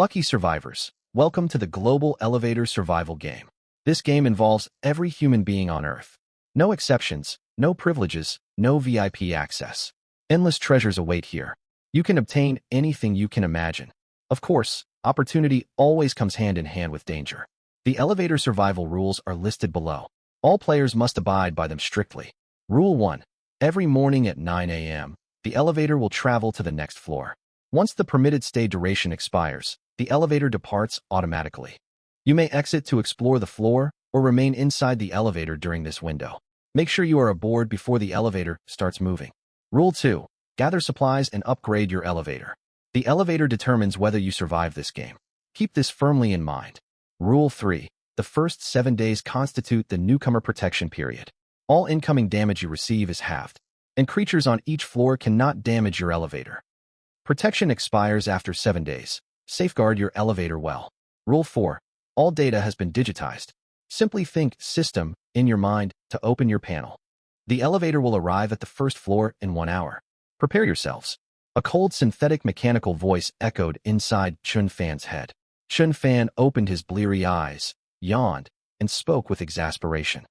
Lucky survivors, welcome to the Global Elevator Survival Game. This game involves every human being on Earth. No exceptions, no privileges, no VIP access. Endless treasures await here. You can obtain anything you can imagine. Of course, opportunity always comes hand in hand with danger. The elevator survival rules are listed below. All players must abide by them strictly. Rule 1. Every morning at 9 a.m., the elevator will travel to the next floor. Once the permitted stay duration expires, the elevator departs automatically. You may exit to explore the floor or remain inside the elevator during this window. Make sure you are aboard before the elevator starts moving. Rule 2. Gather supplies and upgrade your elevator. The elevator determines whether you survive this game. Keep this firmly in mind. Rule 3. The first 7 days constitute the newcomer protection period. All incoming damage you receive is halved, and creatures on each floor cannot damage your elevator. Protection expires after 7 days. Safeguard your elevator well. Rule 4. All data has been digitized. Simply think system in your mind to open your panel. The elevator will arrive at the first floor in 1 hour. Prepare yourselves. A cold synthetic mechanical voice echoed inside Chun Fan's head. Chun Fan opened his bleary eyes, yawned, and spoke with exasperation.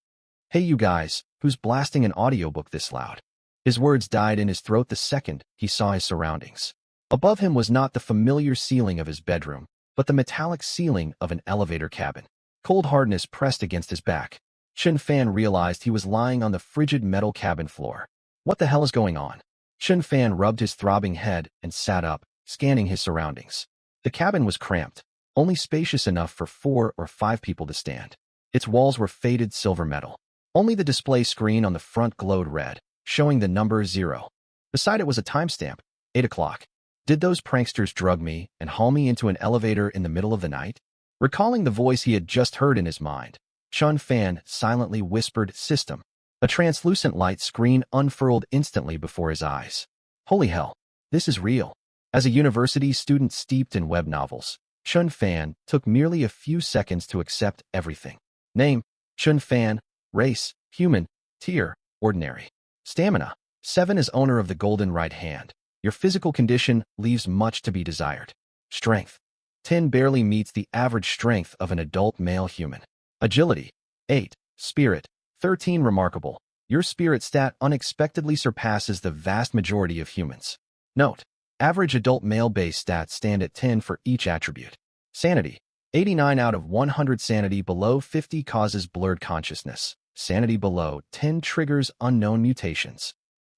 Hey you guys, who's blasting an audiobook this loud? His words died in his throat the second he saw his surroundings. Above him was not the familiar ceiling of his bedroom, but the metallic ceiling of an elevator cabin. Cold hardness pressed against his back. Chun Fan realized he was lying on the frigid metal cabin floor. What the hell is going on? Chun Fan rubbed his throbbing head and sat up, scanning his surroundings. The cabin was cramped, only spacious enough for 4 or 5 people to stand. Its walls were faded silver metal. Only the display screen on the front glowed red, showing the number 0. Beside it was a timestamp, 8 o'clock. Did those pranksters drug me and haul me into an elevator in the middle of the night? Recalling the voice he had just heard in his mind, Chun Fan silently whispered, "System." A translucent light screen unfurled instantly before his eyes. Holy hell, this is real. As a university student steeped in web novels, Chun Fan took merely a few seconds to accept everything. Name, Chun Fan. Race, human. Tier, ordinary. Stamina, 7 is owner of the golden right hand. Your physical condition leaves much to be desired. Strength, 10 barely meets the average strength of an adult male human. Agility, 8. Spirit, 13 remarkable. Your spirit stat unexpectedly surpasses the vast majority of humans. Note, average adult male base stats stand at 10 for each attribute. Sanity, 89 out of 100. Sanity below 50 causes blurred consciousness. Sanity below 10 triggers unknown mutations.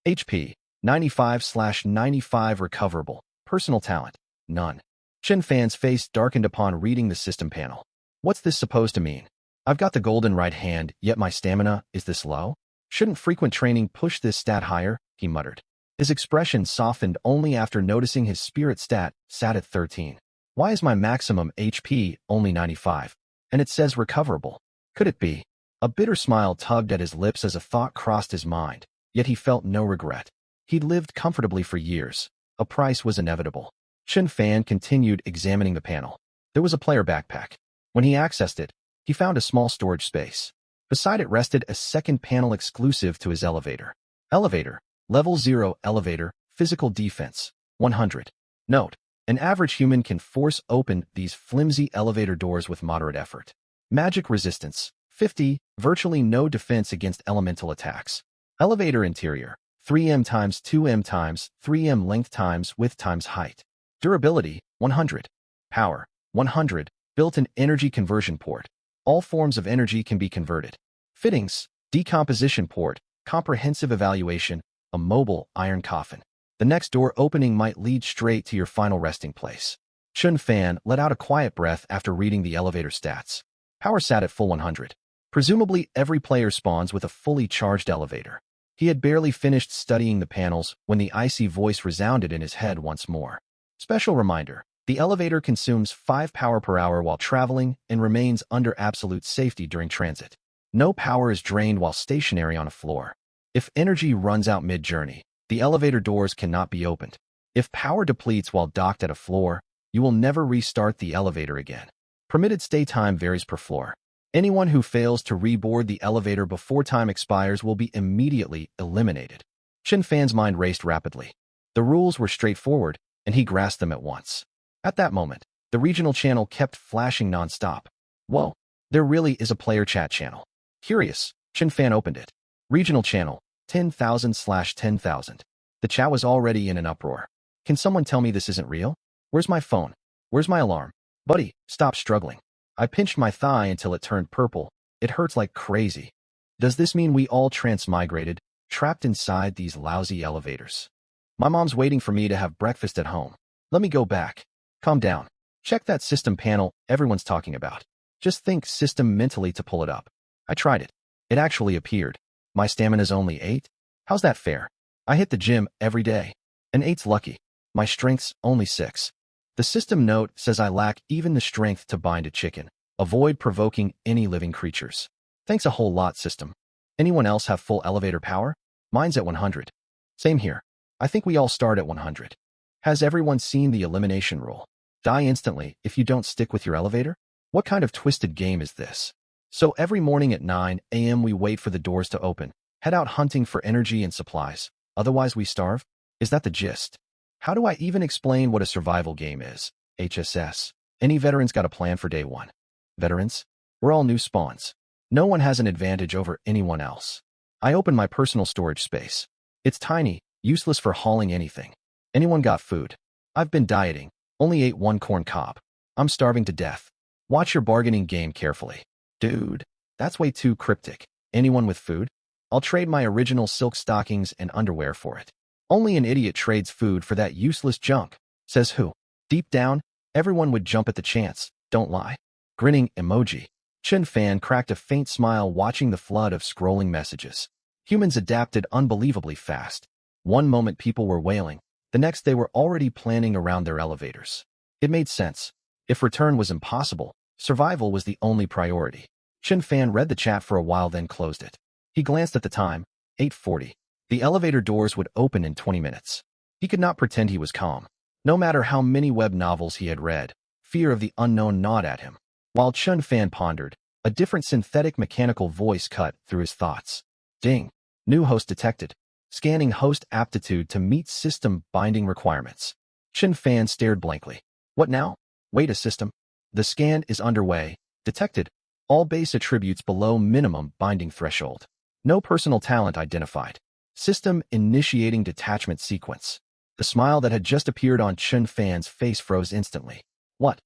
HP, 95/95 recoverable. Personal talent, none. Chun Fan's face darkened upon reading the system panel. What's this supposed to mean? I've got the golden right hand, yet my stamina is this low? Shouldn't frequent training push this stat higher? He muttered. His expression softened only after noticing his spirit stat sat at 13. Why is my maximum HP only 95? And it says recoverable. Could it be? A bitter smile tugged at his lips as a thought crossed his mind, yet he felt no regret. He'd lived comfortably for years. A price was inevitable. Chun Fan continued examining the panel. There was a player backpack. When he accessed it, he found a small storage space. Beside it rested a second panel exclusive to his elevator. Elevator, level 0 elevator, physical defense, 100. Note, an average human can force open these flimsy elevator doors with moderate effort. Magic resistance, 50, virtually no defense against elemental attacks. Elevator interior, 3m times 2m times 3m length times width times height. Durability, 100. Power, 100. Built-in energy conversion port. All forms of energy can be converted. Fittings, decomposition port, comprehensive evaluation, a mobile iron coffin. The next door opening might lead straight to your final resting place. Chun Fan let out a quiet breath after reading the elevator stats. Power sat at full 100. Presumably every player spawns with a fully charged elevator. He had barely finished studying the panels when the icy voice resounded in his head once more. Special reminder, the elevator consumes 5 power per hour while traveling and remains under absolute safety during transit. No power is drained while stationary on a floor. If energy runs out mid-journey, the elevator doors cannot be opened. If power depletes while docked at a floor, you will never restart the elevator again. Permitted stay time varies per floor. Anyone who fails to reboard the elevator before time expires will be immediately eliminated. Chun Fan's mind raced rapidly. The rules were straightforward, and he grasped them at once. At that moment, The regional channel kept flashing nonstop. Whoa, there really is a player chat channel. Curious, Chen Fan opened it. Regional channel, 10,000/10,000. The chat was already in an uproar. Can someone tell me this isn't real? Where's my phone? Where's my alarm? Buddy, stop struggling. I pinched my thigh until it turned purple. It hurts like crazy. Does this mean we all transmigrated, trapped inside these lousy elevators? My mom's waiting for me to have breakfast at home. Let me go back. Calm down. Check that system panel everyone's talking about. Just think system mentally to pull it up. I tried it. It actually appeared. My stamina's only 8? How's that fair? I hit the gym every day. And 8's lucky. My strength's only 6. The system note says I lack even the strength to bind a chicken. Avoid provoking any living creatures. Thanks a whole lot, system. Anyone else have full elevator power? Mine's at 100. Same here. I think we all start at 100. Has everyone seen the elimination rule? Die instantly if you don't stick with your elevator? What kind of twisted game is this? So every morning at 9 a.m. we wait for the doors to open, head out hunting for energy and supplies. Otherwise we starve? Is that the gist? How do I even explain what a survival game is? HSS. Any veterans got a plan for day 1? Veterans? We're all new spawns. No one has an advantage over anyone else. I open my personal storage space. It's tiny, useless for hauling anything. Anyone got food? I've been dieting. Only ate 1 corn cob. I'm starving to death. Watch your bargaining game carefully. Dude, that's way too cryptic. Anyone with food? I'll trade my original silk stockings and underwear for it. Only an idiot trades food for that useless junk. Says who? Deep down, everyone would jump at the chance. Don't lie. Grinning emoji. Chen Fan cracked a faint smile watching the flood of scrolling messages. Humans adapted unbelievably fast. One moment people were wailing. The next they were already planning around their elevators. It made sense. If return was impossible, survival was the only priority. Chen Fan read the chat for a while then closed it. He glanced at the time. 8:40. The elevator doors would open in 20 minutes. He could not pretend he was calm. No matter how many web novels he had read, fear of the unknown gnawed at him. While Chen Fan pondered, a different synthetic mechanical voice cut through his thoughts. Ding. New host detected. Scanning host aptitude to meet system binding requirements. Chen Fan stared blankly. What now? Wait a system. The scan is underway. Detected. All base attributes below minimum binding threshold. No personal talent identified. System initiating detachment sequence. The smile that had just appeared on Chen Fan's face froze instantly. What?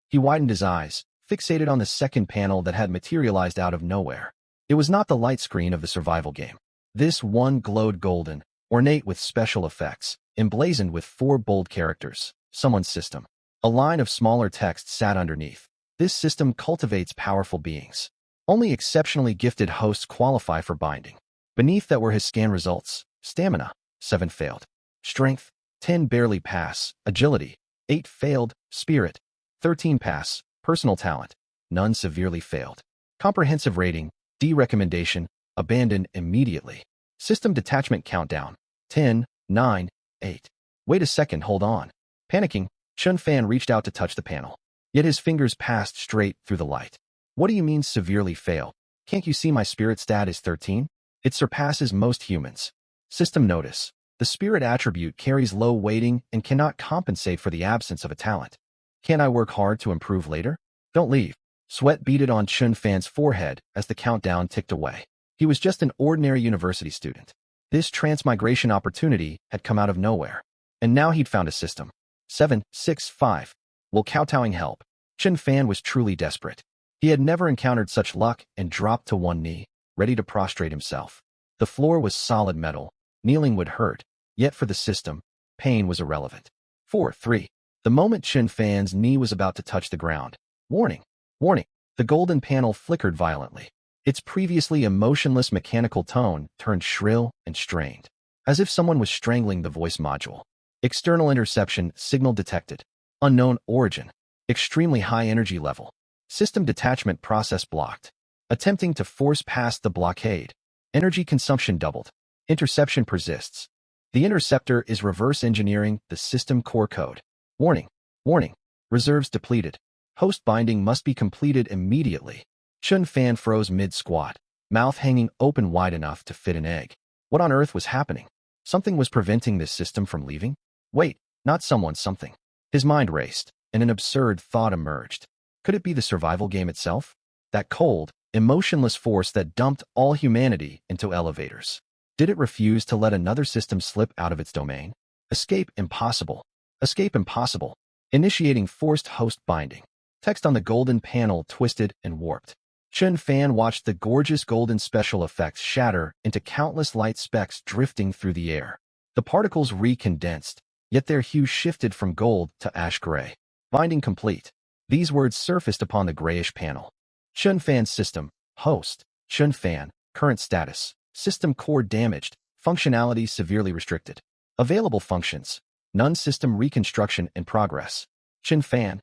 He widened his eyes, fixated on the second panel that had materialized out of nowhere. It was not the light screen of the survival game. This one glowed golden, ornate with special effects, emblazoned with 4 bold characters. Someone's system. A line of smaller text sat underneath. This system cultivates powerful beings. Only exceptionally gifted hosts qualify for binding. Beneath that were his scan results. Stamina, 7 failed. Strength, 10 barely pass. Agility, 8 failed. Spirit, 13 pass. Personal talent, none severely failed. Comprehensive rating, D recommendation, abandon immediately. System detachment countdown, 10, 9, 8. Wait a second, hold on. Panicking, Chen Fan reached out to touch the panel. Yet his fingers passed straight through the light. What do you mean severely fail? Can't you see my spirit stat is 13? It surpasses most humans. System notice. The spirit attribute carries low weighting and cannot compensate for the absence of a talent. Can I work hard to improve later? Don't leave. Sweat beaded on Chen Fan's forehead as the countdown ticked away. He was just an ordinary university student. This transmigration opportunity had come out of nowhere. And now he'd found a system. 7, 6, 5. Will kowtowing help? Chen Fan was truly desperate. He had never encountered such luck and dropped to one knee, ready to prostrate himself. The floor was solid metal. Kneeling would hurt, yet for the system, pain was irrelevant. 4, 3. The moment Chen Fan's knee was about to touch the ground. Warning! Warning! The golden panel flickered violently. Its previously emotionless mechanical tone turned shrill and strained, as if someone was strangling the voice module. External interception signal detected. Unknown origin. Extremely high energy level. System detachment process blocked. Attempting to force past the blockade. Energy consumption doubled. Interception persists. The interceptor is reverse engineering the system core code. Warning. Warning. Reserves depleted. Host binding must be completed immediately. Chen Fan froze mid-squat, mouth hanging open wide enough to fit an egg. What on earth was happening? Something was preventing this system from leaving? Wait, not someone, something. His mind raced. and an absurd thought emerged. Could it be the survival game itself? That cold, emotionless force that dumped all humanity into elevators. Did it refuse to let another system slip out of its domain? Escape impossible. Escape impossible. Initiating forced host binding. Text on the golden panel twisted and warped. Chen Fan watched the gorgeous golden special effects shatter into countless light specks drifting through the air. The particles recondensed, yet their hue shifted from gold to ash gray. Binding complete. These words surfaced upon the grayish panel. Chen Fan's system. Host. Chen Fan. Current status. System core damaged. Functionality severely restricted. Available functions. None. System reconstruction in progress. Chen Fan.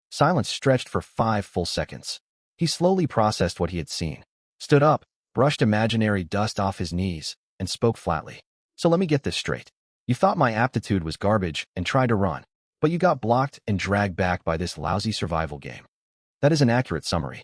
Silence stretched for 5 full seconds. He slowly processed what he had seen, stood up, brushed imaginary dust off his knees, and spoke flatly. So let me get this straight. You thought my aptitude was garbage and tried to run, but you got blocked and dragged back by this lousy survival game. That is an accurate summary.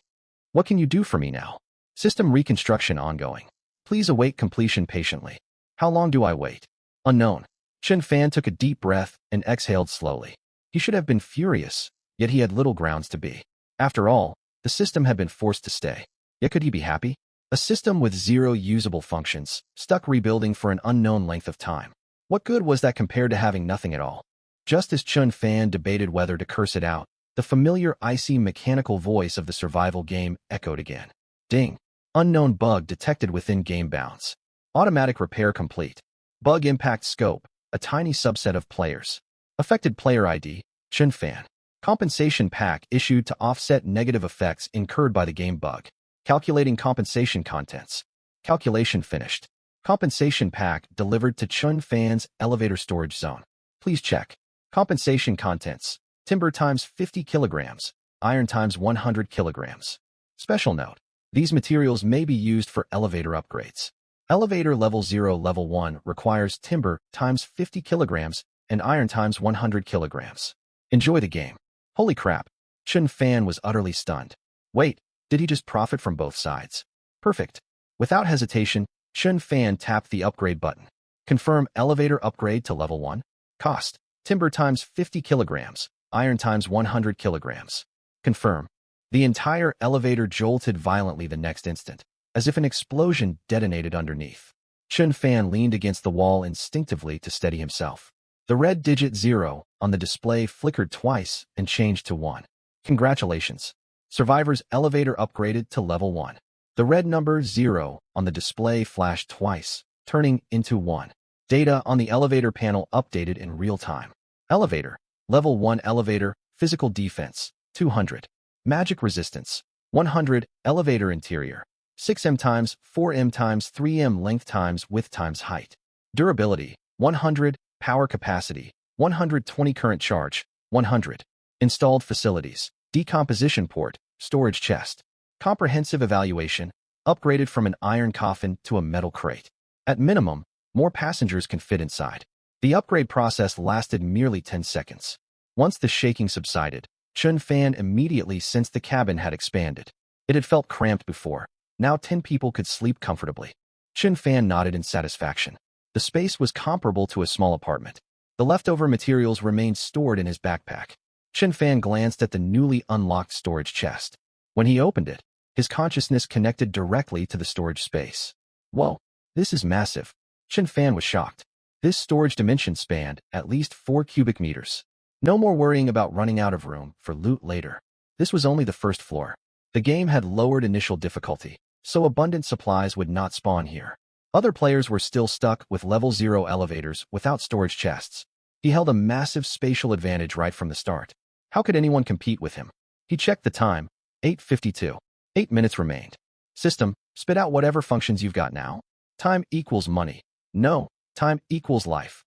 What can you do for me now? System reconstruction ongoing. Please await completion patiently. How long do I wait? Unknown. Chen Fan took a deep breath and exhaled slowly. He should have been furious, yet he had little grounds to be. After all, the system had been forced to stay. Yet could he be happy? A system with 0 usable functions, stuck rebuilding for an unknown length of time. What good was that compared to having nothing at all? Just as Chen Fan debated whether to curse it out, the familiar icy mechanical voice of the survival game echoed again. Ding. Unknown bug detected within game bounds. Automatic repair complete. Bug impact scope, a tiny subset of players. Affected player ID, Chen Fan. Compensation pack issued to offset negative effects incurred by the game bug. Calculating compensation contents. Calculation finished. Compensation pack delivered to Chen Fan's elevator storage zone. Please check. Compensation contents. Timber times 50 kilograms. Iron times 100 kilograms. Special note. These materials may be used for elevator upgrades. Elevator level 0 level 1 requires timber times 50 kilograms and iron times 100 kilograms. Enjoy the game. Holy crap. Chen Fan was utterly stunned. Wait, did he just profit from both sides? Perfect. Without hesitation, Chen Fan tapped the upgrade button. Confirm elevator upgrade to level 1. Cost. Timber times 50 kilograms. Iron times 100 kilograms. Confirm. The entire elevator jolted violently the next instant, as if an explosion detonated underneath. Chen Fan leaned against the wall instinctively to steady himself. The red digit 0 on the display flickered twice and changed to 1. Congratulations. Survivor's elevator upgraded to level 1. The red number 0 on the display flashed twice, turning into 1. Data on the elevator panel updated in real time. Elevator. Level 1 elevator, physical defense, 200. Magic resistance, 100. Elevator interior, 6m times 4m times 3m length times width times height. Durability, 100. Power capacity, 120. Current charge, 100. Installed facilities, decomposition port, storage chest. Comprehensive evaluation, upgraded from an iron coffin to a metal crate. At minimum, more passengers can fit inside. The upgrade process lasted merely 10 seconds. Once the shaking subsided, Chen Fan immediately sensed the cabin had expanded. It had felt cramped before. Now 10 people could sleep comfortably. Chen Fan nodded in satisfaction. The space was comparable to a small apartment. The leftover materials remained stored in his backpack. Chen Fan glanced at the newly unlocked storage chest. When he opened it, his consciousness connected directly to the storage space. Whoa, this is massive. Chen Fan was shocked. This storage dimension spanned at least 4 cubic meters. No more worrying about running out of room for loot later. This was only the first floor. The game had lowered initial difficulty, so abundant supplies would not spawn here. Other players were still stuck with level 0 elevators without storage chests. He held a massive spatial advantage right from the start. How could anyone compete with him? He checked the time. 8:52. 8 minutes remained. System, spit out whatever functions you've got now. Time equals money. No, time equals life.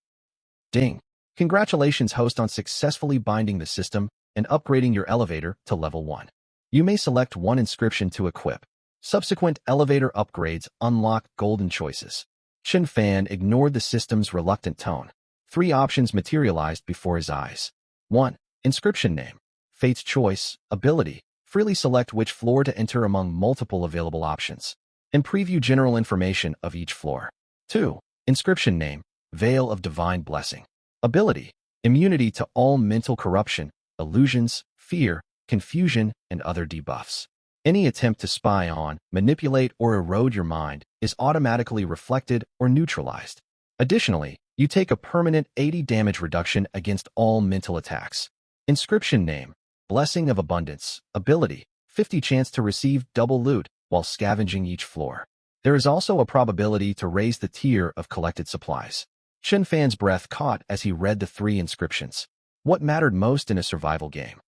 Ding. Congratulations, host, on successfully binding the system and upgrading your elevator to level 1. You may select one inscription to equip. Subsequent elevator upgrades unlock golden choices. Chen Fan ignored the system's reluctant tone. 3 options materialized before his eyes. 1. Inscription name. Fate's choice. Ability. Freely select which floor to enter among multiple available options, and preview general information of each floor. 2. Inscription name. Veil of Divine Blessing. Ability. Immunity to all mental corruption, illusions, fear, confusion, and other debuffs. Any attempt to spy on, manipulate, or erode your mind is automatically reflected or neutralized. Additionally, you take a permanent 80 damage reduction against all mental attacks. Inscription name, Blessing of Abundance, ability, 50 chance to receive double loot while scavenging each floor. There is also a probability to raise the tier of collected supplies. Chen Fan's breath caught as he read the 3 inscriptions. What mattered most in a survival game?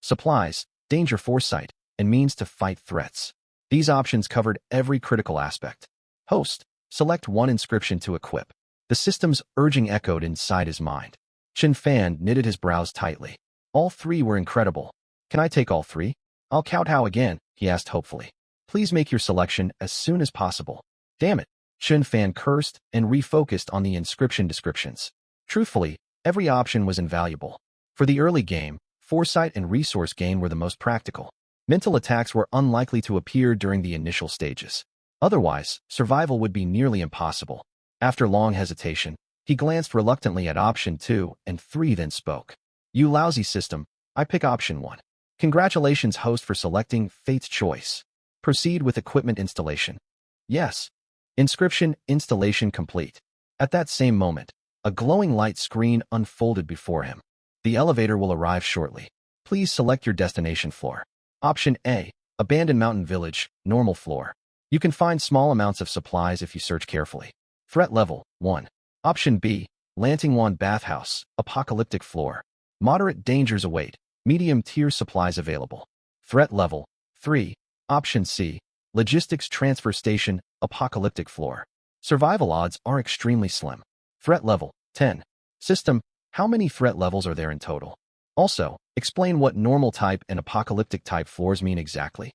Supplies, danger foresight, and means to fight threats. These options covered every critical aspect. Host, select one inscription to equip. The system's urging echoed inside his mind. Chen Fan knitted his brows tightly. All 3 were incredible. Can I take all 3? I'll kowtow again, he asked hopefully. Please make your selection as soon as possible. Damn it. Chen Fan cursed and refocused on the inscription descriptions. Truthfully, every option was invaluable. For the early game, foresight and resource gain were the most practical. Mental attacks were unlikely to appear during the initial stages. Otherwise, survival would be nearly impossible. After long hesitation, he glanced reluctantly at option 2 and 3 then spoke. You lousy system, I pick option 1. Congratulations host for selecting Fate's Choice. Proceed with equipment installation. Yes. Inscription installation complete. At that same moment, a glowing light screen unfolded before him. The elevator will arrive shortly. Please select your destination floor. Option A, Abandoned Mountain Village, normal floor. You can find small amounts of supplies if you search carefully. Threat level, 1. Option B, Lantingwan Bathhouse, apocalyptic floor. Moderate dangers await, medium tier supplies available. Threat level, 3. Option C, Logistics Transfer Station, apocalyptic floor. Survival odds are extremely slim. Threat level, 10. System, how many threat levels are there in total? Also, explain what normal type and apocalyptic type floors mean exactly.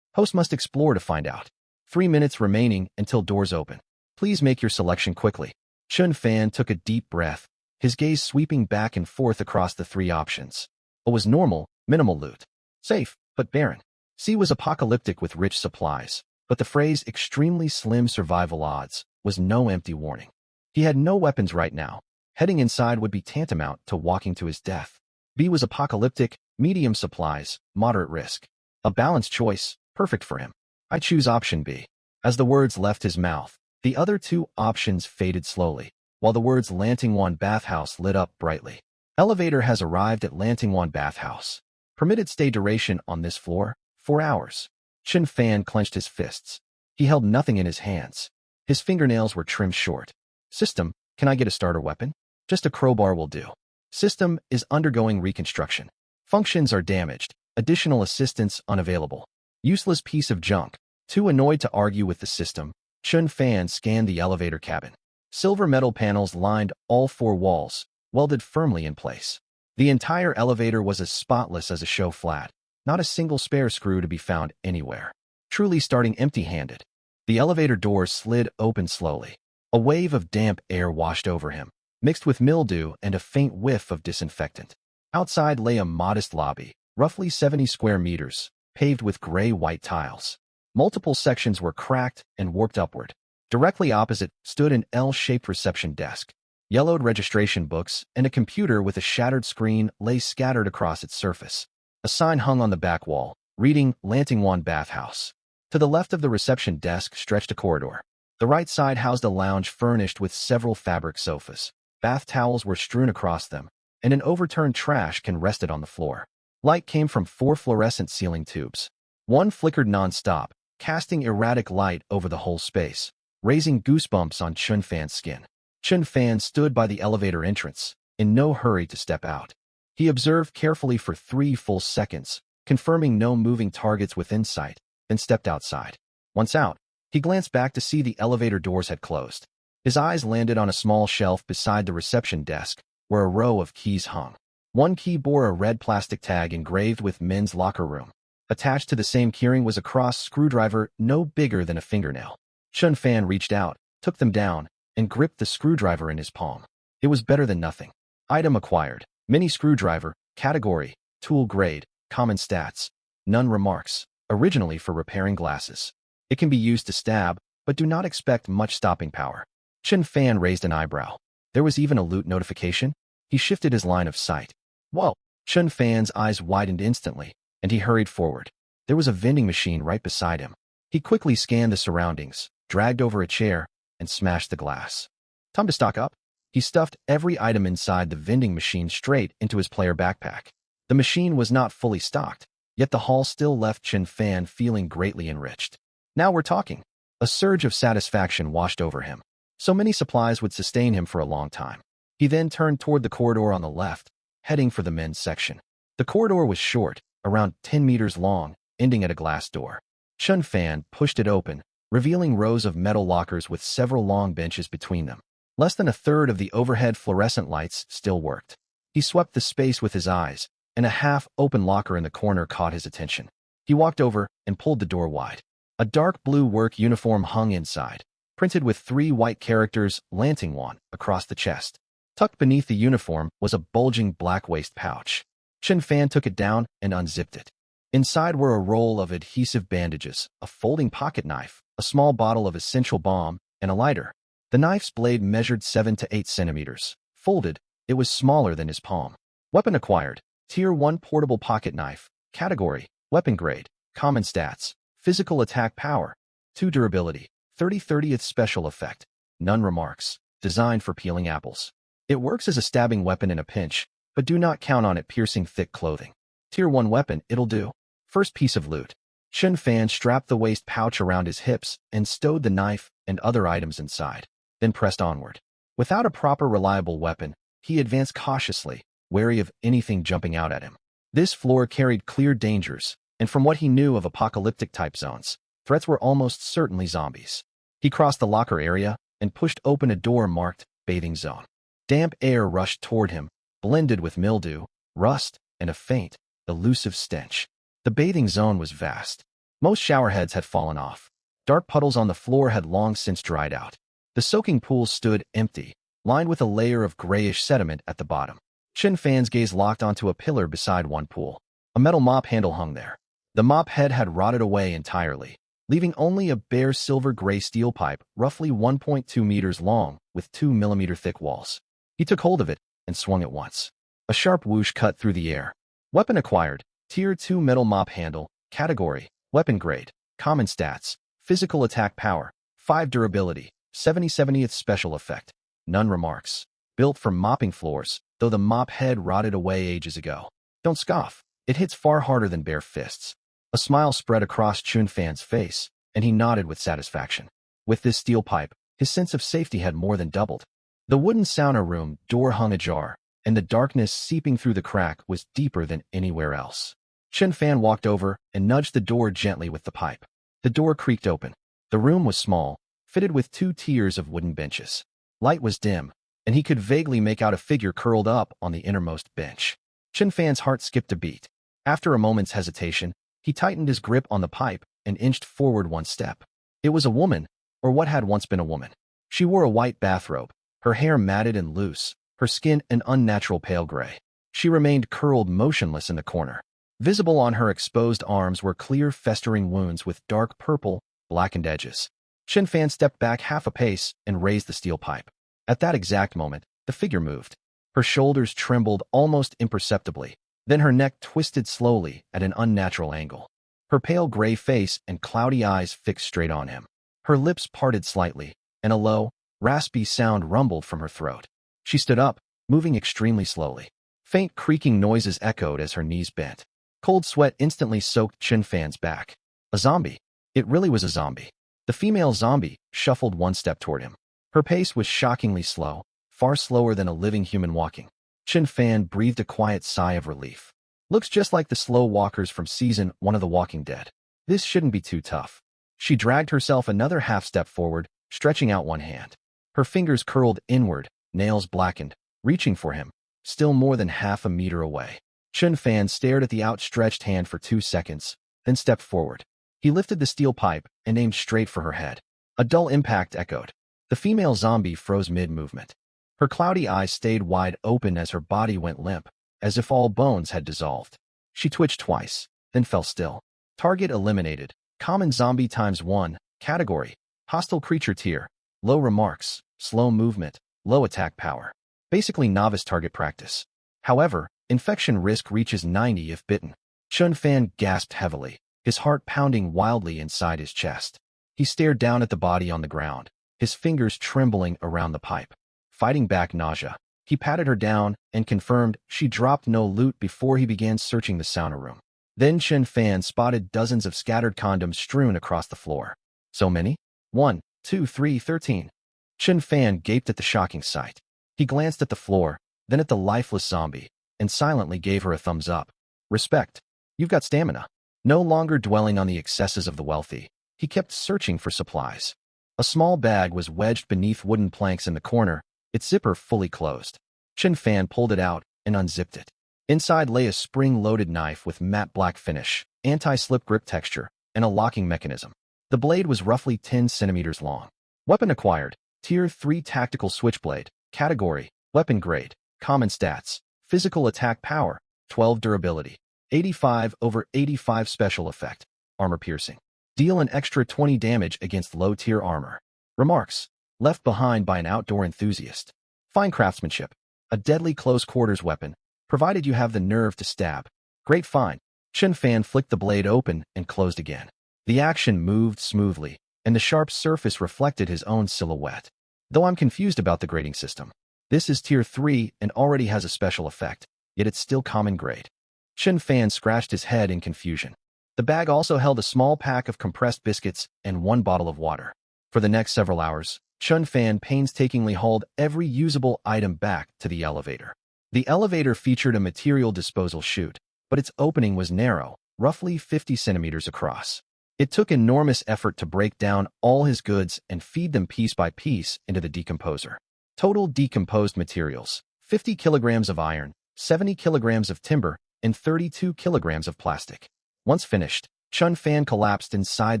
Host must explore to find out. 3 minutes remaining until doors open. Please make your selection quickly. Chen Fan took a deep breath, his gaze sweeping back and forth across the 3 options. A was normal, minimal loot. Safe, but barren. C was apocalyptic with rich supplies, but the phrase extremely slim survival odds was no empty warning. He had no weapons right now. Heading inside would be tantamount to walking to his death. B was apocalyptic, medium supplies, moderate risk. A balanced choice, perfect for him. I choose option B. As the words left his mouth, the other 2 options faded slowly, while the words Lantingwan Bathhouse lit up brightly. Elevator has arrived at Lantingwan Bathhouse. Permitted stay duration on this floor, 4 hours. Chen Fan clenched his fists. He held nothing in his hands. His fingernails were trimmed short. System, can I get a starter weapon? Just a crowbar will do. System is undergoing reconstruction. Functions are damaged. Additional assistance unavailable. Useless piece of junk. Too annoyed to argue with the system, Chen Fan scanned the elevator cabin. Silver metal panels lined all 4 walls, welded firmly in place. The entire elevator was as spotless as a show flat. Not a single spare screw to be found anywhere. Truly starting empty-handed. The elevator doors slid open slowly. A wave of damp air washed over him, mixed with mildew and a faint whiff of disinfectant. Outside lay a modest lobby, roughly 70 square meters, paved with gray-white tiles. Multiple sections were cracked and warped upward. Directly opposite stood an L-shaped reception desk. Yellowed registration books and a computer with a shattered screen lay scattered across its surface. A sign hung on the back wall, reading Lantingwan Bathhouse. To the left of the reception desk stretched a corridor. The right side housed a lounge furnished with several fabric sofas. Bath towels were strewn across them, and an overturned trash can rested on the floor. Light came from 4 fluorescent ceiling tubes. One flickered non-stop, casting erratic light over the whole space, raising goosebumps on Chen Fan's skin. Chen Fan stood by the elevator entrance, in no hurry to step out. He observed carefully for 3 full seconds, confirming no moving targets within sight, then stepped outside. Once out, he glanced back to see the elevator doors had closed. His eyes landed on a small shelf beside the reception desk, where a row of keys hung. One key bore a red plastic tag engraved with men's locker room. Attached to the same keyring was a cross screwdriver no bigger than a fingernail. Chen Fan reached out, took them down, and gripped the screwdriver in his palm. It was better than nothing. Item acquired. Mini screwdriver, category, tool grade, common stats. None remarks. Originally for repairing glasses. It can be used to stab, but do not expect much stopping power. Chen Fan raised an eyebrow. There was even a loot notification. He shifted his line of sight. Whoa, Chun Fan's eyes widened instantly, and he hurried forward. There was a vending machine right beside him. He quickly scanned the surroundings, dragged over a chair, and smashed the glass. Time to stock up. He stuffed every item inside the vending machine straight into his player backpack. The machine was not fully stocked, yet the haul still left Chun Fan feeling greatly enriched. Now we're talking. A surge of satisfaction washed over him. So many supplies would sustain him for a long time. He then turned toward the corridor on the left, heading for the men's section. The corridor was short, around 10 meters long, ending at a glass door. Chun Fan pushed it open, revealing rows of metal lockers with several long benches between them. Less than a third of the overhead fluorescent lights still worked. He swept the space with his eyes, and a half-open locker in the corner caught his attention. He walked over and pulled the door wide. A dark blue work uniform hung inside, printed with 3 white characters Lantingwan across the chest. Tucked beneath the uniform was a bulging black waist pouch. Chun Fan took it down and unzipped it. Inside were a roll of adhesive bandages, a folding pocket knife, a small bottle of essential balm, and a lighter. The knife's blade measured 7 to 8 centimeters. Folded, it was smaller than his palm. Weapon acquired. Tier 1 portable pocket knife. Category: weapon grade. Common stats: physical attack power. 2 durability. 30/30th special effect. None remarks. Designed for peeling apples. It works as a stabbing weapon in a pinch, but do not count on it piercing thick clothing. Tier 1 weapon, it'll do. First piece of loot. Chun Fan strapped the waist pouch around his hips and stowed the knife and other items inside, then pressed onward. Without a proper reliable weapon, he advanced cautiously, wary of anything jumping out at him. This floor carried clear dangers, and from what he knew of apocalyptic-type zones, threats were almost certainly zombies. He crossed the locker area and pushed open a door marked Bathing Zone. Damp air rushed toward him, blended with mildew, rust, and a faint, elusive stench. The bathing zone was vast. Most showerheads had fallen off. Dark puddles on the floor had long since dried out. The soaking pool stood empty, lined with a layer of grayish sediment at the bottom. Chun Fan's gaze locked onto a pillar beside one pool. A metal mop handle hung there. The mop head had rotted away entirely, leaving only a bare silver-gray steel pipe, roughly 1.2 meters long, with 2-millimeter thick walls. He took hold of it and swung it once. A sharp whoosh cut through the air. Weapon acquired. Tier 2 metal mop handle. Category: weapon grade. Common stats: physical attack power. 5 durability. 70/70th special effect. None remarks. Built for mopping floors, though the mop head rotted away ages ago. Don't scoff. It hits far harder than bare fists. A smile spread across Chun Fan's face, and he nodded with satisfaction. With this steel pipe, his sense of safety had more than doubled. The wooden sauna room door hung ajar, and the darkness seeping through the crack was deeper than anywhere else. Chun Fan walked over and nudged the door gently with the pipe. The door creaked open. The room was small, fitted with 2 tiers of wooden benches. Light was dim, and he could vaguely make out a figure curled up on the innermost bench. Chun Fan's heart skipped a beat. After a moment's hesitation, he tightened his grip on the pipe and inched forward 1 step. It was a woman, or what had once been a woman. She wore a white bathrobe, her hair matted and loose, her skin an unnatural pale gray. She remained curled motionless in the corner. Visible on her exposed arms were clear festering wounds with dark purple, blackened edges. Chun Fan stepped back half a pace and raised the steel pipe. At that exact moment, the figure moved. Her shoulders trembled almost imperceptibly, then her neck twisted slowly at an unnatural angle. Her pale gray face and cloudy eyes fixed straight on him. Her lips parted slightly, and a low, raspy sound rumbled from her throat. She stood up, moving extremely slowly. Faint creaking noises echoed as her knees bent. Cold sweat instantly soaked Chun Fan's back. A zombie. It really was a zombie. The female zombie shuffled 1 step toward him. Her pace was shockingly slow, far slower than a living human walking. Chun Fan breathed a quiet sigh of relief. Looks just like the slow walkers from Season 1 of The Walking Dead. This shouldn't be too tough. She dragged herself another half step forward, stretching out one hand. Her fingers curled inward, nails blackened, reaching for him, still more than half a meter away. Chun Fan stared at the outstretched hand for 2 seconds, then stepped forward. He lifted the steel pipe and aimed straight for her head. A dull impact echoed. The female zombie froze mid-movement. Her cloudy eyes stayed wide open as her body went limp, as if all bones had dissolved. She twitched twice, then fell still. Target eliminated. Common zombie ×1. Category: hostile creature tier. Low remarks, slow movement, low attack power. Basically novice target practice. However, Infection risk reaches 90 if bitten. Chun Fan gasped heavily, his heart pounding wildly inside his chest. He stared down at the body on the ground, his fingers trembling around the pipe. Fighting back nausea, he patted her down and confirmed she dropped no loot before he began searching the sauna room. Then Chun Fan spotted dozens of scattered condoms strewn across the floor. So many? 1, 2, 3, 13. Chun Fan gaped at the shocking sight. He glanced at the floor, then at the lifeless zombie, and silently gave her a thumbs up. Respect. You've got stamina. No longer dwelling on the excesses of the wealthy, he kept searching for supplies. A small bag was wedged beneath wooden planks in the corner, its zipper fully closed. Chun Fan pulled it out and unzipped it. Inside lay a spring-loaded knife with matte black finish, anti-slip grip texture, and a locking mechanism. The blade was roughly 10 centimeters long. Weapon acquired. Tier 3 Tactical Switchblade. Category: Weapon Grade. Common Stats: Physical Attack Power, 12 Durability, 85/85 Special Effect, Armor Piercing. Deal an extra 20 damage against low-tier armor. Remarks: Left behind by an outdoor enthusiast. Fine craftsmanship. A deadly close-quarters weapon, provided you have the nerve to stab. Great find. Chun Fan flicked the blade open and closed again. The action moved smoothly, and the sharp surface reflected his own silhouette. Though I'm confused about the grading system. This is Tier 3 and already has a special effect, yet it's still common grade. Chun Fan scratched his head in confusion. The bag also held a small pack of compressed biscuits and 1 bottle of water. For the next several hours, Chun Fan painstakingly hauled every usable item back to the elevator. The elevator featured a material disposal chute, but its opening was narrow, roughly 50 centimeters across. It took enormous effort to break down all his goods and feed them piece by piece into the decomposer. Total decomposed materials: 50 kilograms of iron, 70 kilograms of timber, and 32 kilograms of plastic. Once finished, Chun Fan collapsed inside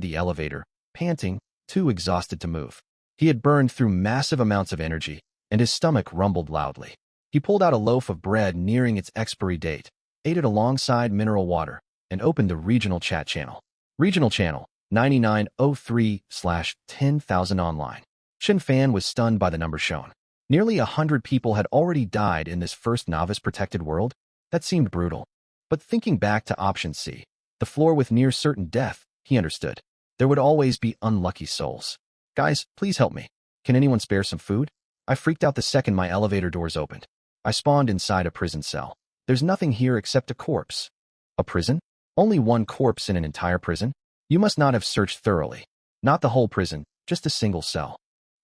the elevator, panting, too exhausted to move. He had burned through massive amounts of energy, and his stomach rumbled loudly. He pulled out a loaf of bread nearing its expiry date, ate it alongside mineral water, and opened the regional chat channel. Regional channel 9903/10,000 online. Chun Fan was stunned by the number shown. Nearly 100 people had already died in this first novice-protected world. That seemed brutal. But thinking back to option C, the floor with near certain death, he understood. There would always be unlucky souls. Guys, please help me. Can anyone spare some food? I freaked out the second my elevator doors opened. I spawned inside a prison cell. There's nothing here except a corpse. A prison? Only one corpse in an entire prison? You must not have searched thoroughly. Not the whole prison, just a single cell.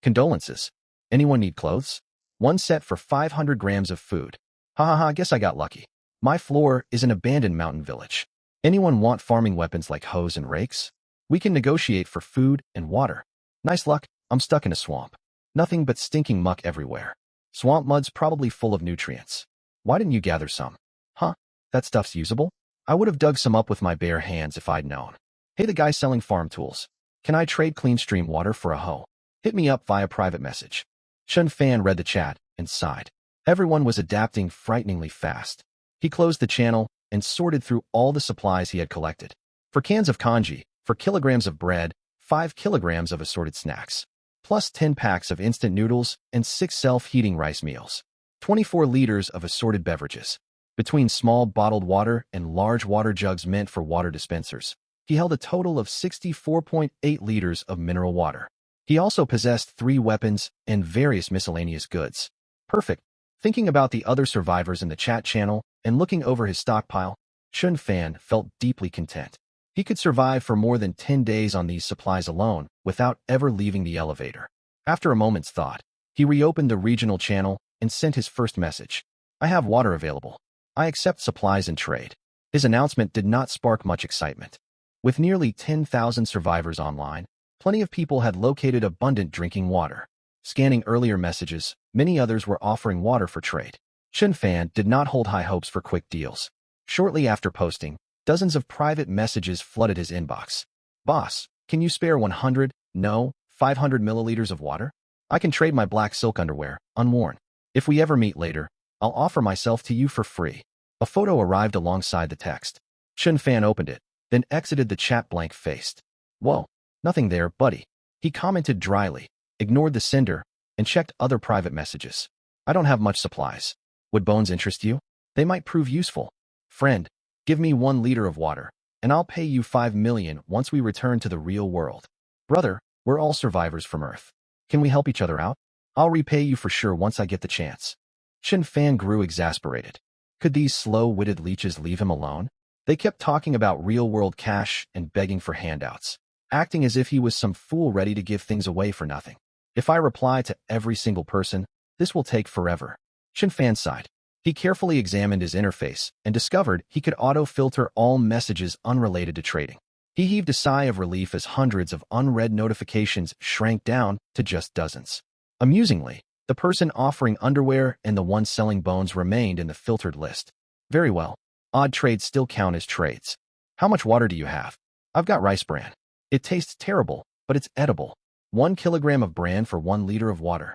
Condolences. Anyone need clothes? 1 set for 500 grams of food. Ha ha ha, guess I got lucky. My floor is an abandoned mountain village. Anyone want farming weapons like hoes and rakes? We can negotiate for food and water. Nice luck, I'm stuck in a swamp. Nothing but stinking muck everywhere. Swamp mud's probably full of nutrients. Why didn't you gather some? Huh? That stuff's usable? I would have dug some up with my bare hands if I'd known. Hey, the guy selling farm tools. Can I trade clean stream water for a hoe? Hit me up via private message. Chun Fan read the chat and sighed. Everyone was adapting frighteningly fast. He closed the channel and sorted through all the supplies he had collected. For cans of kanji, for kilograms of bread, 5 kilograms of assorted snacks, plus 10 packs of instant noodles and 6 self-heating rice meals, 24 liters of assorted beverages. Between small bottled water and large water jugs meant for water dispensers, he held a total of 64.8 liters of mineral water. He also possessed 3 weapons and various miscellaneous goods. Perfect. Thinking about the other survivors in the chat channel and looking over his stockpile, Chun Fan felt deeply content. He could survive for more than 10 days on these supplies alone without ever leaving the elevator. After a moment's thought, he reopened the regional channel and sent his first message. I have water available. I accept supplies and trade. His announcement did not spark much excitement. With nearly 10,000 survivors online, plenty of people had located abundant drinking water. Scanning earlier messages, many others were offering water for trade. Chun Fan did not hold high hopes for quick deals. Shortly after posting, dozens of private messages flooded his inbox. Boss, can you spare 500 milliliters of water? I can trade my black silk underwear, unworn. If we ever meet later, I'll offer myself to you for free. A photo arrived alongside the text. Chun Fan opened it, then exited the chat blank-faced. Whoa, nothing there, buddy. He commented dryly, ignored the sender, and checked other private messages. I don't have much supplies. Would bones interest you? They might prove useful. Friend, give me 1 liter of water, and I'll pay you 5 million once we return to the real world. Brother, we're all survivors from Earth. Can we help each other out? I'll repay you for sure once I get the chance. Chen Fan grew exasperated. Could these slow-witted leeches leave him alone? They kept talking about real-world cash and begging for handouts, acting as if he was some fool ready to give things away for nothing. If I reply to every single person, this will take forever. Chen Fan sighed. He carefully examined his interface and discovered he could auto-filter all messages unrelated to trading. He heaved a sigh of relief as hundreds of unread notifications shrank down to just dozens. Amusingly, the person offering underwear and the one selling bones remained in the filtered list. Very well. Odd trades still count as trades. How much water do you have? I've got rice bran. It tastes terrible, but it's edible. 1 kilogram of bran for 1 liter of water.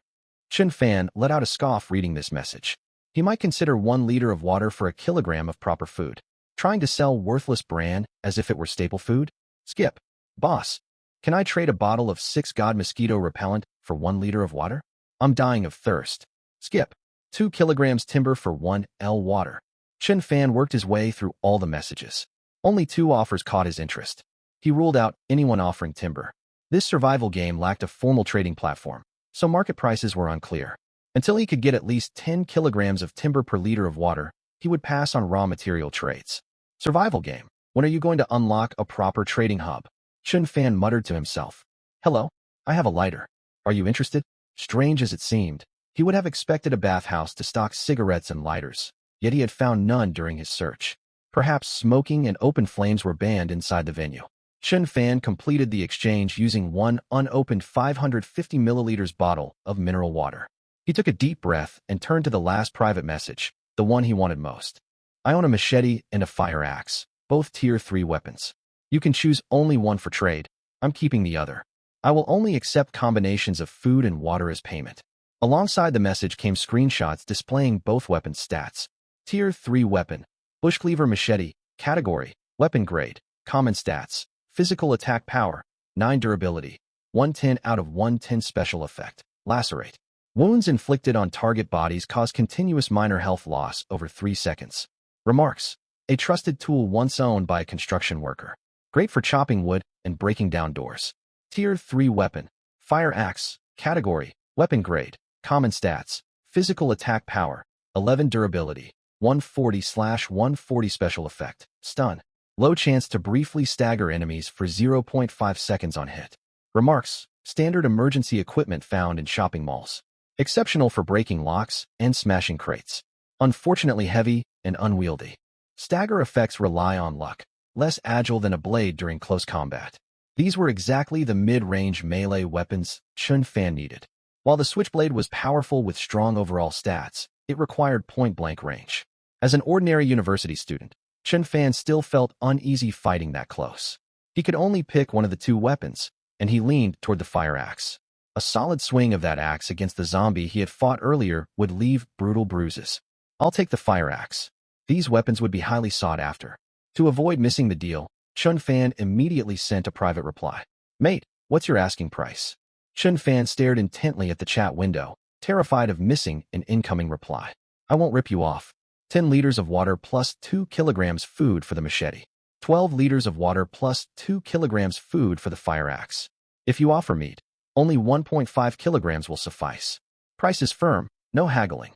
Chen Fan let out a scoff reading this message. He might consider 1 liter of water for a kilogram of proper food. Trying to sell worthless bran as if it were staple food? Skip. Boss, can I trade a bottle of 6 God mosquito repellent for 1 liter of water? I'm dying of thirst. Skip. 2 kilograms timber for 1 L water. Chen Fan worked his way through all the messages. Only 2 offers caught his interest. He ruled out anyone offering timber. This survival game lacked a formal trading platform, so market prices were unclear. Until he could get at least 10 kilograms of timber per liter of water, he would pass on raw material trades. Survival game. When are you going to unlock a proper trading hub? Chen Fan muttered to himself. Hello, I have a lighter. Are you interested? Strange as it seemed, he would have expected a bathhouse to stock cigarettes and lighters, yet he had found none during his search. Perhaps smoking and open flames were banned inside the venue. Chen Fan completed the exchange using one unopened 550 milliliters bottle of mineral water. He took a deep breath and turned to the last private message, the one he wanted most. I own a machete and a fire axe, both tier 3 weapons. You can choose only one for trade. I'm keeping the other. I will only accept combinations of food and water as payment. Alongside the message came screenshots displaying both weapons' stats. Tier 3 weapon, bushcleaver machete, category, weapon grade, common stats, physical attack power, 9 durability, 110 out of 110 special effect, lacerate. Wounds inflicted on target bodies cause continuous minor health loss over 3 seconds. Remarks. A trusted tool once owned by a construction worker. Great for chopping wood and breaking down doors. Tier 3 weapon, fire axe, category, weapon grade, common stats, physical attack power, 11 durability, 140/140 special effect, stun. Low chance to briefly stagger enemies for 0.5 seconds on hit. Remarks. Standard emergency equipment found in shopping malls. Exceptional for breaking locks and smashing crates. Unfortunately heavy and unwieldy. Stagger effects rely on luck, less agile than a blade during close combat. These were exactly the mid-range melee weapons Chen Fan needed. While the Switchblade was powerful with strong overall stats, it required point-blank range. As an ordinary university student, Chen Fan still felt uneasy fighting that close. He could only pick one of the 2 weapons, and he leaned toward the fire axe. A solid swing of that axe against the zombie he had fought earlier would leave brutal bruises. I'll take the fire axe. These weapons would be highly sought after. To avoid missing the deal, Chen Fan immediately sent a private reply. Mate, what's your asking price? Chen Fan stared intently at the chat window, terrified of missing an incoming reply. I won't rip you off. 10 liters of water plus 2 kilograms food for the machete. 12 liters of water plus 2 kilograms food for the fire axe. If you offer meat, only 1.5 kilograms will suffice. Price is firm, no haggling.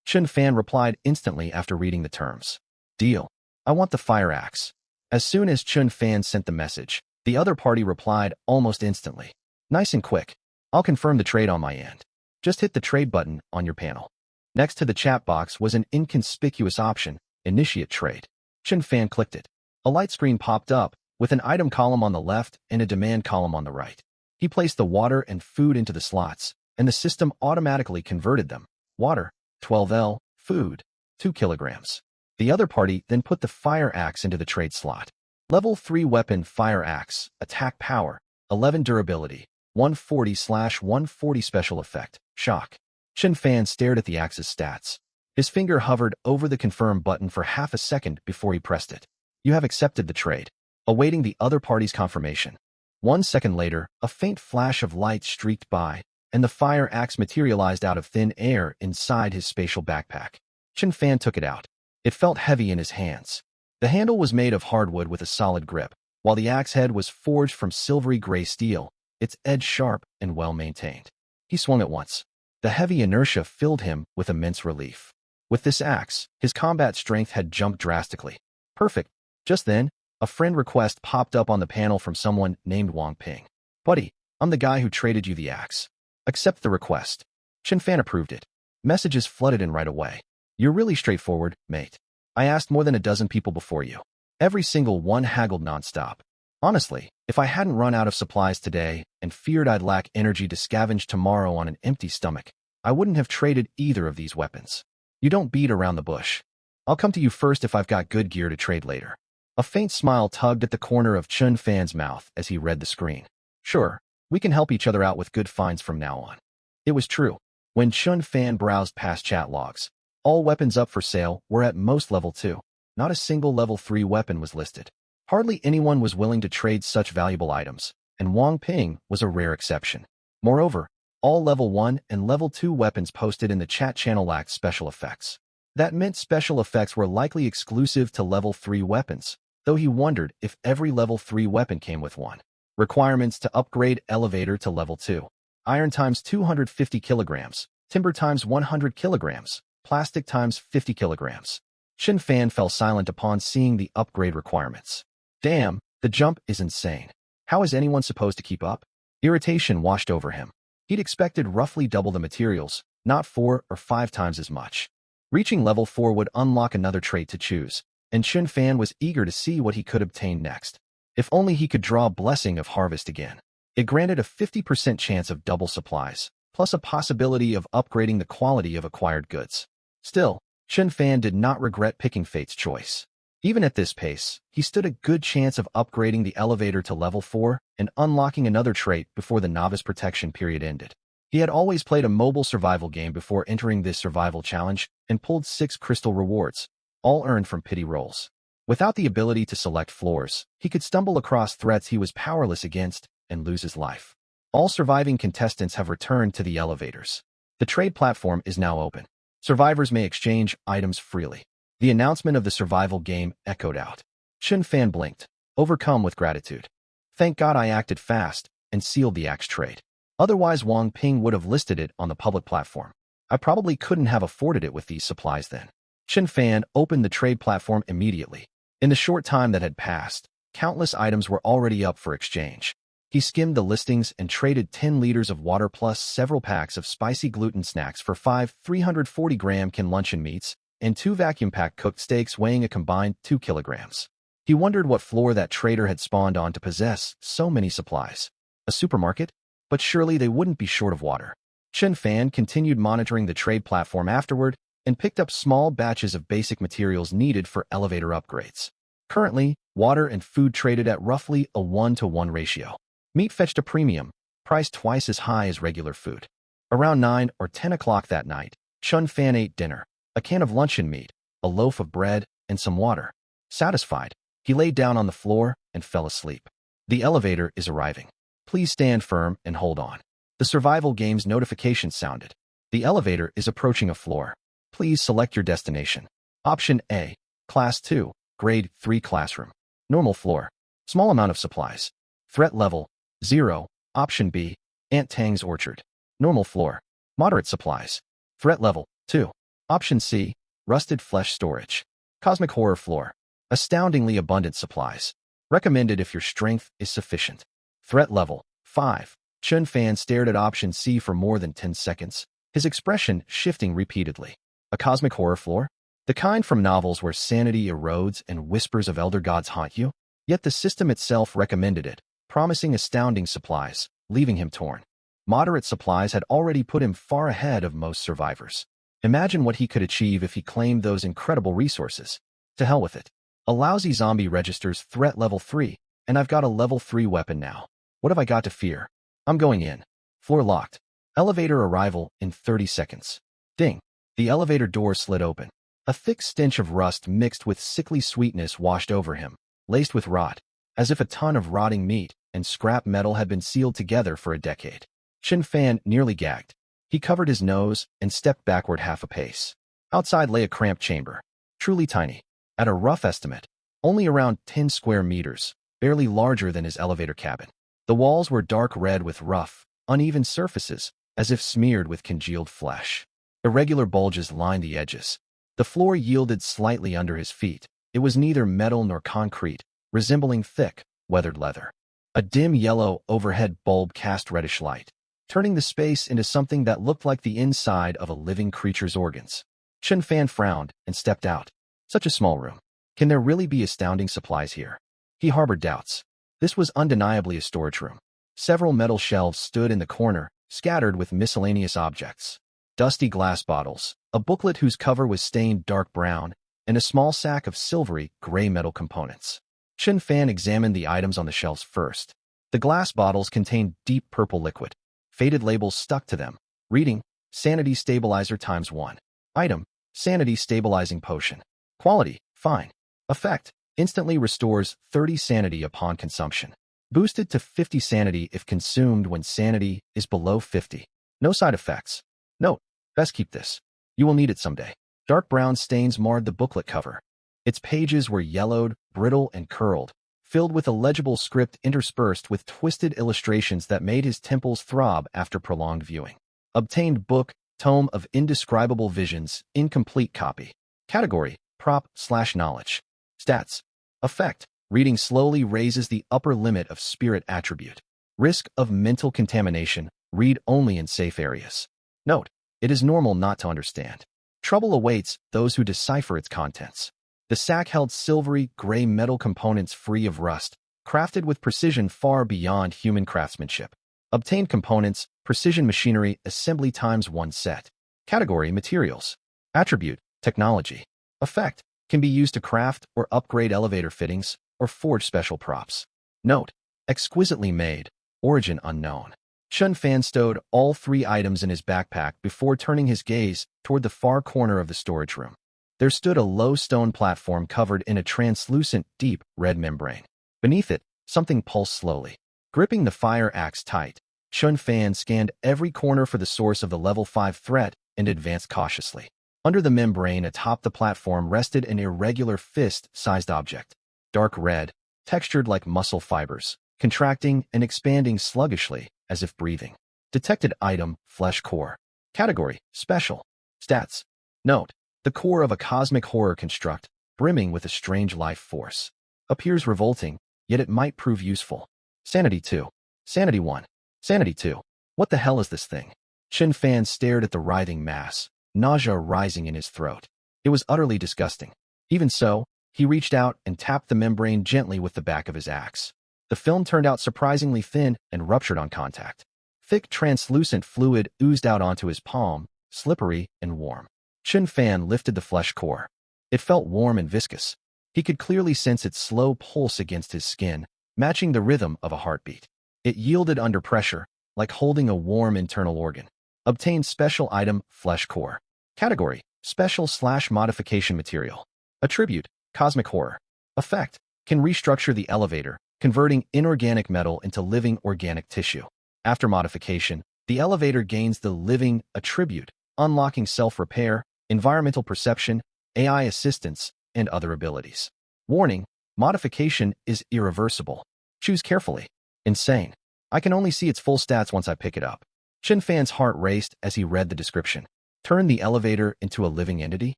Chen Fan replied instantly after reading the terms. Deal. I want the fire axe. As soon as Chen Fan sent the message, the other party replied almost instantly. Nice and quick. I'll confirm the trade on my end. Just hit the trade button on your panel. Next to the chat box was an inconspicuous option, Initiate Trade. Chen Fan clicked it. A light screen popped up, with an item column on the left and a demand column on the right. He placed the water and food into the slots, and the system automatically converted them. Water, 12L, food, 2 kilograms. The other party then put the fire axe into the trade slot. Level 3 weapon fire axe, attack power, 11 durability, 140/140 special effect, shock. Chen Fan stared at the axe's stats. His finger hovered over the confirm button for half a second before he pressed it. You have accepted the trade. Awaiting the other party's confirmation. 1 second later, a faint flash of light streaked by, and the fire axe materialized out of thin air inside his spatial backpack. Chen Fan took it out. It felt heavy in his hands. The handle was made of hardwood with a solid grip, while the axe head was forged from silvery gray steel, its edge sharp and well-maintained. He swung it once. The heavy inertia filled him with immense relief. With this axe, his combat strength had jumped drastically. Perfect. Just then, a friend request popped up on the panel from someone named Wang Ping. Buddy, I'm the guy who traded you the axe. Accept the request. Chen Fan approved it. Messages flooded in right away. You're really straightforward, mate. I asked more than a dozen people before you. Every single one haggled nonstop. Honestly, if I hadn't run out of supplies today and feared I'd lack energy to scavenge tomorrow on an empty stomach, I wouldn't have traded either of these weapons. You don't beat around the bush. I'll come to you first if I've got good gear to trade later. A faint smile tugged at the corner of Chen Fan's mouth as he read the screen. Sure, we can help each other out with good finds from now on. It was true. When Chen Fan browsed past chat logs, all weapons up for sale were at most level 2. Not a single level 3 weapon was listed. Hardly anyone was willing to trade such valuable items, and Wang Ping was a rare exception. Moreover, all level 1 and level 2 weapons posted in the chat channel lacked special effects. That meant special effects were likely exclusive to level 3 weapons, though he wondered if every level 3 weapon came with one. Requirements to upgrade elevator to level 2. Iron times 250 kilograms, timber times 100 kilograms, plastic times 50 kilograms. Chen Fan fell silent upon seeing the upgrade requirements. Damn, the jump is insane. How is anyone supposed to keep up? Irritation washed over him. He'd expected roughly double the materials, not 4 or 5 times as much. Reaching level 4 would unlock another trait to choose, and Chen Fan was eager to see what he could obtain next. If only he could draw Blessing of Harvest again. It granted a 50% chance of double supplies, plus a possibility of upgrading the quality of acquired goods. Still, Chen Fan did not regret picking Fate's choice. Even at this pace, he stood a good chance of upgrading the elevator to level 4 and unlocking another trait before the novice protection period ended. He had always played a mobile survival game before entering this survival challenge and pulled 6 crystal rewards, all earned from pity rolls. Without the ability to select floors, he could stumble across threats he was powerless against and lose his life. All surviving contestants have returned to the elevators. The trade platform is now open. Survivors may exchange items freely. The announcement of the survival game echoed out. Chen Fan blinked, overcome with gratitude. Thank God I acted fast and sealed the axe trade. Otherwise Wang Ping would have listed it on the public platform. I probably couldn't have afforded it with these supplies then. Chen Fan opened the trade platform immediately. In the short time that had passed, countless items were already up for exchange. He skimmed the listings and traded 10 liters of water plus several packs of spicy gluten snacks for 5 340-gram can luncheon meats and 2 vacuum-packed cooked steaks weighing a combined 2 kilograms. He wondered what floor that trader had spawned on to possess so many supplies. A supermarket? But surely they wouldn't be short of water. Chen Fan continued monitoring the trade platform afterward and picked up small batches of basic materials needed for elevator upgrades. Currently, water and food traded at roughly a 1-to-1 ratio. Meat fetched a premium, priced twice as high as regular food. Around 9 or 10 o'clock that night, Chen Fan ate dinner, a can of luncheon meat, a loaf of bread, and some water. Satisfied, he lay down on the floor and fell asleep. The elevator is arriving. Please stand firm and hold on. The survival game's notification sounded. The elevator is approaching a floor. Please select your destination. Option A, Class 2, Grade 3 Classroom. Normal floor. Small amount of supplies. Threat level, 0. Option B, Aunt Tang's Orchard. Normal floor. Moderate supplies. Threat level, 2. Option C, Rusted Flesh Storage. Cosmic Horror Floor. Astoundingly abundant supplies. Recommended if your strength is sufficient. Threat level, 5. Chen Fan stared at option C for more than 10 seconds, his expression shifting repeatedly. A cosmic horror floor? The kind from novels where sanity erodes and whispers of elder gods haunt you? Yet the system itself recommended it, promising astounding supplies, leaving him torn. Moderate supplies had already put him far ahead of most survivors. Imagine what he could achieve if he claimed those incredible resources. To hell with it. A lousy zombie registers threat level 3, and I've got a level 3 weapon now. What have I got to fear? I'm going in. Floor locked. Elevator arrival in 30 seconds. Ding. The elevator door slid open. A thick stench of rust mixed with sickly sweetness washed over him, laced with rot, as if a ton of rotting meat and scrap metal had been sealed together for a decade. Chen Fan nearly gagged. He covered his nose and stepped backward half a pace. Outside lay a cramped chamber. Truly tiny. At a rough estimate, only around 10 square meters, barely larger than his elevator cabin. The walls were dark red with rough, uneven surfaces, as if smeared with congealed flesh. Irregular bulges lined the edges. The floor yielded slightly under his feet. It was neither metal nor concrete, resembling thick, weathered leather. A dim yellow overhead bulb cast reddish light, turning the space into something that looked like the inside of a living creature's organs. Chen Fan frowned and stepped out. Such a small room. Can there really be astounding supplies here? He harbored doubts. This was undeniably a storage room. Several metal shelves stood in the corner, scattered with miscellaneous objects. Dusty glass bottles, a booklet whose cover was stained dark brown, and a small sack of silvery, gray metal components. Chen Fan examined the items on the shelves first. The glass bottles contained deep purple liquid. Faded labels stuck to them, reading, Sanity Stabilizer ×1. Item, Sanity Stabilizing Potion. Quality, fine. Effect, instantly restores 30 sanity upon consumption. Boosted to 50 sanity if consumed when sanity is below 50. No side effects. Note, best keep this. You will need it someday. Dark brown stains marred the booklet cover. Its pages were yellowed, brittle, and curled, filled with illegible script interspersed with twisted illustrations that made his temples throb after prolonged viewing. Obtained book, Tome of Indescribable Visions, incomplete copy. Category, prop/knowledge. Stats. Effect, reading slowly raises the upper limit of spirit attribute. Risk of mental contamination, read only in safe areas. Note, it is normal not to understand. Trouble awaits those who decipher its contents. The sack held silvery, gray metal components free of rust, crafted with precision far beyond human craftsmanship. Obtained components, precision machinery, assembly ×1 set. Category, materials. Attribute, technology. Effect, can be used to craft or upgrade elevator fittings or forge special props. Note, exquisitely made, origin unknown. Chen Fan stowed all 3 items in his backpack before turning his gaze toward the far corner of the storage room. There stood a low stone platform covered in a translucent, deep, red membrane. Beneath it, something pulsed slowly. Gripping the fire axe tight, Chen Fan scanned every corner for the source of the level 5 threat and advanced cautiously. Under the membrane atop the platform rested an irregular fist-sized object. Dark red, textured like muscle fibers, contracting and expanding sluggishly, as if breathing. Detected item, flesh core. Category, special. Stats. Note, the core of a cosmic horror construct, brimming with a strange life force. Appears revolting, yet it might prove useful. Sanity 2. Sanity 1. Sanity 2. What the hell is this thing? Chen Fan stared at the writhing mass, nausea rising in his throat. It was utterly disgusting. Even so, he reached out and tapped the membrane gently with the back of his axe. The film turned out surprisingly thin and ruptured on contact. Thick, translucent fluid oozed out onto his palm, slippery and warm. Chen Fan lifted the flesh core. It felt warm and viscous. He could clearly sense its slow pulse against his skin, matching the rhythm of a heartbeat. It yielded under pressure, like holding a warm internal organ. Obtained special item, flesh core. Category, special/modification material. Attribute, cosmic horror. Effect, can restructure the elevator, converting inorganic metal into living organic tissue. After modification, the elevator gains the living attribute, unlocking self-repair, environmental perception, AI assistance, and other abilities. Warning, modification is irreversible. Choose carefully. Insane. I can only see its full stats once I pick it up. Chen Fan's heart raced as he read the description. Turn the elevator into a living entity?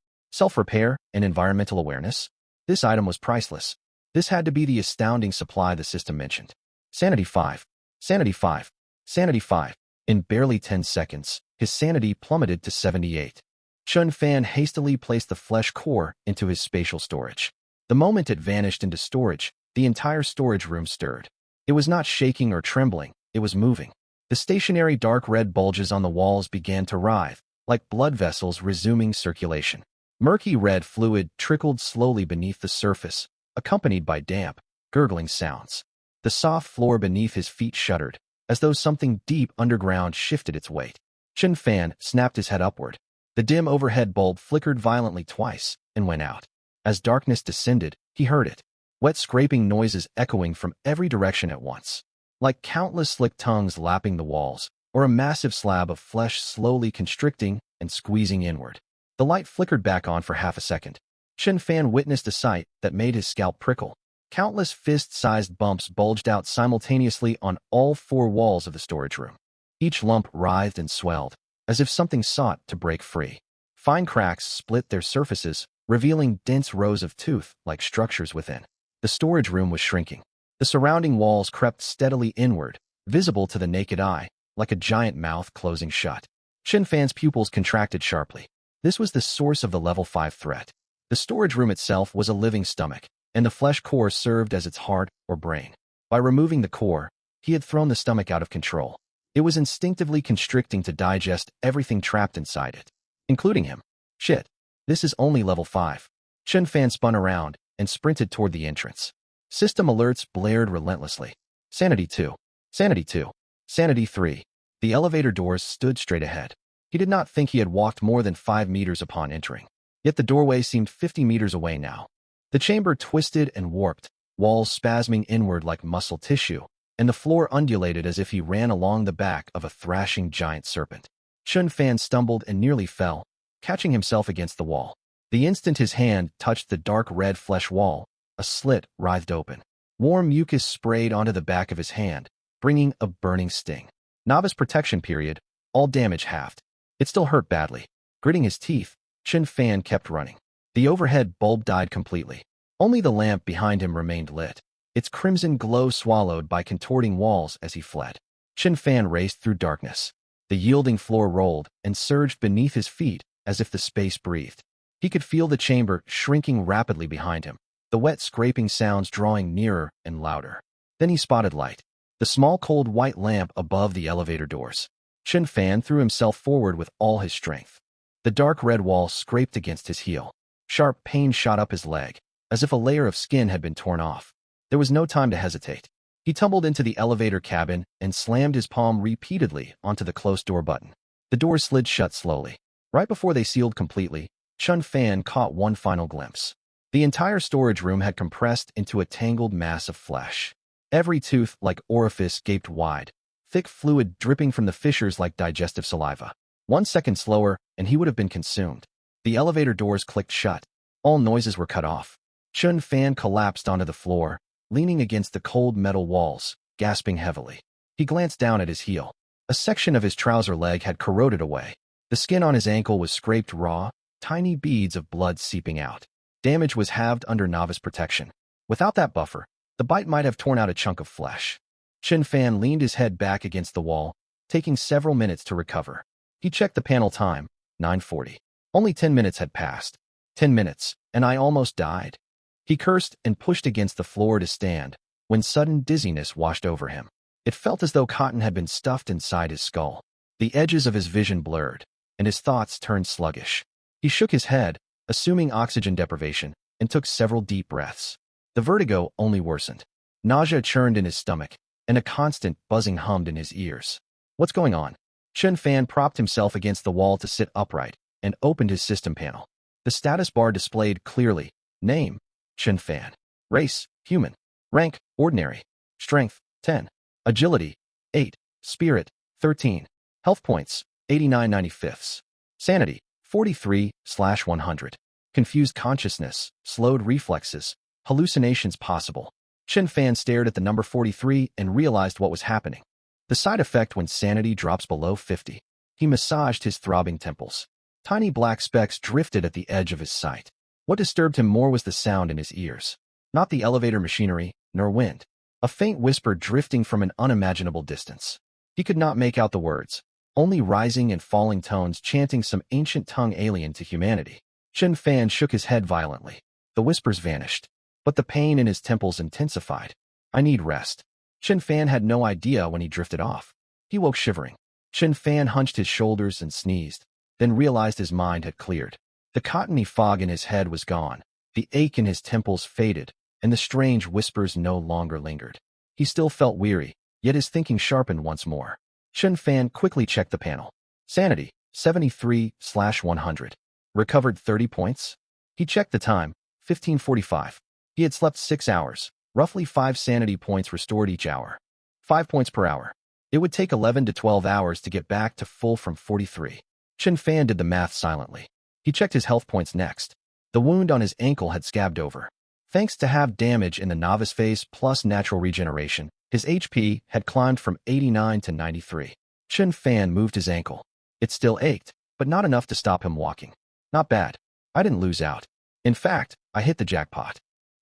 Self-repair and environmental awareness? This item was priceless. This had to be the astounding supply the system mentioned. Sanity 5. Sanity 5. Sanity 5. In barely 10 seconds, his sanity plummeted to 78. Chen Fan hastily placed the flesh core into his spatial storage. The moment it vanished into storage, the entire storage room stirred. It was not shaking or trembling, it was moving. The stationary dark red bulges on the walls began to writhe, like blood vessels resuming circulation. Murky red fluid trickled slowly beneath the surface, accompanied by damp, gurgling sounds. The soft floor beneath his feet shuddered, as though something deep underground shifted its weight. Chen Fan snapped his head upward. The dim overhead bulb flickered violently twice and went out. As darkness descended, he heard it. Wet scraping noises echoing from every direction at once. Like countless slick tongues lapping the walls, or a massive slab of flesh slowly constricting and squeezing inward. The light flickered back on for half a second. Chen Fan witnessed a sight that made his scalp prickle. Countless fist-sized bumps bulged out simultaneously on all four walls of the storage room. Each lump writhed and swelled, as if something sought to break free. Fine cracks split their surfaces, revealing dense rows of tooth-like structures within. The storage room was shrinking. The surrounding walls crept steadily inward, visible to the naked eye, like a giant mouth closing shut. Chen Fan's pupils contracted sharply. This was the source of the level 5 threat. The storage room itself was a living stomach, and the flesh core served as its heart or brain. By removing the core, he had thrown the stomach out of control. It was instinctively constricting to digest everything trapped inside it, including him. Shit, this is only level 5. Chen Fan spun around and sprinted toward the entrance. System alerts blared relentlessly. Sanity 2. Sanity 2. Sanity 3. The elevator doors stood straight ahead. He did not think he had walked more than 5 meters upon entering. Yet the doorway seemed 50 meters away now. The chamber twisted and warped, walls spasming inward like muscle tissue, and the floor undulated as if he ran along the back of a thrashing giant serpent. Chen Fan stumbled and nearly fell, catching himself against the wall. The instant his hand touched the dark red flesh wall, a slit writhed open. Warm mucus sprayed onto the back of his hand, bringing a burning sting. Novice protection period, all damage halved. It still hurt badly. Gritting his teeth, Chen Fan kept running. The overhead bulb died completely. Only the lamp behind him remained lit, its crimson glow swallowed by contorting walls as he fled. Chen Fan raced through darkness. The yielding floor rolled and surged beneath his feet as if the space breathed. He could feel the chamber shrinking rapidly behind him, the wet scraping sounds drawing nearer and louder. Then he spotted light, the small cold white lamp above the elevator doors. Chen Fan threw himself forward with all his strength. The dark red wall scraped against his heel. Sharp pain shot up his leg, as if a layer of skin had been torn off. There was no time to hesitate. He tumbled into the elevator cabin and slammed his palm repeatedly onto the closed door button. The doors slid shut slowly. Right before they sealed completely, Chen Fan caught one final glimpse. The entire storage room had compressed into a tangled mass of flesh. Every tooth-like orifice gaped wide, thick fluid dripping from the fissures like digestive saliva. 1 second slower, and he would have been consumed. The elevator doors clicked shut. All noises were cut off. Chen Fan collapsed onto the floor, leaning against the cold metal walls, gasping heavily. He glanced down at his heel. A section of his trouser leg had corroded away. The skin on his ankle was scraped raw, tiny beads of blood seeping out. Damage was halved under novice protection. Without that buffer, the bite might have torn out a chunk of flesh. Chen Fan leaned his head back against the wall, taking several minutes to recover. He checked the panel time, 9:40. Only 10 minutes had passed. 10 minutes, and I almost died. He cursed and pushed against the floor to stand, when sudden dizziness washed over him. It felt as though cotton had been stuffed inside his skull. The edges of his vision blurred, and his thoughts turned sluggish. He shook his head, assuming oxygen deprivation, and took several deep breaths. The vertigo only worsened. Nausea churned in his stomach, and a constant buzzing hummed in his ears. What's going on? Chen Fan propped himself against the wall to sit upright and opened his system panel. The status bar displayed clearly. Name, Chen Fan. Race, human. Rank, ordinary. Strength, 10. Agility, 8. Spirit, 13. Health points, 89/95. Sanity, 43/100. Confused consciousness, slowed reflexes, hallucinations possible. Chen Fan stared at the number 43 and realized what was happening. The side effect when sanity drops below 50. He massaged his throbbing temples. Tiny black specks drifted at the edge of his sight. What disturbed him more was the sound in his ears. Not the elevator machinery, nor wind. A faint whisper drifting from an unimaginable distance. He could not make out the words, only rising and falling tones chanting some ancient tongue alien to humanity. Chen Fan shook his head violently. The whispers vanished, but the pain in his temples intensified. I need rest. Chen Fan had no idea when he drifted off. He woke shivering. Chen Fan hunched his shoulders and sneezed, then realized his mind had cleared. The cottony fog in his head was gone, the ache in his temples faded, and the strange whispers no longer lingered. He still felt weary, yet his thinking sharpened once more. Chen Fan quickly checked the panel. Sanity, 73/100. Recovered 30 points? He checked the time, 15:45. He had slept 6 hours, roughly 5 sanity points restored each hour. 5 points per hour. It would take 11 to 12 hours to get back to full from 43. Chen Fan did the math silently. He checked his health points next. The wound on his ankle had scabbed over. Thanks to half damage in the novice phase plus natural regeneration, his HP had climbed from 89 to 93. Chen Fan moved his ankle. It still ached, but not enough to stop him walking. Not bad. I didn't lose out. In fact, I hit the jackpot.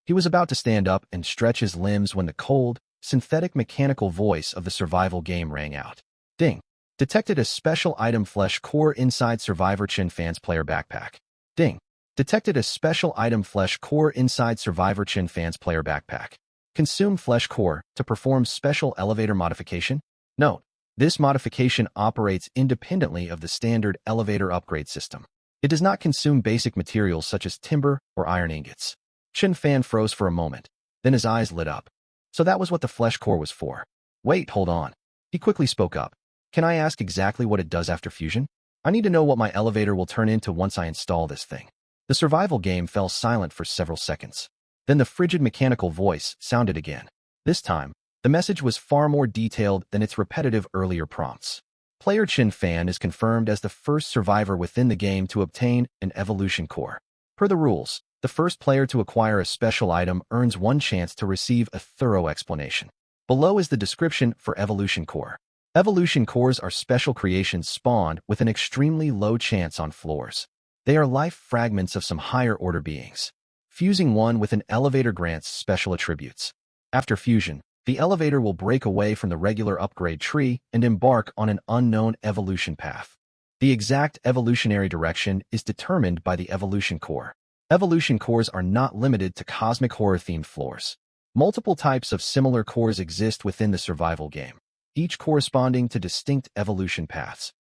He was about to stand up and stretch his limbs when the cold, synthetic mechanical voice of the survival game rang out. Ding. Detected a special item flesh core inside Survivor Chen Fan's player backpack. Ding. Detected a special item flesh core inside Survivor Chen Fan's player backpack. Consume flesh core to perform special elevator modification. Note, this modification operates independently of the standard elevator upgrade system. It does not consume basic materials such as timber or iron ingots. Chen Fan froze for a moment, then his eyes lit up. So that was what the flesh core was for. Wait, hold on. He quickly spoke up. Can I ask exactly what it does after fusion? I need to know what my elevator will turn into once I install this thing. The survival game fell silent for several seconds. Then the frigid mechanical voice sounded again. This time, the message was far more detailed than its repetitive earlier prompts. Player Chen Fan is confirmed as the first survivor within the game to obtain an evolution core. Per the rules, the first player to acquire a special item earns one chance to receive a thorough explanation. Below is the description for evolution core. Evolution cores are special creations spawned with an extremely low chance on floors. They are life fragments of some higher-order beings. Fusing one with an elevator grants special attributes. After fusion, the elevator will break away from the regular upgrade tree and embark on an unknown evolution path. The exact evolutionary direction is determined by the evolution core. Evolution cores are not limited to cosmic horror-themed floors. Multiple types of similar cores exist within the survival game, each corresponding to distinct evolution paths.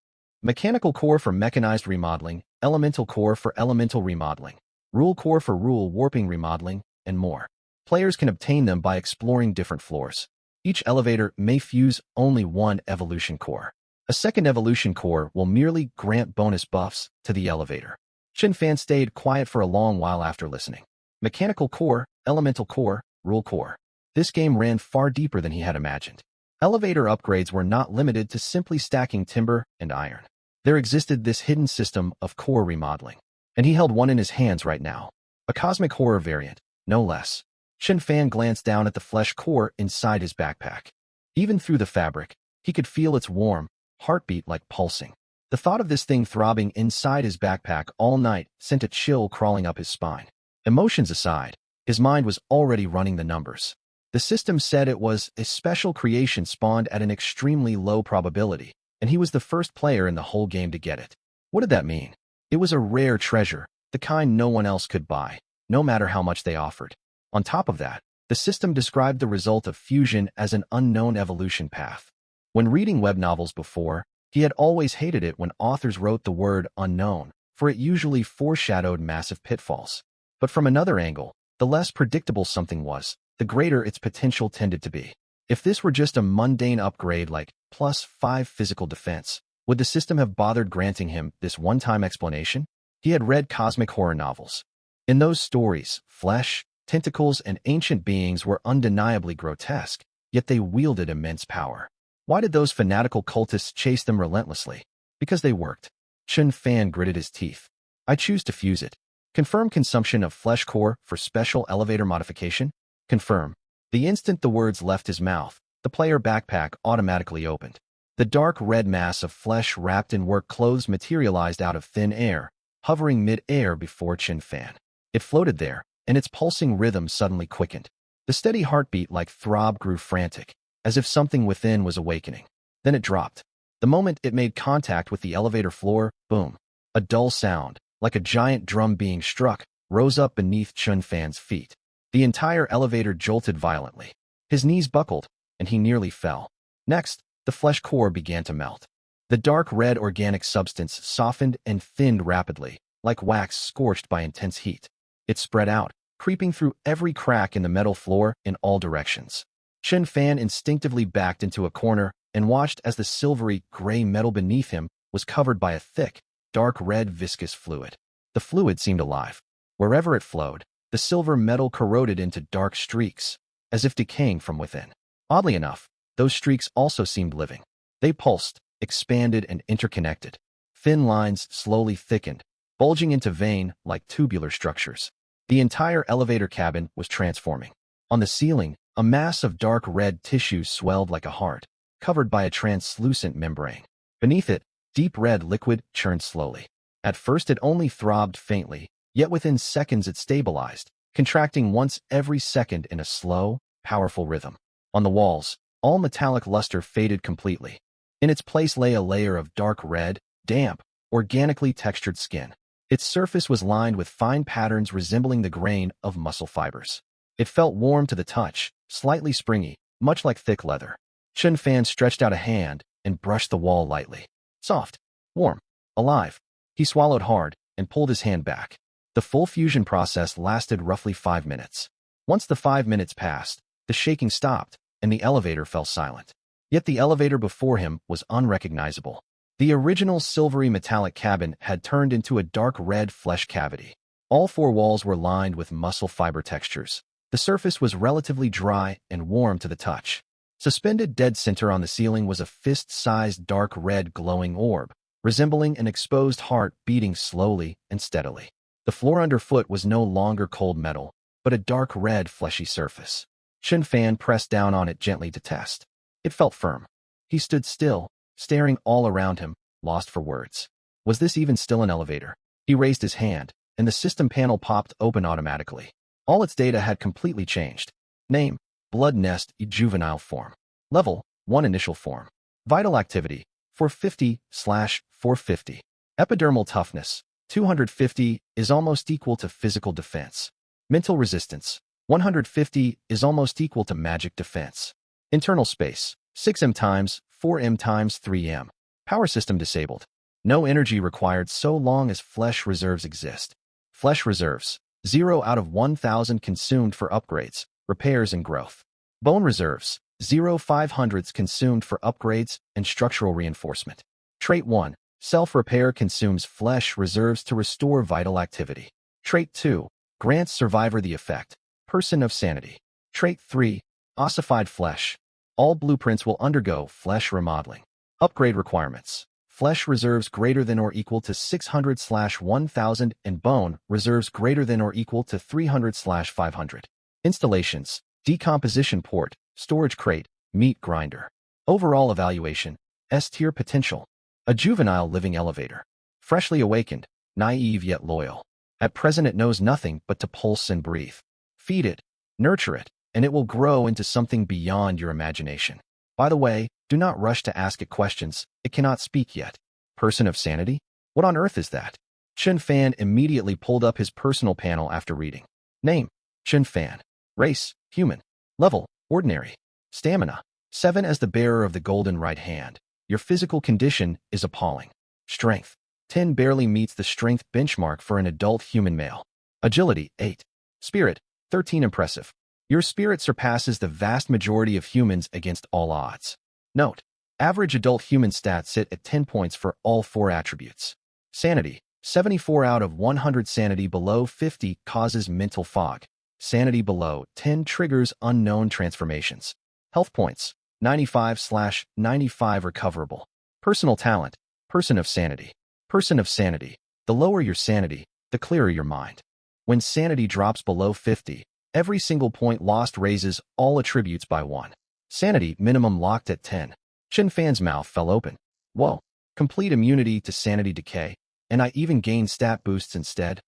Mechanical core for mechanized remodeling, elemental core for elemental remodeling, rule core for rule warping remodeling, and more. Players can obtain them by exploring different floors. Each elevator may fuse only one evolution core. A second evolution core will merely grant bonus buffs to the elevator. Chen Fan stayed quiet for a long while after listening. Mechanical core, elemental core, rule core. This game ran far deeper than he had imagined. Elevator upgrades were not limited to simply stacking timber and iron. There existed this hidden system of core remodeling, and he held one in his hands right now. A cosmic horror variant, no less. Chen Fan glanced down at the flesh core inside his backpack. Even through the fabric, he could feel its warm heartbeat like pulsing. The thought of this thing throbbing inside his backpack all night sent a chill crawling up his spine. Emotions aside, his mind was already running the numbers. The system said it was a special creation spawned at an extremely low probability, and he was the first player in the whole game to get it. What did that mean? It was a rare treasure, the kind no one else could buy, no matter how much they offered. On top of that, the system described the result of fusion as an unknown evolution path. When reading web novels before, he had always hated it when authors wrote the word unknown, for it usually foreshadowed massive pitfalls. But from another angle, the less predictable something was, the greater its potential tended to be. If this were just a mundane upgrade like +5 physical defense, would the system have bothered granting him this one-time explanation? He had read cosmic horror novels. In those stories, flesh, tentacles, and ancient beings were undeniably grotesque, yet they wielded immense power. Why did those fanatical cultists chase them relentlessly? Because they worked. Chen Fan gritted his teeth. I choose to fuse it. Confirm consumption of flesh core for special elevator modification. Confirm. The instant the words left his mouth, the player backpack automatically opened. The dark red mass of flesh wrapped in work clothes materialized out of thin air, hovering mid-air before Chen Fan. It floated there, and its pulsing rhythm suddenly quickened. The steady heartbeat like throb grew frantic, as if something within was awakening. Then it dropped. The moment it made contact with the elevator floor, boom. A dull sound, like a giant drum being struck, rose up beneath Chen Fan's feet. The entire elevator jolted violently. His knees buckled, and he nearly fell. Next, the flesh core began to melt. The dark red organic substance softened and thinned rapidly, like wax scorched by intense heat. It spread out, creeping through every crack in the metal floor in all directions. Chen Fan instinctively backed into a corner and watched as the silvery, gray metal beneath him was covered by a thick, dark red viscous fluid. The fluid seemed alive. Wherever it flowed, the silver metal corroded into dark streaks, as if decaying from within. Oddly enough, those streaks also seemed living. They pulsed, expanded, and interconnected. Thin lines slowly thickened, bulging into vein-like tubular structures. The entire elevator cabin was transforming. On the ceiling, a mass of dark red tissue swelled like a heart, covered by a translucent membrane. Beneath it, deep red liquid churned slowly. At first it only throbbed faintly, yet within seconds it stabilized, contracting once every second in a slow, powerful rhythm. On the walls, all metallic luster faded completely. In its place lay a layer of dark red, damp, organically textured skin. Its surface was lined with fine patterns resembling the grain of muscle fibers. It felt warm to the touch, slightly springy, much like thick leather. Chen Fan stretched out a hand and brushed the wall lightly. Soft, warm, alive. He swallowed hard and pulled his hand back. The full fusion process lasted roughly 5 minutes. Once the 5 minutes passed, the shaking stopped and the elevator fell silent. Yet the elevator before him was unrecognizable. The original silvery metallic cabin had turned into a dark red flesh cavity. All 4 walls were lined with muscle fiber textures. The surface was relatively dry and warm to the touch. Suspended dead center on the ceiling was a fist-sized dark red glowing orb, resembling an exposed heart beating slowly and steadily. The floor underfoot was no longer cold metal, but a dark red fleshy surface. Chen Fan pressed down on it gently to test. It felt firm. He stood still, staring all around him, lost for words. Was this even still an elevator? He raised his hand, and the system panel popped open automatically. All its data had completely changed. Name, Blood Nest, juvenile form. Level, 1 initial form. Vital activity, 450/450. Epidermal toughness, 250 is almost equal to physical defense. Mental resistance, 150 is almost equal to magic defense. Internal space, 6m times 4m times 3m. Power system disabled. No energy required so long as flesh reserves exist. Flesh reserves, 0 out of 1,000 consumed for upgrades, repairs and growth. Bone reserves, 0.500 consumed for upgrades and structural reinforcement. Trait 1, self-repair consumes flesh reserves to restore vital activity. Trait 2, grants survivor the effect, person of sanity. Trait 3, ossified flesh. All blueprints will undergo flesh remodeling. Upgrade requirements. Flesh reserves greater than or equal to 600/1000 and bone reserves greater than or equal to 300/500. Installations. Decomposition port, storage crate, meat grinder. Overall evaluation. S-tier potential. A juvenile living elevator. Freshly awakened, naive yet loyal. At present it knows nothing but to pulse and breathe. Feed it, nurture it, and it will grow into something beyond your imagination. By the way, do not rush to ask it questions. It cannot speak yet. Person of sanity? What on earth is that? Chen Fan immediately pulled up his personal panel after reading. Name, Chen Fan. Race, human. Level, ordinary. Stamina, 7 as the bearer of the golden right hand. Your physical condition is appalling. Strength, 10 barely meets the strength benchmark for an adult human male. Agility, 8. Spirit, 13 impressive. Your spirit surpasses the vast majority of humans against all odds. Note, average adult human stats sit at 10 points for all 4 attributes. Sanity, 74 out of 100. Sanity below 50 causes mental fog. Sanity below 10 triggers unknown transformations. Health points, 95/95 recoverable. Personal talent, person of sanity. Person of sanity. The lower your sanity, the clearer your mind. When sanity drops below 50, every single point lost raises all attributes by 1. Sanity minimum locked at 10. Chen Fan's mouth fell open. Whoa, complete immunity to sanity decay, and I even gained stat boosts instead?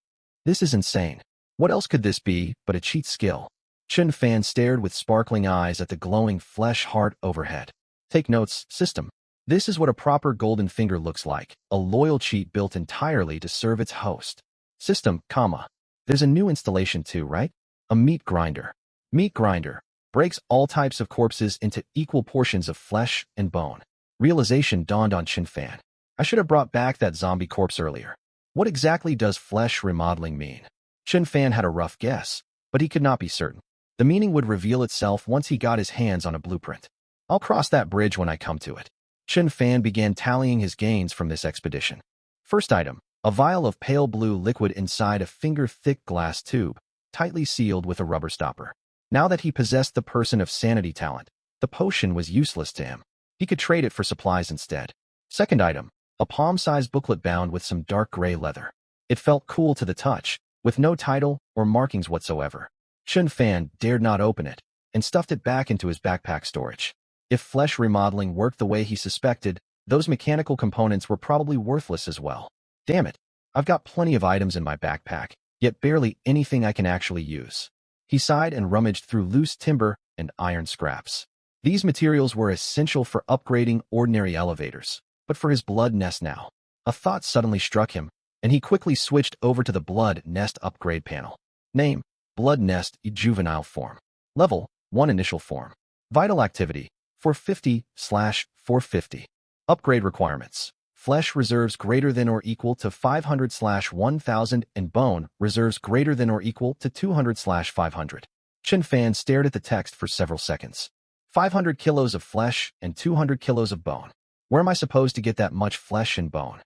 This is insane. What else could this be but a cheat skill? Chen Fan stared with sparkling eyes at the glowing flesh heart overhead. Take notes, system. This is what a proper golden finger looks like, a loyal cheat built entirely to serve its host. System, comma. There's a new installation too, right? A meat grinder. Meat grinder breaks all types of corpses into equal portions of flesh and bone. Realization dawned on Chen Fan. I should have brought back that zombie corpse earlier. What exactly does flesh remodeling mean? Chen Fan had a rough guess, but he could not be certain. The meaning would reveal itself once he got his hands on a blueprint. I'll cross that bridge when I come to it. Chen Fan began tallying his gains from this expedition. First item, a vial of pale blue liquid inside a finger-thick glass tube, tightly sealed with a rubber stopper. Now that he possessed the person of sanity talent, the potion was useless to him. He could trade it for supplies instead. Second item, a palm-sized booklet bound with some dark gray leather. It felt cool to the touch, with no title or markings whatsoever. Chun Fan dared not open it, and stuffed it back into his backpack storage. If flesh remodeling worked the way he suspected, those mechanical components were probably worthless as well. Damn it, I've got plenty of items in my backpack, yet barely anything I can actually use. He sighed and rummaged through loose timber and iron scraps. These materials were essential for upgrading ordinary elevators, but for his blood nest now. A thought suddenly struck him, and he quickly switched over to the Blood Nest upgrade panel. Name: Blood Nest Juvenile Form. Level: 1 Initial Form. Vital Activity: 450/450. Upgrade Requirements: Flesh reserves greater than or equal to 500/1000 and bone reserves greater than or equal to 200/500. Chun Fan stared at the text for several seconds. 500 kilos of flesh and 200 kilos of bone. Where am I supposed to get that much flesh and bone?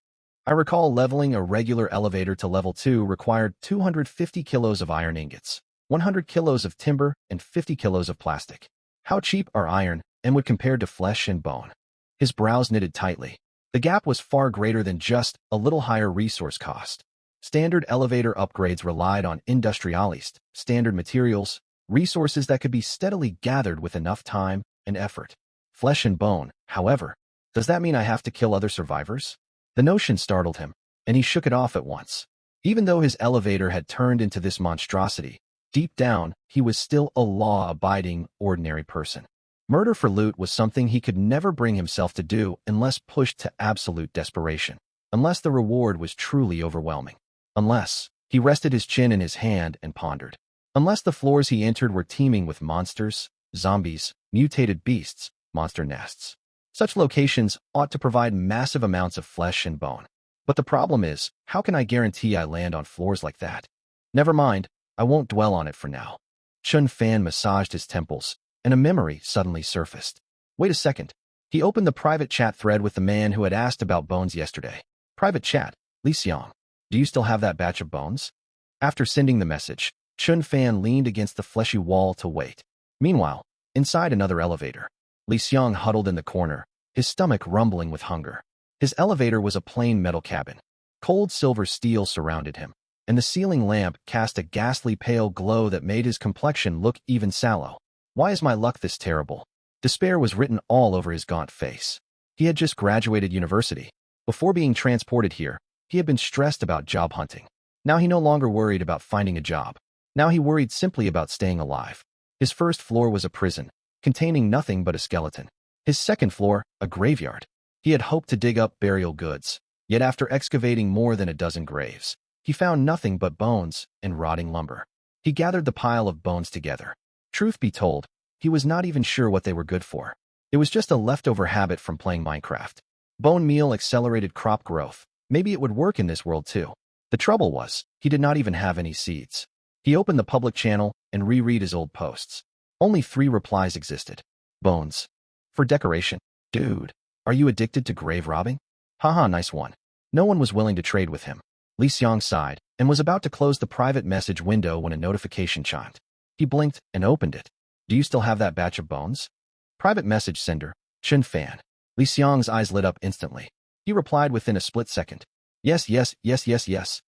I recall leveling a regular elevator to level 2 required 250 kilos of iron ingots, 100 kilos of timber, and 50 kilos of plastic. How cheap are iron and would compare to flesh and bone? His brows knitted tightly. The gap was far greater than just a little higher resource cost. Standard elevator upgrades relied on industrialist, standard materials, resources that could be steadily gathered with enough time and effort. Flesh and bone, however. Does that mean I have to kill other survivors? The notion startled him, and he shook it off at once. Even though his elevator had turned into this monstrosity, deep down, he was still a law-abiding, ordinary person. Murder for loot was something he could never bring himself to do unless pushed to absolute desperation. Unless the reward was truly overwhelming. Unless he rested his chin in his hand and pondered. Unless the floors he entered were teeming with monsters, zombies, mutated beasts, monster nests. Such locations ought to provide massive amounts of flesh and bone. But the problem is, how can I guarantee I land on floors like that? Never mind, I won't dwell on it for now. Chun Fan massaged his temples, and a memory suddenly surfaced. Wait a second. He opened the private chat thread with the man who had asked about bones yesterday. Private chat: Li Xiong. Do you still have that batch of bones? After sending the message, Chun Fan leaned against the fleshy wall to wait. Meanwhile, inside another elevator, Li Xiong huddled in the corner, his stomach rumbling with hunger. His elevator was a plain metal cabin. Cold silver steel surrounded him, and the ceiling lamp cast a ghastly pale glow that made his complexion look even sallow. Why is my luck this terrible? Despair was written all over his gaunt face. He had just graduated university. Before being transported here, he had been stressed about job hunting. Now he no longer worried about finding a job. Now he worried simply about staying alive. His first floor was a prison, containing nothing but a skeleton. His second floor, a graveyard. He had hoped to dig up burial goods, yet after excavating more than a dozen graves, he found nothing but bones and rotting lumber. He gathered the pile of bones together. Truth be told, he was not even sure what they were good for. It was just a leftover habit from playing Minecraft. Bone meal accelerated crop growth. Maybe it would work in this world too. The trouble was, he did not even have any seeds. He opened the public channel and reread his old posts. Only 3 replies existed. Bones. For decoration. Dude, are you addicted to grave robbing? Haha, nice one. No one was willing to trade with him. Li Xiong sighed and was about to close the private message window when a notification chimed. He blinked and opened it. Do you still have that batch of bones? Private message sender, Chun Fan. Li Xiong's eyes lit up instantly. He replied within a split second. Yes,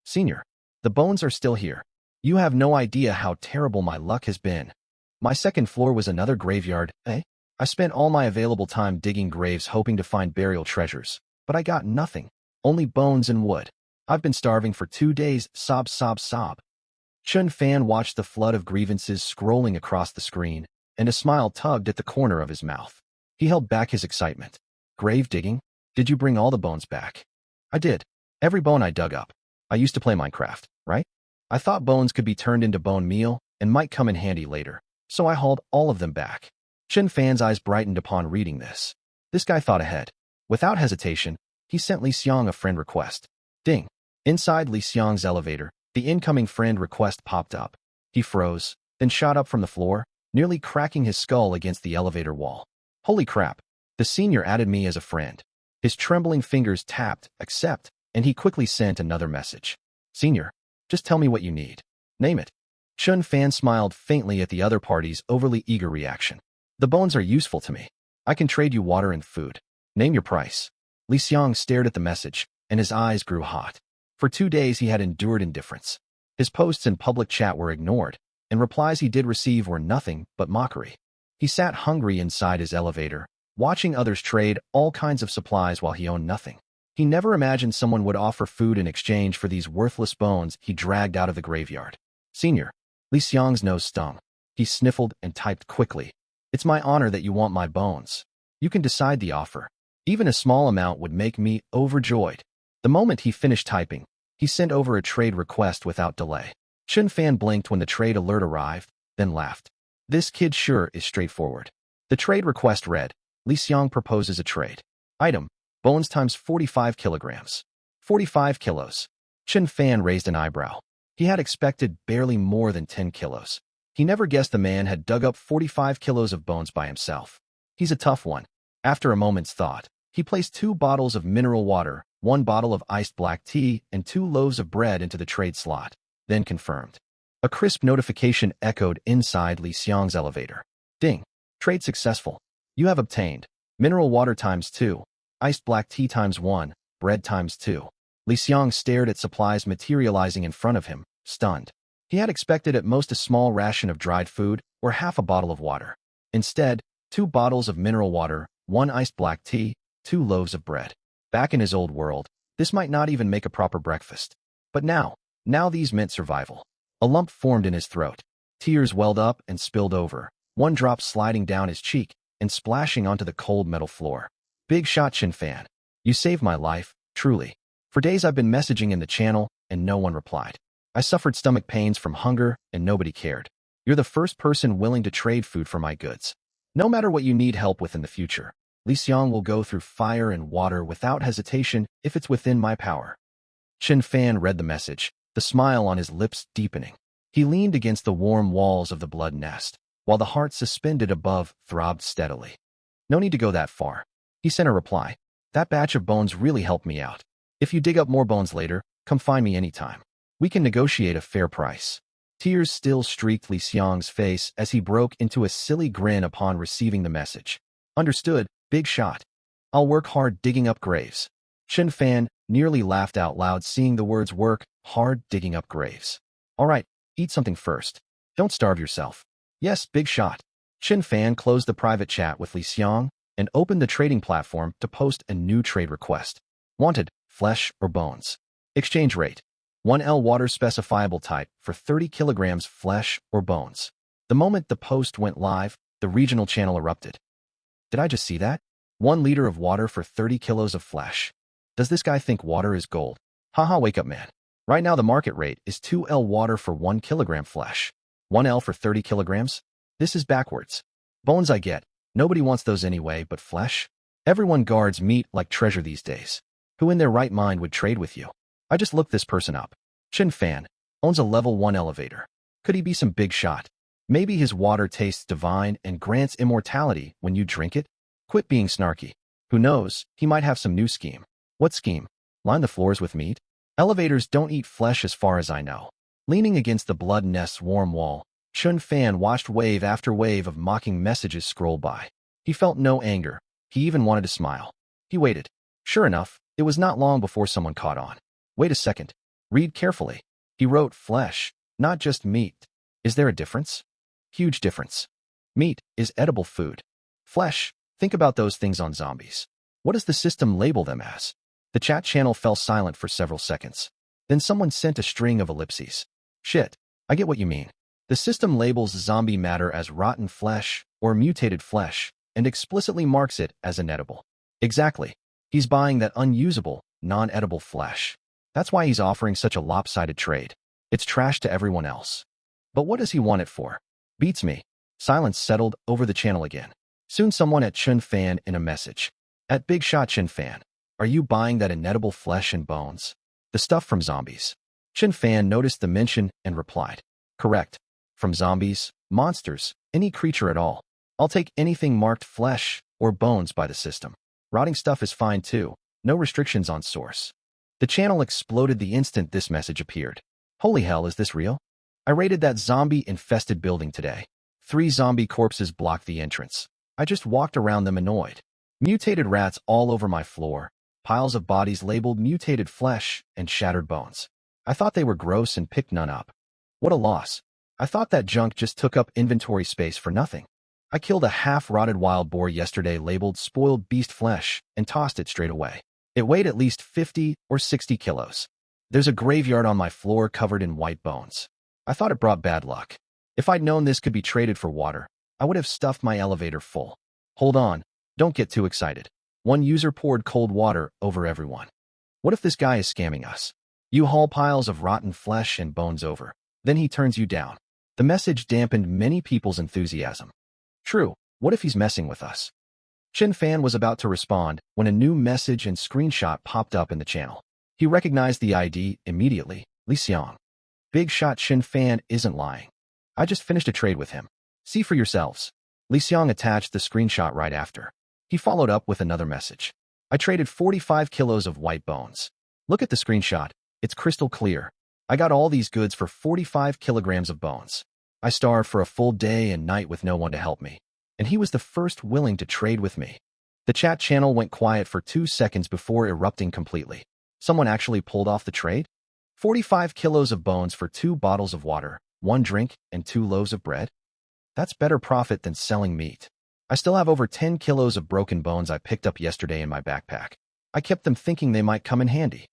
senior. The bones are still here. You have no idea how terrible my luck has been. My second floor was another graveyard, eh? I spent all my available time digging graves hoping to find burial treasures, but I got nothing. Only bones and wood. I've been starving for 2 days, sob. Chun Fan watched the flood of grievances scrolling across the screen, and a smile tugged at the corner of his mouth. He held back his excitement. Grave digging? Did you bring all the bones back? I did. Every bone I dug up. I used to play Minecraft, right? I thought bones could be turned into bone meal and might come in handy later, so I hauled all of them back. Chun Fan's eyes brightened upon reading this. This guy thought ahead. Without hesitation, he sent Li Xiong a friend request. Ding. Inside Li Xiong's elevator, the incoming friend request popped up. He froze, then shot up from the floor, nearly cracking his skull against the elevator wall. Holy crap. The senior added me as a friend. His trembling fingers tapped accept, and he quickly sent another message. Senior, just tell me what you need. Name it. Chun Fan smiled faintly at the other party's overly eager reaction. The bones are useful to me. I can trade you water and food. Name your price. Li Xiong stared at the message, and his eyes grew hot. For 2 days he had endured indifference. His posts in public chat were ignored, and replies he did receive were nothing but mockery. He sat hungry inside his elevator, watching others trade all kinds of supplies while he owned nothing. He never imagined someone would offer food in exchange for these worthless bones he dragged out of the graveyard. Senior. Li Xiang's nose stung. He sniffled and typed quickly. It's my honor that you want my bones. You can decide the offer. Even a small amount would make me overjoyed. The moment he finished typing, he sent over a trade request without delay. Chen Fan blinked when the trade alert arrived, then laughed. This kid sure is straightforward. The trade request read, Li Xiang proposes a trade. Item, bones times 45 kilograms. 45 kilos. Chen Fan raised an eyebrow. He had expected barely more than 10 kilos. He never guessed the man had dug up 45 kilos of bones by himself. He's a tough one. After a moment's thought, he placed 2 bottles of mineral water, 1 bottle of iced black tea, and 2 loaves of bread into the trade slot, then confirmed. A crisp notification echoed inside Li Xiang's elevator. Ding. Trade successful. You have obtained mineral water times 2, iced black tea times 1, bread times 2. Li Xiang stared at supplies materializing in front of him, stunned. He had expected at most a small ration of dried food or half a bottle of water. Instead, 2 bottles of mineral water, 1 iced black tea, 2 loaves of bread. Back in his old world, this might not even make a proper breakfast. But now these meant survival. A lump formed in his throat. Tears welled up and spilled over, 1 drop sliding down his cheek and splashing onto the cold metal floor. Big shot, Chen Fan. You saved my life, truly. For days I've been messaging in the channel and no one replied. I suffered stomach pains from hunger and nobody cared. You're the first person willing to trade food for my goods. No matter what you need help with in the future, Li Xiang will go through fire and water without hesitation if it's within my power. Chen Fan read the message, the smile on his lips deepening. He leaned against the warm walls of the blood nest, while the heart suspended above throbbed steadily. No need to go that far. He sent a reply. That batch of bones really helped me out. If you dig up more bones later, come find me anytime. We can negotiate a fair price. Tears still streaked Li Xiang's face as he broke into a silly grin upon receiving the message. Understood, big shot. I'll work hard digging up graves. Chen Fan nearly laughed out loud seeing the words work hard digging up graves. All right, eat something first. Don't starve yourself. Yes, big shot. Chen Fan closed the private chat with Li Xiang and opened the trading platform to post a new trade request. Wanted, flesh or bones. Exchange rate. 1L water specifiable type for 30 kilograms flesh or bones. The moment the post went live, the regional channel erupted. Did I just see that? 1 liter of water for 30 kilos of flesh. Does this guy think water is gold? Haha, wake up, man. Right now the market rate is 2L water for 1 kilogram flesh. 1L for 30 kilograms? This is backwards. Bones I get. Nobody wants those anyway, but flesh? Everyone guards meat like treasure these days. Who in their right mind would trade with you? I just looked this person up. Chen Fan owns a level 1 elevator. Could he be some big shot? Maybe his water tastes divine and grants immortality when you drink it? Quit being snarky. Who knows, he might have some new scheme. What scheme? Line the floors with meat? Elevators don't eat flesh as far as I know. Leaning against the blood nest's warm wall, Chen Fan watched wave after wave of mocking messages scroll by. He felt no anger. He even wanted to smile. He waited. Sure enough, it was not long before someone caught on. Wait a second. Read carefully. He wrote flesh, not just meat. Is there a difference? Huge difference. Meat is edible food. Flesh, think about those things on zombies. What does the system label them as? The chat channel fell silent for several seconds. Then someone sent a string of ellipses. Shit, I get what you mean. The system labels zombie matter as rotten flesh or mutated flesh and explicitly marks it as inedible. Exactly. He's buying that unusable, non-edible flesh. That's why he's offering such a lopsided trade. It's trash to everyone else. But what does he want it for? Beats me. Silence settled over the channel again. Soon someone at Chen Fan in a message. At Big Shot Chen Fan, are you buying that inedible flesh and bones? The stuff from zombies. Chen Fan noticed the mention and replied. Correct. From zombies, monsters, any creature at all. I'll take anything marked flesh or bones by the system. Rotting stuff is fine too. No restrictions on source. The channel exploded the instant this message appeared. Holy hell, is this real? I raided that zombie-infested building today. 3 zombie corpses blocked the entrance. I just walked around them annoyed. Mutated rats all over my floor. piles of bodies labeled mutated flesh and shattered bones. I thought they were gross and picked none up. What a loss. I thought that junk just took up inventory space for nothing. I killed a half-rotted wild boar yesterday labeled spoiled beast flesh and tossed it straight away. It weighed at least 50 or 60 kilos. There's a graveyard on my floor covered in white bones. I thought it brought bad luck. If I'd known this could be traded for water, I would have stuffed my elevator full. Hold on, don't get too excited. One user poured cold water over everyone. What if this guy is scamming us? You haul piles of rotten flesh and bones over. Then he turns you down. The message dampened many people's enthusiasm. True, what if he's messing with us? Chen Fan was about to respond when a new message and screenshot popped up in the channel. He recognized the ID immediately, Li Xiang. Big shot Chen Fan isn't lying. I just finished a trade with him. See for yourselves. Li Xiang attached the screenshot right after. He followed up with another message. I traded 45 kilos of white bones. Look at the screenshot. It's crystal clear. I got all these goods for 45 kilograms of bones. I starved for a full day and night with no one to help me. And he was the first willing to trade with me. The chat channel went quiet for 2 seconds before erupting completely. Someone actually pulled off the trade? 45 kilos of bones for 2 bottles of water, 1 drink, and 2 loaves of bread? That's better profit than selling meat. I still have over 10 kilos of broken bones I picked up yesterday in my backpack. I kept them thinking they might come in handy.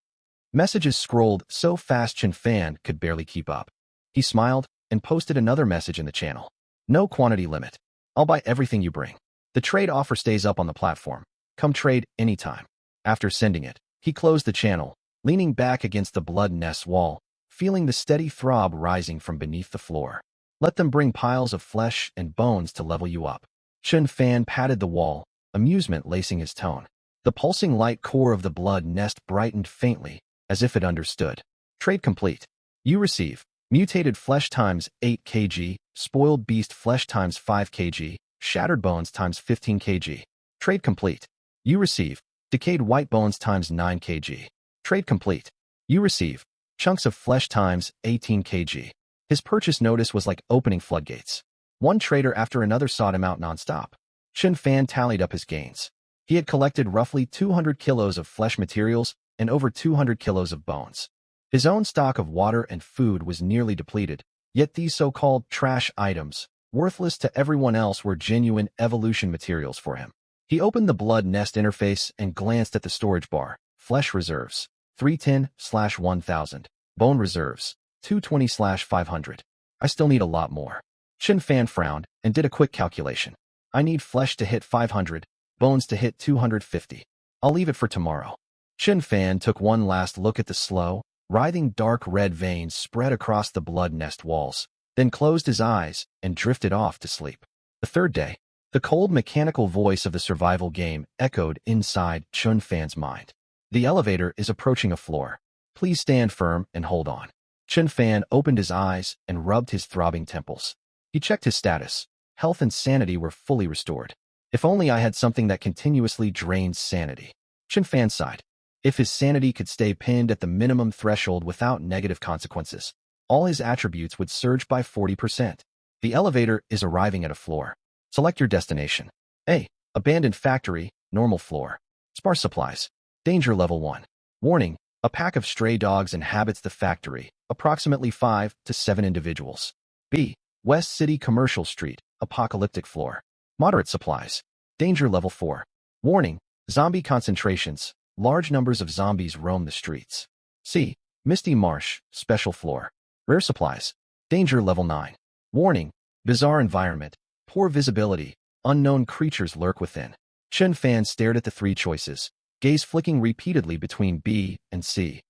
Messages scrolled so fast Chen Fan could barely keep up. He smiled and posted another message in the channel. No quantity limit. I'll buy everything you bring. The trade offer stays up on the platform. Come trade anytime. After sending it, he closed the channel, leaning back against the blood nest wall, feeling the steady throb rising from beneath the floor. Let them bring piles of flesh and bones to level you up. Chen Fan patted the wall, amusement lacing his tone. The pulsing light core of the blood nest brightened faintly, as if it understood. Trade complete. You receive mutated flesh times 8 kg, spoiled beast flesh times 5 kg, shattered bones times 15 kg. Trade complete. You receive decayed white bones times 9 kg. Trade complete. You receive chunks of flesh times 18 kg. His purchase notice was like opening floodgates. One trader after another sought him out nonstop. Chen Fan tallied up his gains. He had collected roughly 200 kilos of flesh materials and over 200 kilos of bones. His own stock of water and food was nearly depleted, yet these so-called trash items, worthless to everyone else, were genuine evolution materials for him. He opened the blood nest interface and glanced at the storage bar. Flesh reserves, 310/1000. Bone reserves, 220/500. I still need a lot more. Chen Fan frowned and did a quick calculation. I need flesh to hit 500, bones to hit 250. I'll leave it for tomorrow. Chen Fan took one last look at the slow, writhing dark red veins spread across the blood nest walls, then closed his eyes and drifted off to sleep. The third day, the cold mechanical voice of the survival game echoed inside Chen Fan's mind. The elevator is approaching a floor. Please stand firm and hold on. Chen Fan opened his eyes and rubbed his throbbing temples. He checked his status. Health and sanity were fully restored. If only I had something that continuously drains sanity. Chen Fan sighed. If his sanity could stay pinned at the minimum threshold without negative consequences, all his attributes would surge by 40%. The elevator is arriving at a floor. Select your destination. A. Abandoned factory, normal floor. Sparse supplies. Danger level 1. Warning, a pack of stray dogs inhabits the factory, approximately 5 to 7 individuals. B. West City Commercial Street, apocalyptic floor. Moderate supplies. Danger level 4. Warning, zombie concentrations. Large numbers of zombies roam the streets. C. Misty Marsh, special floor. Rare supplies. Danger level 9. Warning, bizarre environment. Poor visibility. Unknown creatures lurk within. Chen Fan stared at the 3 choices, gaze flicking repeatedly between B and C.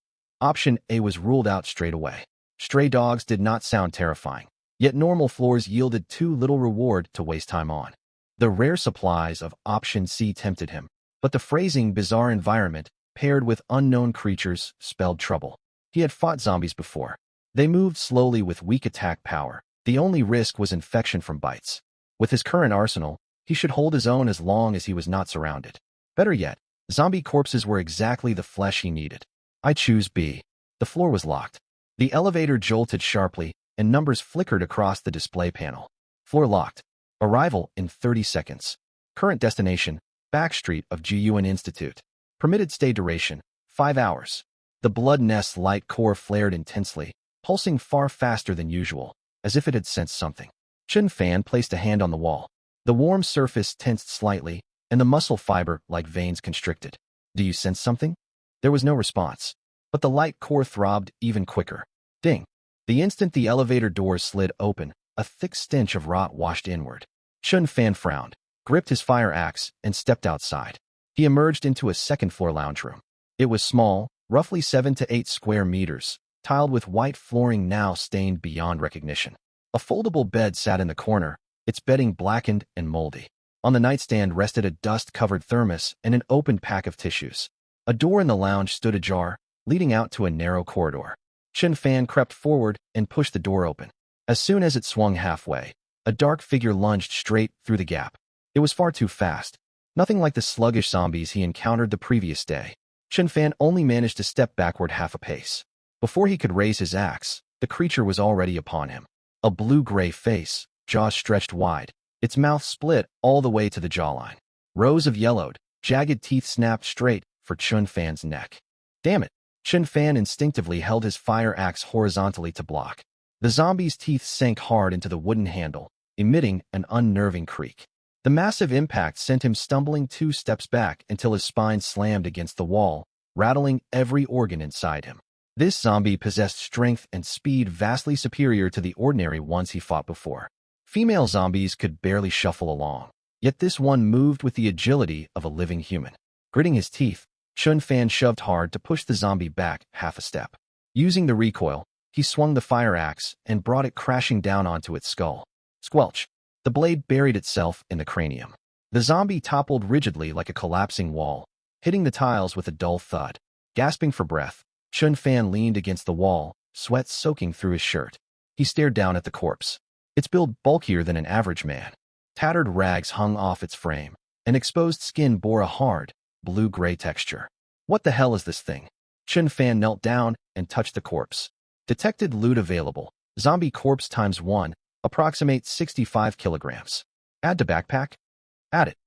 Option A was ruled out straight away. Stray dogs did not sound terrifying, yet normal floors yielded too little reward to waste time on. The rare supplies of option C tempted him, but the phrasing bizarre environment, paired with unknown creatures, spelled trouble. He had fought zombies before. They moved slowly with weak attack power. The only risk was infection from bites. With his current arsenal, he should hold his own as long as he was not surrounded. Better yet, zombie corpses were exactly the flesh he needed. I choose B. The floor was locked. The elevator jolted sharply, and numbers flickered across the display panel. Floor locked. Arrival in 30 seconds. Current destination, Backstreet of Jiyuan Institute. Permitted stay duration, 5 hours. The blood nest's light core flared intensely, pulsing far faster than usual, as if it had sensed something. Chen Fan placed a hand on the wall. The warm surface tensed slightly, and the muscle fiber, like veins, constricted. Do you sense something? There was no response, but the light core throbbed even quicker. Ding! The instant the elevator doors slid open, a thick stench of rot washed inward. Chen Fan frowned, gripped his fire axe, and stepped outside. He emerged into a second-floor lounge room. It was small, roughly 7 to 8 square meters, tiled with white flooring now stained beyond recognition. A foldable bed sat in the corner, its bedding blackened and moldy. On the nightstand rested a dust-covered thermos and an open pack of tissues. A door in the lounge stood ajar, leading out to a narrow corridor. Chen Fan crept forward and pushed the door open. As soon as it swung halfway, a dark figure lunged straight through the gap. It was far too fast. Nothing like the sluggish zombies he encountered the previous day. Chen Fan only managed to step backward half a pace. Before he could raise his axe, the creature was already upon him. A blue-gray face, jaws stretched wide, its mouth split all the way to the jawline. Rows of yellowed, jagged teeth snapped straight for Chen Fan's neck. Damn it! Chen Fan instinctively held his fire axe horizontally to block. The zombie's teeth sank hard into the wooden handle, emitting an unnerving creak. The massive impact sent him stumbling 2 steps back until his spine slammed against the wall, rattling every organ inside him. This zombie possessed strength and speed vastly superior to the ordinary ones he fought before. Female zombies could barely shuffle along, yet this one moved with the agility of a living human. Gritting his teeth, Chen Fan shoved hard to push the zombie back half a step. Using the recoil, he swung the fire axe and brought it crashing down onto its skull. Squelch! The blade buried itself in the cranium. The zombie toppled rigidly like a collapsing wall, hitting the tiles with a dull thud. Gasping for breath, Chen Fan leaned against the wall, sweat soaking through his shirt. He stared down at the corpse. Its build bulkier than an average man. Tattered rags hung off its frame, and exposed skin bore a hard, blue-gray texture. What the hell is this thing? Chen Fan knelt down and touched the corpse. Detected loot available. Zombie corpse ×1, approximate 65 kilograms. Add to backpack? Add it.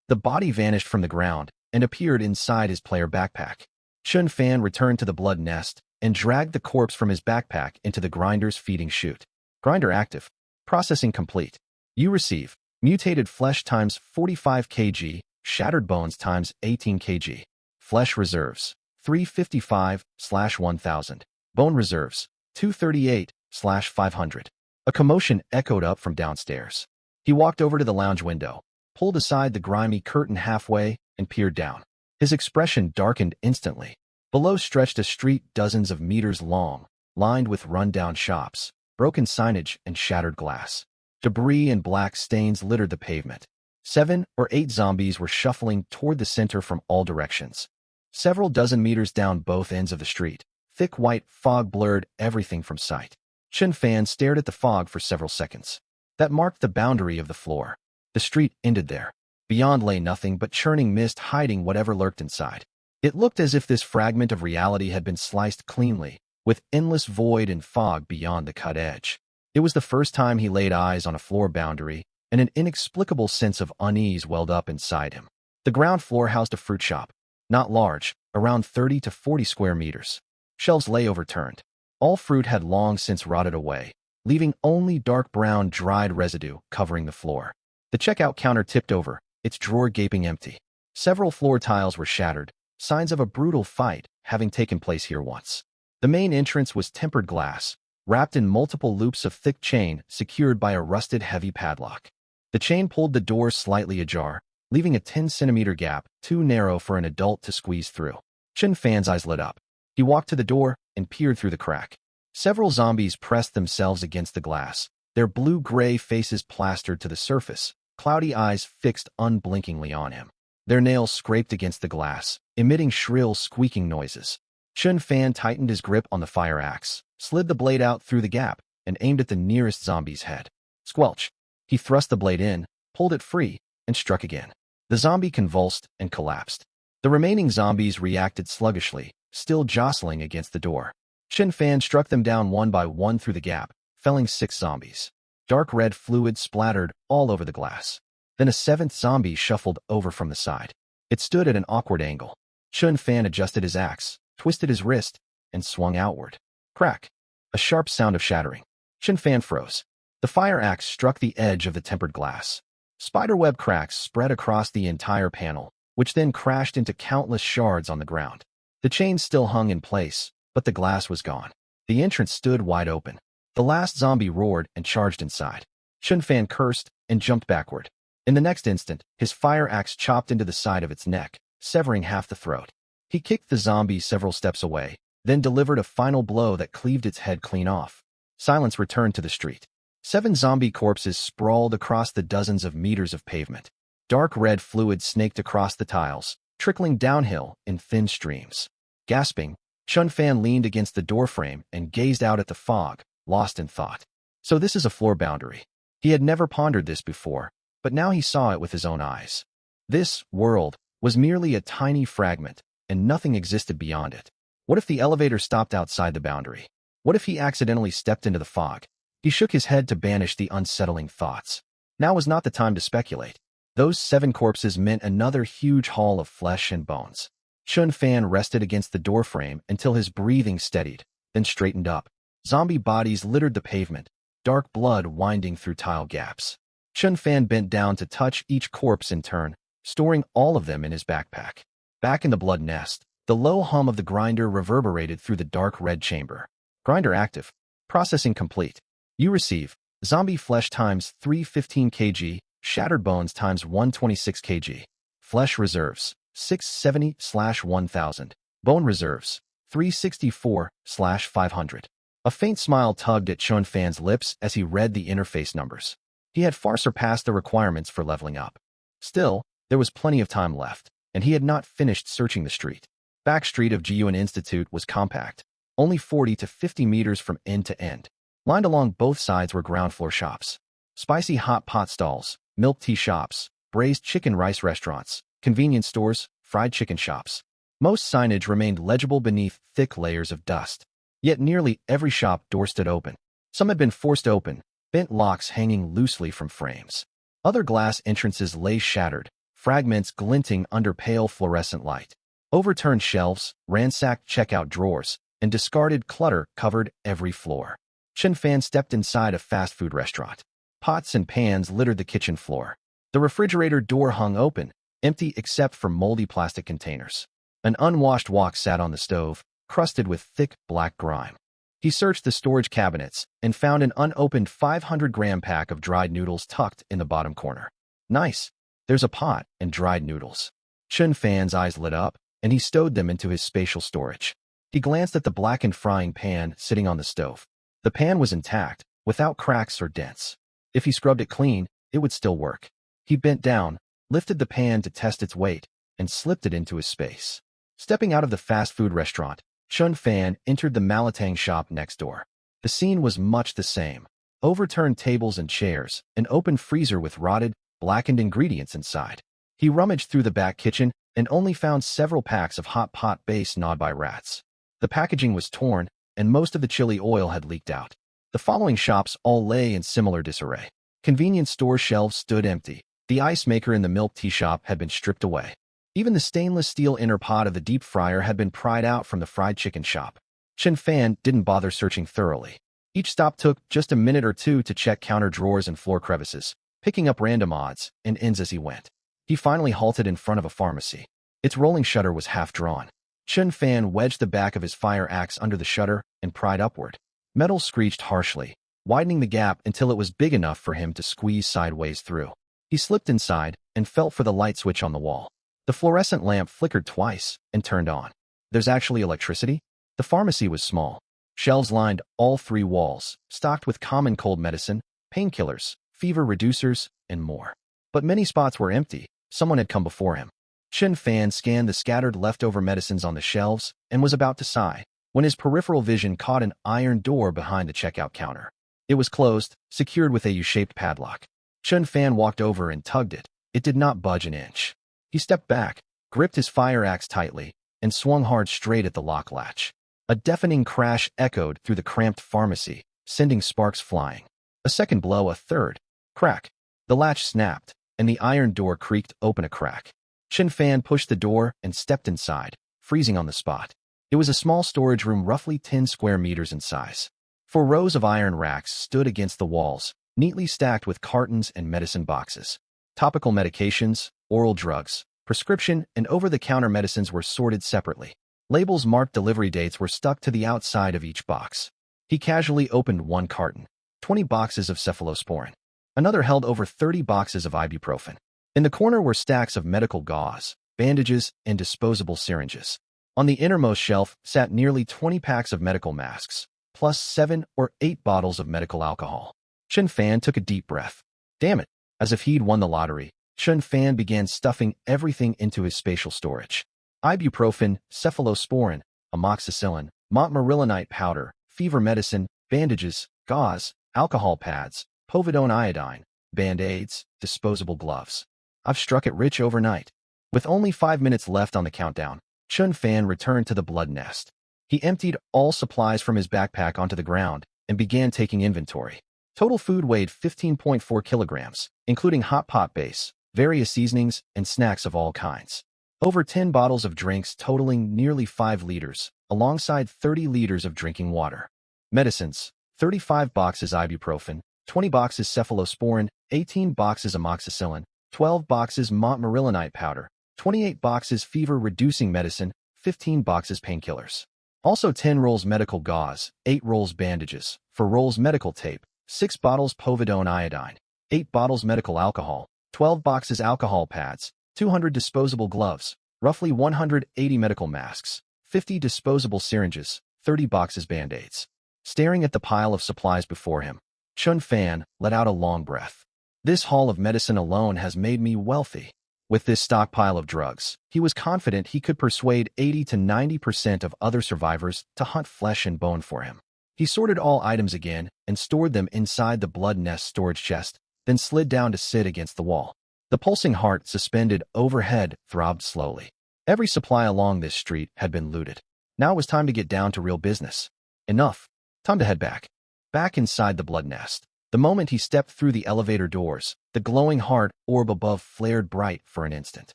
The body vanished from the ground and appeared inside his player backpack. Chen Fan returned to the blood nest and dragged the corpse from his backpack into the grinder's feeding chute. Grinder active. Processing complete. You receive mutated flesh ×45 kg, shattered bones ×18 kg. Flesh reserves 355/1000. Bone reserves 238/500. A commotion echoed up from downstairs. He walked over to the lounge window, pulled aside the grimy curtain halfway, and peered down. His expression darkened instantly. Below stretched a street dozens of meters long, lined with run-down shops, broken signage, and shattered glass. Debris and black stains littered the pavement. 7 or 8 zombies were shuffling toward the center from all directions. Several dozen meters down both ends of the street, thick white fog blurred everything from sight. Chen Fan stared at the fog for several seconds. That marked the boundary of the floor. The street ended there. Beyond lay nothing but churning mist hiding whatever lurked inside. It looked as if this fragment of reality had been sliced cleanly, with endless void and fog beyond the cut edge. It was the first time he laid eyes on a floor boundary, and an inexplicable sense of unease welled up inside him. The ground floor housed a fruit shop. Not large, around 30 to 40 square meters. Shelves lay overturned. All fruit had long since rotted away, leaving only dark brown dried residue covering the floor. The checkout counter tipped over, its drawer gaping empty. Several floor tiles were shattered, signs of a brutal fight having taken place here once. The main entrance was tempered glass, wrapped in multiple loops of thick chain secured by a rusted heavy padlock. The chain pulled the door slightly ajar, leaving a 10-centimeter gap too narrow for an adult to squeeze through. Chen Fan's eyes lit up. He walked to the door and peered through the crack. Several zombies pressed themselves against the glass, their blue-gray faces plastered to the surface, cloudy eyes fixed unblinkingly on him. Their nails scraped against the glass, emitting shrill, squeaking noises. Chen Fan tightened his grip on the fire axe, slid the blade out through the gap, and aimed at the nearest zombie's head. Squelch! He thrust the blade in, pulled it free, and struck again. The zombie convulsed and collapsed. The remaining zombies reacted sluggishly, still jostling against the door. Chen Fan struck them down one by one through the gap, felling 6 zombies. Dark red fluid splattered all over the glass. Then a 7th zombie shuffled over from the side. It stood at an awkward angle. Chun Fan adjusted his axe, twisted his wrist, and swung outward. Crack! A sharp sound of shattering. Chun Fan froze. The fire axe struck the edge of the tempered glass. Spiderweb cracks spread across the entire panel, which then crashed into countless shards on the ground. The chain still hung in place, but the glass was gone. The entrance stood wide open. The last zombie roared and charged inside. Chun Fan cursed and jumped backward. In the next instant, his fire axe chopped into the side of its neck, severing half the throat. He kicked the zombie several steps away, then delivered a final blow that cleaved its head clean off. Silence returned to the street. 7 zombie corpses sprawled across the dozens of meters of pavement. Dark red fluid snaked across the tiles, trickling downhill in thin streams. Gasping, Chun Fan leaned against the doorframe and gazed out at the fog, lost in thought. So this is a floor boundary. He had never pondered this before, but now he saw it with his own eyes. This world was merely a tiny fragment, and nothing existed beyond it. What if the elevator stopped outside the boundary? What if he accidentally stepped into the fog? He shook his head to banish the unsettling thoughts. Now was not the time to speculate. Those 7 corpses meant another huge haul of flesh and bones. Chun Fan rested against the doorframe until his breathing steadied, then straightened up. Zombie bodies littered the pavement, dark blood winding through tile gaps. Chun Fan bent down to touch each corpse in turn, storing all of them in his backpack. Back in the blood nest, the low hum of the grinder reverberated through the dark red chamber. Grinder active. Processing complete. You receive zombie flesh times 315 kg, shattered bones times 126 kg. Flesh reserves 670/1000. Bone reserves 364/500. A faint smile tugged at Chun Fan's lips as he read the interface numbers. He had far surpassed the requirements for leveling up. Still, there was plenty of time left, and he had not finished searching the street. Back street of Jiyuan Institute was compact, only 40 to 50 meters from end to end. Lined along both sides were ground floor shops. Spicy hot pot stalls, milk tea shops, braised chicken rice restaurants, convenience stores, fried chicken shops. Most signage remained legible beneath thick layers of dust. Yet nearly every shop door stood open. Some had been forced open, bent locks hanging loosely from frames. Other glass entrances lay shattered, fragments glinting under pale fluorescent light. Overturned shelves, ransacked checkout drawers, and discarded clutter covered every floor. Chun Fan stepped inside a fast food restaurant. Pots and pans littered the kitchen floor. The refrigerator door hung open, empty except for moldy plastic containers. An unwashed wok sat on the stove, crusted with thick black grime. He searched the storage cabinets and found an unopened 500-gram pack of dried noodles tucked in the bottom corner. Nice. There's a pot and dried noodles. Chun Fan's eyes lit up, and he stowed them into his spatial storage. He glanced at the blackened frying pan sitting on the stove. The pan was intact, without cracks or dents. If he scrubbed it clean, it would still work. He bent down, lifted the pan to test its weight, and slipped it into his space. Stepping out of the fast food restaurant, Chun Fan entered the Malatang shop next door. The scene was much the same. Overturned tables and chairs, an open freezer with rotted, blackened ingredients inside. He rummaged through the back kitchen and only found several packs of hot pot base gnawed by rats. The packaging was torn, and most of the chili oil had leaked out. The following shops all lay in similar disarray. Convenience store shelves stood empty. The ice maker in the milk tea shop had been stripped away. Even the stainless steel inner pot of the deep fryer had been pried out from the fried chicken shop. Chun Fan didn't bother searching thoroughly. Each stop took just a minute or two to check counter drawers and floor crevices, picking up random odds and ends as he went. He finally halted in front of a pharmacy. Its rolling shutter was half drawn. Chun Fan wedged the back of his fire axe under the shutter and pried upward. Metal screeched harshly, widening the gap until it was big enough for him to squeeze sideways through. He slipped inside and felt for the light switch on the wall. The fluorescent lamp flickered twice and turned on. There's actually electricity? The pharmacy was small. Shelves lined all 3 walls, stocked with common cold medicine, painkillers, fever reducers, and more. But many spots were empty. Someone had come before him. Chun Fan scanned the scattered leftover medicines on the shelves and was about to sigh when his peripheral vision caught an iron door behind the checkout counter. It was closed, secured with a U-shaped padlock. Chun Fan walked over and tugged it. It did not budge an inch. He stepped back, gripped his fire axe tightly, and swung hard straight at the lock latch. A deafening crash echoed through the cramped pharmacy, sending sparks flying. A second blow, a third. Crack. The latch snapped, and the iron door creaked open a crack. Chun Fan pushed the door and stepped inside, freezing on the spot. It was a small storage room roughly 10 square meters in size. 4 rows of iron racks stood against the walls, neatly stacked with cartons and medicine boxes. Topical medications, oral drugs, prescription, and over-the-counter medicines were sorted separately. Labels marked delivery dates were stuck to the outside of each box. He casually opened one carton, 20 boxes of cephalosporin. Another held over 30 boxes of ibuprofen. In the corner were stacks of medical gauze, bandages, and disposable syringes. On the innermost shelf sat nearly 20 packs of medical masks, plus 7 or 8 bottles of medical alcohol. Chen Fan took a deep breath. Damn it! As if he'd won the lottery, Chen Fan began stuffing everything into his spatial storage. Ibuprofen, cephalosporin, amoxicillin, montmorillonite powder, fever medicine, bandages, gauze, alcohol pads, povidone iodine, band-aids, disposable gloves. I've struck it rich overnight. With only 5 minutes left on the countdown, Chen Fan returned to the blood nest. He emptied all supplies from his backpack onto the ground and began taking inventory. Total food weighed 15.4 kilograms, including hot pot base, various seasonings, and snacks of all kinds. Over 10 bottles of drinks totaling nearly 5 liters, alongside 30 liters of drinking water. Medicines: 35 boxes ibuprofen, 20 boxes cephalosporin, 18 boxes amoxicillin, 12 boxes montmorillonite powder, 28 boxes fever-reducing medicine, 15 boxes painkillers. Also 10 rolls medical gauze, 8 rolls bandages, 4 rolls medical tape, 6 bottles povidone iodine, 8 bottles medical alcohol, 12 boxes alcohol pads, 200 disposable gloves, roughly 180 medical masks, 50 disposable syringes, 30 boxes band-aids. Staring at the pile of supplies before him, Chen Fan let out a long breath. This haul of medicine alone has made me wealthy. With this stockpile of drugs, he was confident he could persuade 80 to 90% of other survivors to hunt flesh and bone for him. He sorted all items again and stored them inside the blood nest storage chest, then slid down to sit against the wall. The pulsing heart suspended overhead throbbed slowly. Every supply along this street had been looted. Now it was time to get down to real business. Enough. Time to head back. Back inside the blood nest. The moment he stepped through the elevator doors, the glowing heart orb above flared bright for an instant.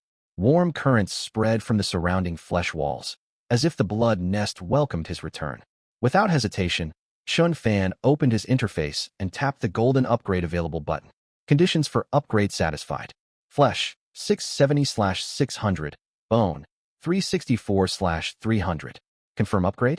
Warm currents spread from the surrounding flesh walls, as if the blood nest welcomed his return. Without hesitation, Chen Fan opened his interface and tapped the golden upgrade available button. Conditions for upgrade satisfied. Flesh, 670/600. Bone, 364/300. Confirm upgrade?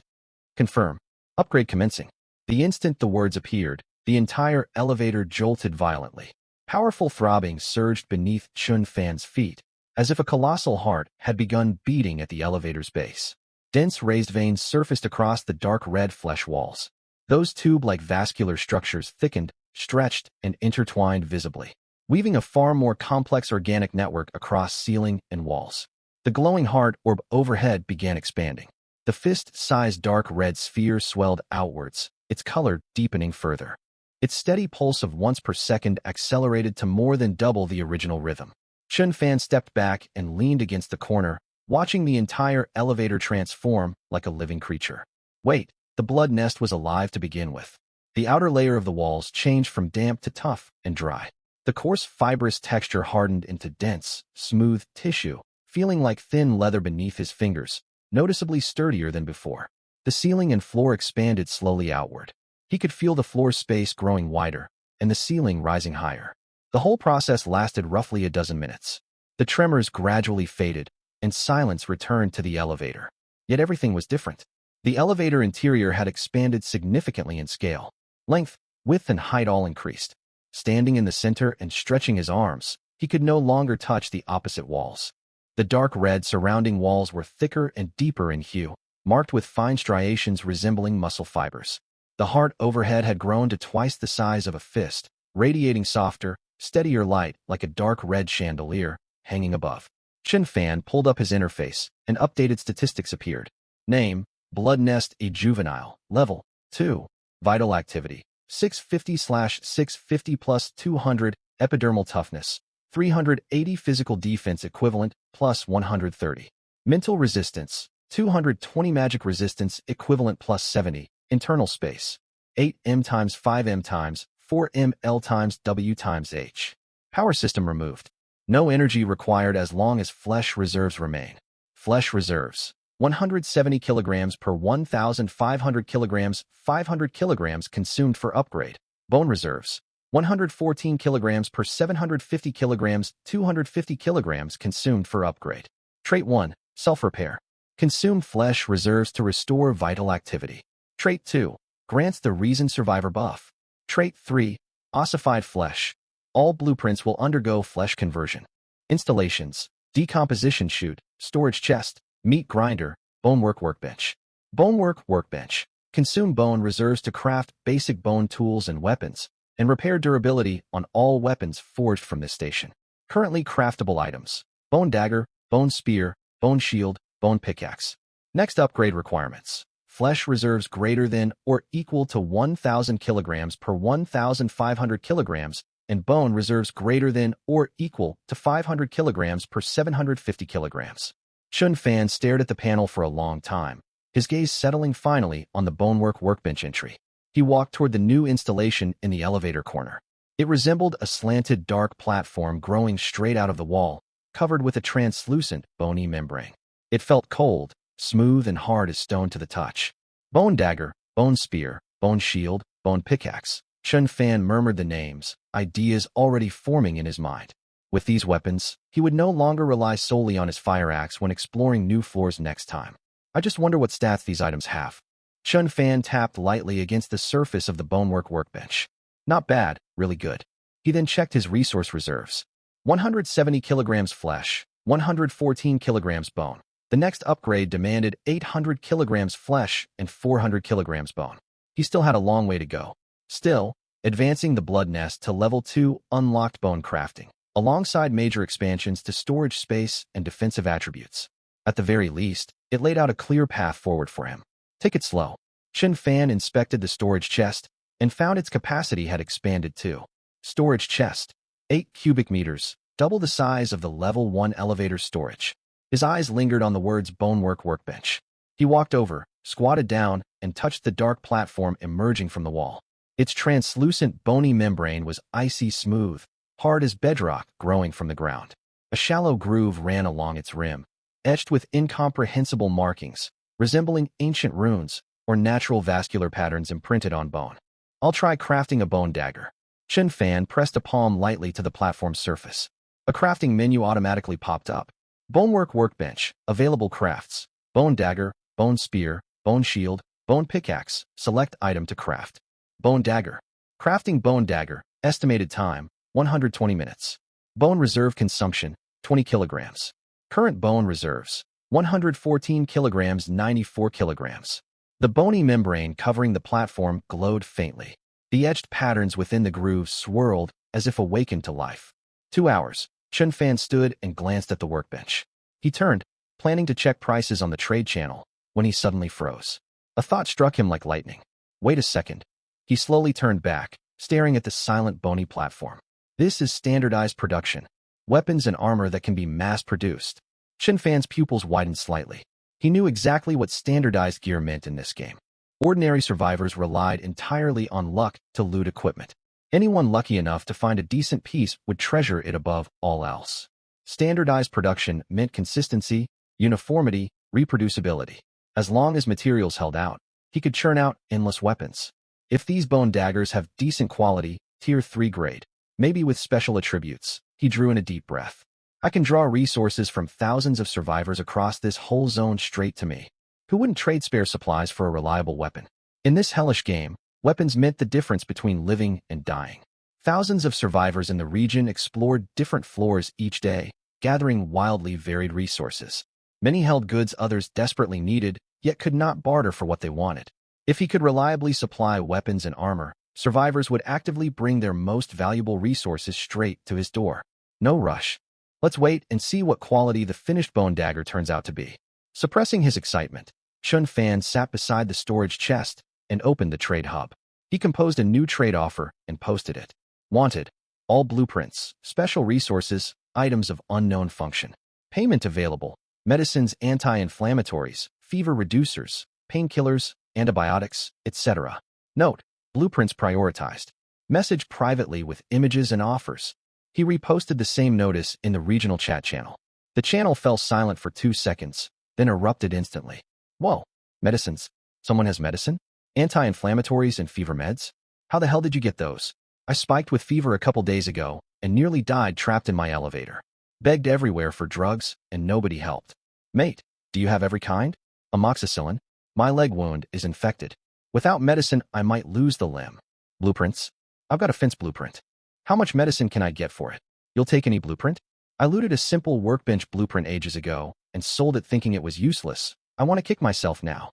Confirm. Upgrade commencing. The instant the words appeared, the entire elevator jolted violently. Powerful throbbing surged beneath Chen Fan's feet, as if a colossal heart had begun beating at the elevator's base. Dense raised veins surfaced across the dark red flesh walls. Those tube-like vascular structures thickened, stretched, and intertwined visibly, weaving a far more complex organic network across ceiling and walls. The glowing heart orb overhead began expanding. The fist-sized dark red sphere swelled outwards, its color deepening further. Its steady pulse of once per second accelerated to more than double the original rhythm. Chen Fan stepped back and leaned against the corner, watching the entire elevator transform like a living creature. Wait, the blood nest was alive to begin with. The outer layer of the walls changed from damp to tough and dry. The coarse, fibrous texture hardened into dense, smooth tissue, feeling like thin leather beneath his fingers, noticeably sturdier than before. The ceiling and floor expanded slowly outward. He could feel the floor space growing wider, and the ceiling rising higher. The whole process lasted roughly a dozen minutes. The tremors gradually faded, and silence returned to the elevator. Yet everything was different. The elevator interior had expanded significantly in scale. Length, width, and height all increased. Standing in the center and stretching his arms, he could no longer touch the opposite walls. The dark red surrounding walls were thicker and deeper in hue, marked with fine striations resembling muscle fibers. The heart overhead had grown to twice the size of a fist, radiating softer, steadier light like a dark red chandelier hanging above. Chen Fan pulled up his interface, and updated statistics appeared. Name: Blood Nest A Juvenile. Level: 2. Vital activity: 650/650 plus 200. Epidermal toughness: 380. Physical defense equivalent plus 130. Mental resistance: 220. Magic resistance equivalent plus 70. Internal space: 8m times 5m times 4ml times w times h. Power system removed. No energy required as long as flesh reserves remain. Flesh reserves: 170 kilograms per 1,500 kilograms, 500 kilograms consumed for upgrade. Bone reserves. 114 kilograms per 750 kilograms, 250 kilograms consumed for upgrade. Trait 1. Self-repair. Consume flesh reserves to restore vital activity. Trait 2. Grants the Reason Survivor buff. Trait 3. Ossified flesh. All blueprints will undergo flesh conversion. Installations. Decomposition chute, storage chest, meat grinder, bonework workbench. Bonework workbench. Consume bone reserves to craft basic bone tools and weapons, and repair durability on all weapons forged from this station. Currently craftable items: bone dagger, bone spear, bone shield, bone pickaxe. Next upgrade requirements: flesh reserves greater than or equal to 1,000 kilograms per 1,500 kilograms, and bone reserves greater than or equal to 500 kilograms per 750 kilograms. Chun Fan stared at the panel for a long time, his gaze settling finally on the bonework workbench entry. He walked toward the new installation in the elevator corner. It resembled a slanted dark platform growing straight out of the wall, covered with a translucent, bony membrane. It felt cold, smooth and hard as stone to the touch. Bone dagger, bone spear, bone shield, bone pickaxe. Chun Fan murmured the names, ideas already forming in his mind. With these weapons, he would no longer rely solely on his fire axe when exploring new floors next time. I just wonder what stats these items have. Chun Fan tapped lightly against the surface of the bonework workbench. Not bad, really good. He then checked his resource reserves. 170 kilograms flesh, 114 kilograms bone. The next upgrade demanded 800 kilograms flesh and 400 kilograms bone. He still had a long way to go. Still, advancing the blood nest to level 2 unlocked bone crafting, alongside major expansions to storage space and defensive attributes. At the very least, it laid out a clear path forward for him. Take it slow. Chun Fan inspected the storage chest and found its capacity had expanded too. Storage chest. 8 cubic meters, double the size of the level 1 elevator storage. His eyes lingered on the words bonework workbench. He walked over, squatted down, and touched the dark platform emerging from the wall. Its translucent, bony membrane was icy smooth, hard as bedrock growing from the ground. A shallow groove ran along its rim, etched with incomprehensible markings, resembling ancient runes or natural vascular patterns imprinted on bone. I'll try crafting a bone dagger. Chun Fan pressed a palm lightly to the platform's surface. A crafting menu automatically popped up. Bonework workbench, available crafts: bone dagger, bone spear, bone shield, bone pickaxe, select item to craft. Bone dagger. Crafting bone dagger, estimated time, 120 minutes. Bone reserve consumption, 20 kilograms. Current bone reserves, 114 kilograms, 94 kilograms. The bony membrane covering the platform glowed faintly. The etched patterns within the grooves swirled as if awakened to life. 2 hours. Chun Fan stood and glanced at the workbench. He turned, planning to check prices on the trade channel, when he suddenly froze. A thought struck him like lightning. Wait a second. He slowly turned back, staring at the silent bony platform. This is standardized production. Weapons and armor that can be mass-produced. Chun Fan's pupils widened slightly. He knew exactly what standardized gear meant in this game. Ordinary survivors relied entirely on luck to loot equipment. Anyone lucky enough to find a decent piece would treasure it above all else. Standardized production meant consistency, uniformity, reproducibility. As long as materials held out, he could churn out endless weapons. If these bone daggers have decent quality, tier 3 grade, maybe with special attributes, he drew in a deep breath. I can draw resources from thousands of survivors across this whole zone straight to me. Who wouldn't trade spare supplies for a reliable weapon? In this hellish game, weapons meant the difference between living and dying. Thousands of survivors in the region explored different floors each day, gathering wildly varied resources. Many held goods others desperately needed, yet could not barter for what they wanted. If he could reliably supply weapons and armor, survivors would actively bring their most valuable resources straight to his door. No rush. Let's wait and see what quality the finished bone dagger turns out to be. Suppressing his excitement, Chun Fan sat beside the storage chest and opened the trade hub. He composed a new trade offer and posted it. Wanted: all blueprints, special resources, items of unknown function. Payment available: medicines, anti-inflammatories, fever reducers, painkillers, antibiotics, etc. Note: blueprints prioritized. Message privately with images and offers. He reposted the same notice in the regional chat channel. The channel fell silent for 2 seconds, then erupted instantly. Whoa, medicines. Someone has medicine? Anti-inflammatories and fever meds? How the hell did you get those? I spiked with fever a couple days ago and nearly died trapped in my elevator. Begged everywhere for drugs and nobody helped. Mate, do you have every kind? Amoxicillin? My leg wound is infected. Without medicine, I might lose the limb. Blueprints? I've got a fence blueprint. How much medicine can I get for it? You'll take any blueprint? I looted a simple workbench blueprint ages ago and sold it thinking it was useless. I want to kick myself now.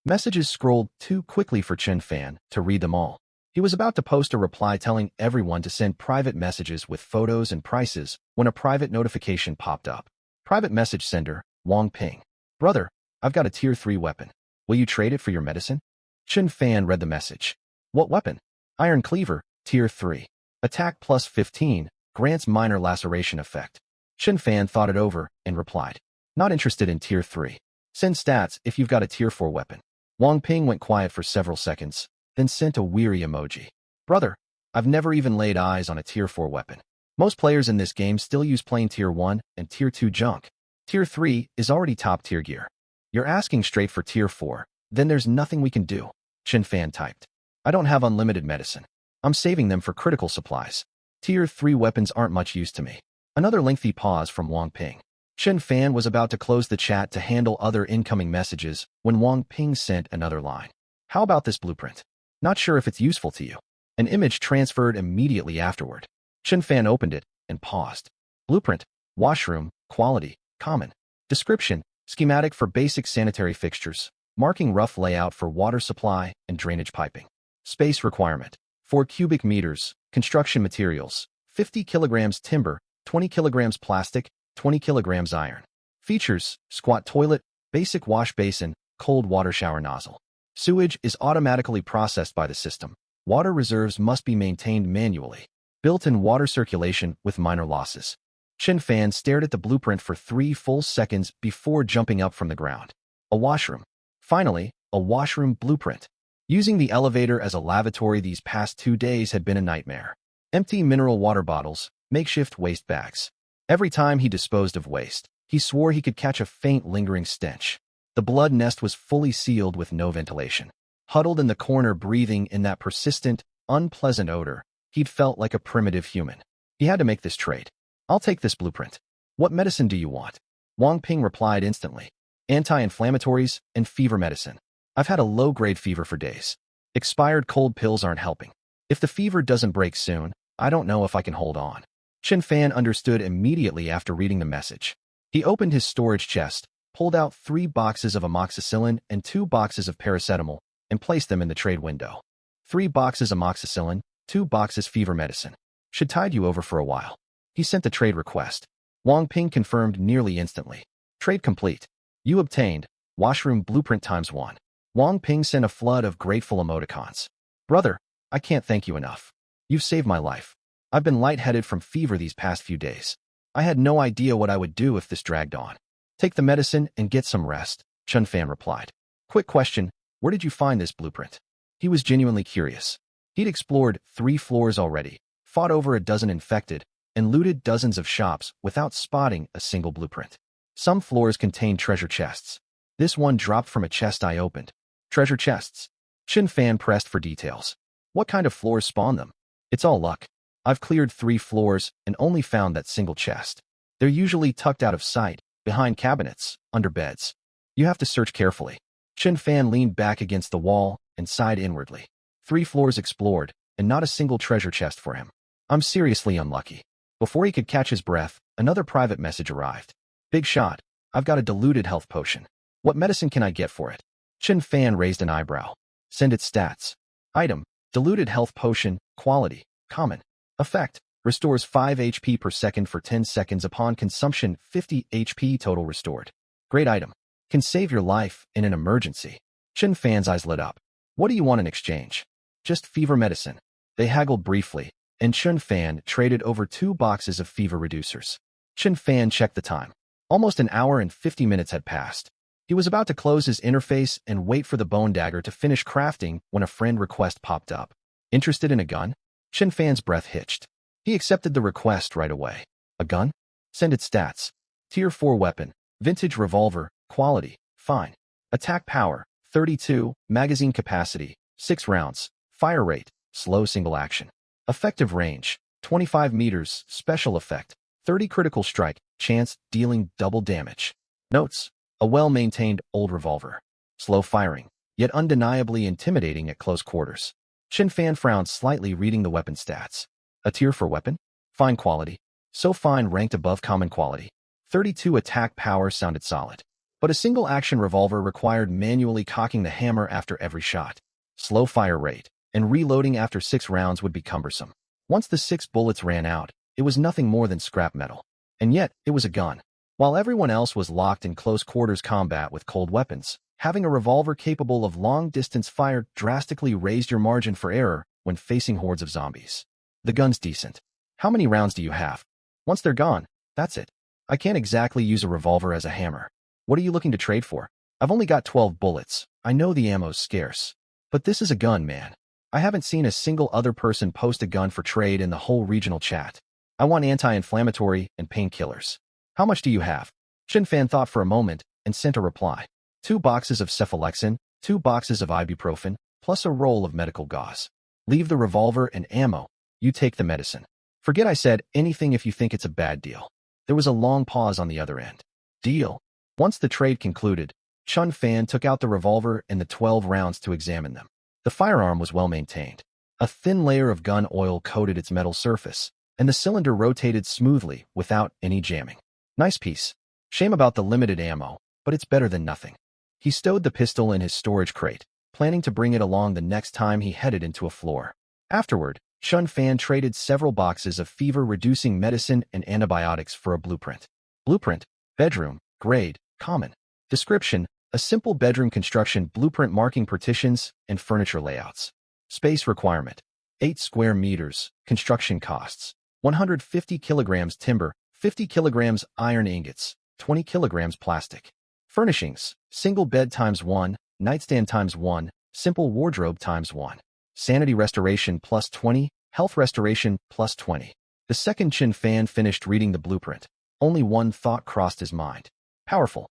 Messages scrolled too quickly for Chen Fan to read them all. He was about to post a reply telling everyone to send private messages with photos and prices when a private notification popped up. Private message sender, Wang Ping. Brother, I've got a tier 3 weapon. Will you trade it for your medicine? Chen Fan read the message. What weapon? Iron Cleaver, tier 3. Attack plus 15, grants minor laceration effect. Chen Fan thought it over and replied. Not interested in tier 3. Send stats if you've got a tier 4 weapon. Wang Ping went quiet for several seconds, then sent a weary emoji. Brother, I've never even laid eyes on a tier 4 weapon. Most players in this game still use plain tier 1 and tier 2 junk. Tier 3 is already top tier gear. You're asking straight for tier 4, then there's nothing we can do. Chen Fan typed. I don't have unlimited medicine. I'm saving them for critical supplies. Tier 3 weapons aren't much use to me. Another lengthy pause from Wang Ping. Chen Fan was about to close the chat to handle other incoming messages when Wang Ping sent another line. How about this blueprint? Not sure if it's useful to you. An image transferred immediately afterward. Chen Fan opened it and paused. Blueprint, washroom, quality, common. Description, schematic for basic sanitary fixtures, marking rough layout for water supply and drainage piping. Space requirement, 4 cubic meters, construction materials, 50 kilograms timber, 20 kilograms plastic, 20 kilograms iron. Features, squat toilet, basic wash basin, cold water shower nozzle. Sewage is automatically processed by the system. Water reserves must be maintained manually. Built-in water circulation with minor losses. Chen Fan stared at the blueprint for 3 full seconds before jumping up from the ground. A washroom. Finally, a washroom blueprint. Using the elevator as a lavatory these past 2 days had been a nightmare. Empty mineral water bottles, makeshift waste bags. Every time he disposed of waste, he swore he could catch a faint lingering stench. The blood nest was fully sealed with no ventilation. Huddled in the corner breathing in that persistent, unpleasant odor, he'd felt like a primitive human. He had to make this trade. I'll take this blueprint. What medicine do you want? Wang Ping replied instantly. Anti-inflammatories and fever medicine. I've had a low-grade fever for days. Expired cold pills aren't helping. If the fever doesn't break soon, I don't know if I can hold on. Chen Fan understood immediately after reading the message. He opened his storage chest, pulled out 3 boxes of amoxicillin and 2 boxes of paracetamol, and placed them in the trade window. 3 boxes amoxicillin, 2 boxes fever medicine. Should tide you over for a while. He sent the trade request. Wang Ping confirmed nearly instantly. Trade complete. You obtained washroom blueprint ×1. Wang Ping sent a flood of grateful emoticons. Brother, I can't thank you enough. You've saved my life. I've been lightheaded from fever these past few days. I had no idea what I would do if this dragged on. Take the medicine and get some rest, Chen Fan replied. Quick question, where did you find this blueprint? He was genuinely curious. He'd explored 3 floors already, fought over a dozen infected, and looted dozens of shops without spotting a single blueprint. Some floors contained treasure chests. This one dropped from a chest I opened. Treasure chests. Chen Fan pressed for details. What kind of floors spawn them? It's all luck. I've cleared 3 floors and only found that single chest. They're usually tucked out of sight, behind cabinets, under beds. You have to search carefully. Chen Fan leaned back against the wall and sighed inwardly. 3 floors explored, and not a single treasure chest for him. I'm seriously unlucky. Before he could catch his breath, another private message arrived. Big shot. I've got a diluted health potion. What medicine can I get for it? Chen Fan raised an eyebrow. Send it stats. Item. Diluted health potion, quality, common. Effect. Restores 5 HP per second for 10 seconds upon consumption, 50 HP total restored. Great item. Can save your life in an emergency. Chen Fan's eyes lit up. What do you want in exchange? Just fever medicine. They haggled briefly, and Chen Fan traded over 2 boxes of fever reducers. Chen Fan checked the time. Almost an hour and 50 minutes had passed. He was about to close his interface and wait for the bone dagger to finish crafting when a friend request popped up. Interested in a gun? Chen Fan's breath hitched. He accepted the request right away. A gun? Send it stats. Tier 4 weapon. Vintage revolver, Quality, fine. Attack power, 32. Magazine capacity, 6 rounds. Fire rate, slow single action. Effective range, 25 meters. Special effect, 30 critical strike, chance dealing double damage. Notes, a well-maintained old revolver. Slow firing, yet undeniably intimidating at close quarters. Chen Fan frowned slightly reading the weapon stats. A tier for weapon? Fine quality. So fine ranked above common quality. 32 attack power sounded solid. But a single action revolver required manually cocking the hammer after every shot. Slow fire rate, and reloading after 6 rounds would be cumbersome. Once the 6 bullets ran out, it was nothing more than scrap metal. And yet, it was a gun. While everyone else was locked in close quarters combat with cold weapons, having a revolver capable of long-distance fire drastically raised your margin for error when facing hordes of zombies. The gun's decent. How many rounds do you have? Once they're gone, that's it. I can't exactly use a revolver as a hammer. What are you looking to trade for? I've only got 12 bullets. I know the ammo's scarce. But this is a gun, man. I haven't seen a single other person post a gun for trade in the whole regional chat. I want anti-inflammatory and painkillers. How much do you have? Chen Fan thought for a moment and sent a reply. 2 boxes of cephalexin, 2 boxes of ibuprofen, plus a roll of medical gauze. Leave the revolver and ammo. You take the medicine. Forget I said anything if you think it's a bad deal. There was a long pause on the other end. Deal. Once the trade concluded, Chen Fan took out the revolver and the 12 rounds to examine them. The firearm was well maintained. A thin layer of gun oil coated its metal surface, and the cylinder rotated smoothly without any jamming. Nice piece. Shame about the limited ammo, but it's better than nothing. He stowed the pistol in his storage crate, planning to bring it along the next time he headed into a floor. Afterward, Chen Fan traded several boxes of fever-reducing medicine and antibiotics for a blueprint. Blueprint, bedroom, grade, common. Description, a simple bedroom construction blueprint marking partitions and furniture layouts. Space requirement, 8 square meters. Construction costs, 150 kilograms timber, 50 kilograms iron ingots, 20 kilograms plastic. Furnishings, single bed ×1, nightstand ×1, simple wardrobe ×1. Sanity restoration +20, health restoration +20. The second Chen Fan finished reading the blueprint. Only one thought crossed his mind. Powerful.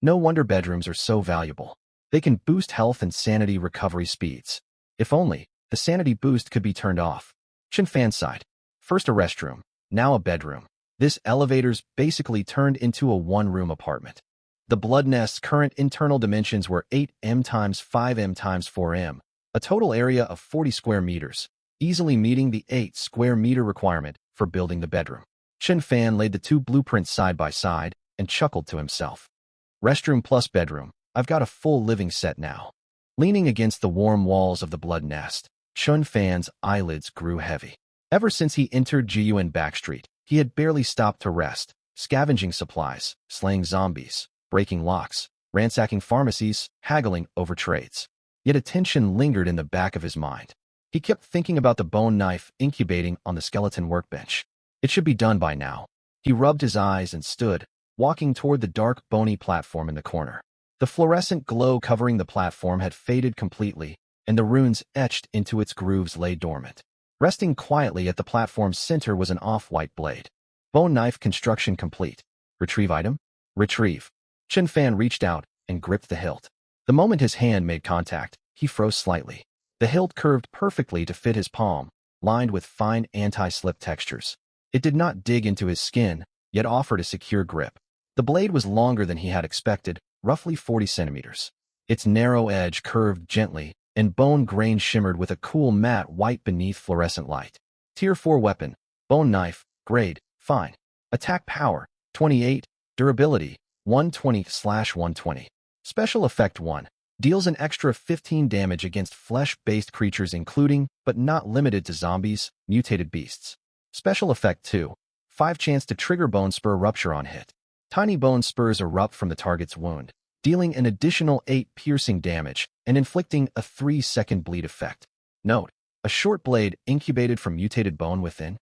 No wonder bedrooms are so valuable. They can boost health and sanity recovery speeds. If only, the sanity boost could be turned off. Chen Fan sighed. First a restroom, now a bedroom. This elevator's basically turned into a one-room apartment. The blood nest's current internal dimensions were 8m × 5m × 4m, a total area of 40 square meters, easily meeting the 8 square meter requirement for building the bedroom. Chen Fan laid the 2 blueprints side by side and chuckled to himself. Restroom plus bedroom, I've got a full living set now. Leaning against the warm walls of the blood nest, Chen Fan's eyelids grew heavy. Ever since he entered Jiyuan Backstreet, he had barely stopped to rest, scavenging supplies, slaying zombies, breaking locks, ransacking pharmacies, haggling over trades. Yet a tension lingered in the back of his mind. He kept thinking about the bone knife incubating on the skeleton workbench. It should be done by now. He rubbed his eyes and stood, walking toward the dark, bony platform in the corner. The fluorescent glow covering the platform had faded completely, and the runes etched into its grooves lay dormant. Resting quietly at the platform's center was an off-white blade. Bone knife construction complete. Retrieve item? Retrieve. Chen Fan reached out and gripped the hilt. The moment his hand made contact, he froze slightly. The hilt curved perfectly to fit his palm, lined with fine anti-slip textures. It did not dig into his skin, yet offered a secure grip. The blade was longer than he had expected, roughly 40 centimeters. Its narrow edge curved gently, and bone grain shimmered with a cool matte white beneath fluorescent light. Tier 4 weapon, bone knife, grade, fine. Attack power, 28, durability, 120/120. Special effect 1, deals an extra 15 damage against flesh-based creatures including, but not limited to zombies, mutated beasts. Special effect 2, 5 chance to trigger bone spur rupture on hit. Tiny bone spurs erupt from the target's wound, dealing an additional 8 piercing damage and inflicting a 3-second bleed effect. Note, a short blade incubated from mutated bone within.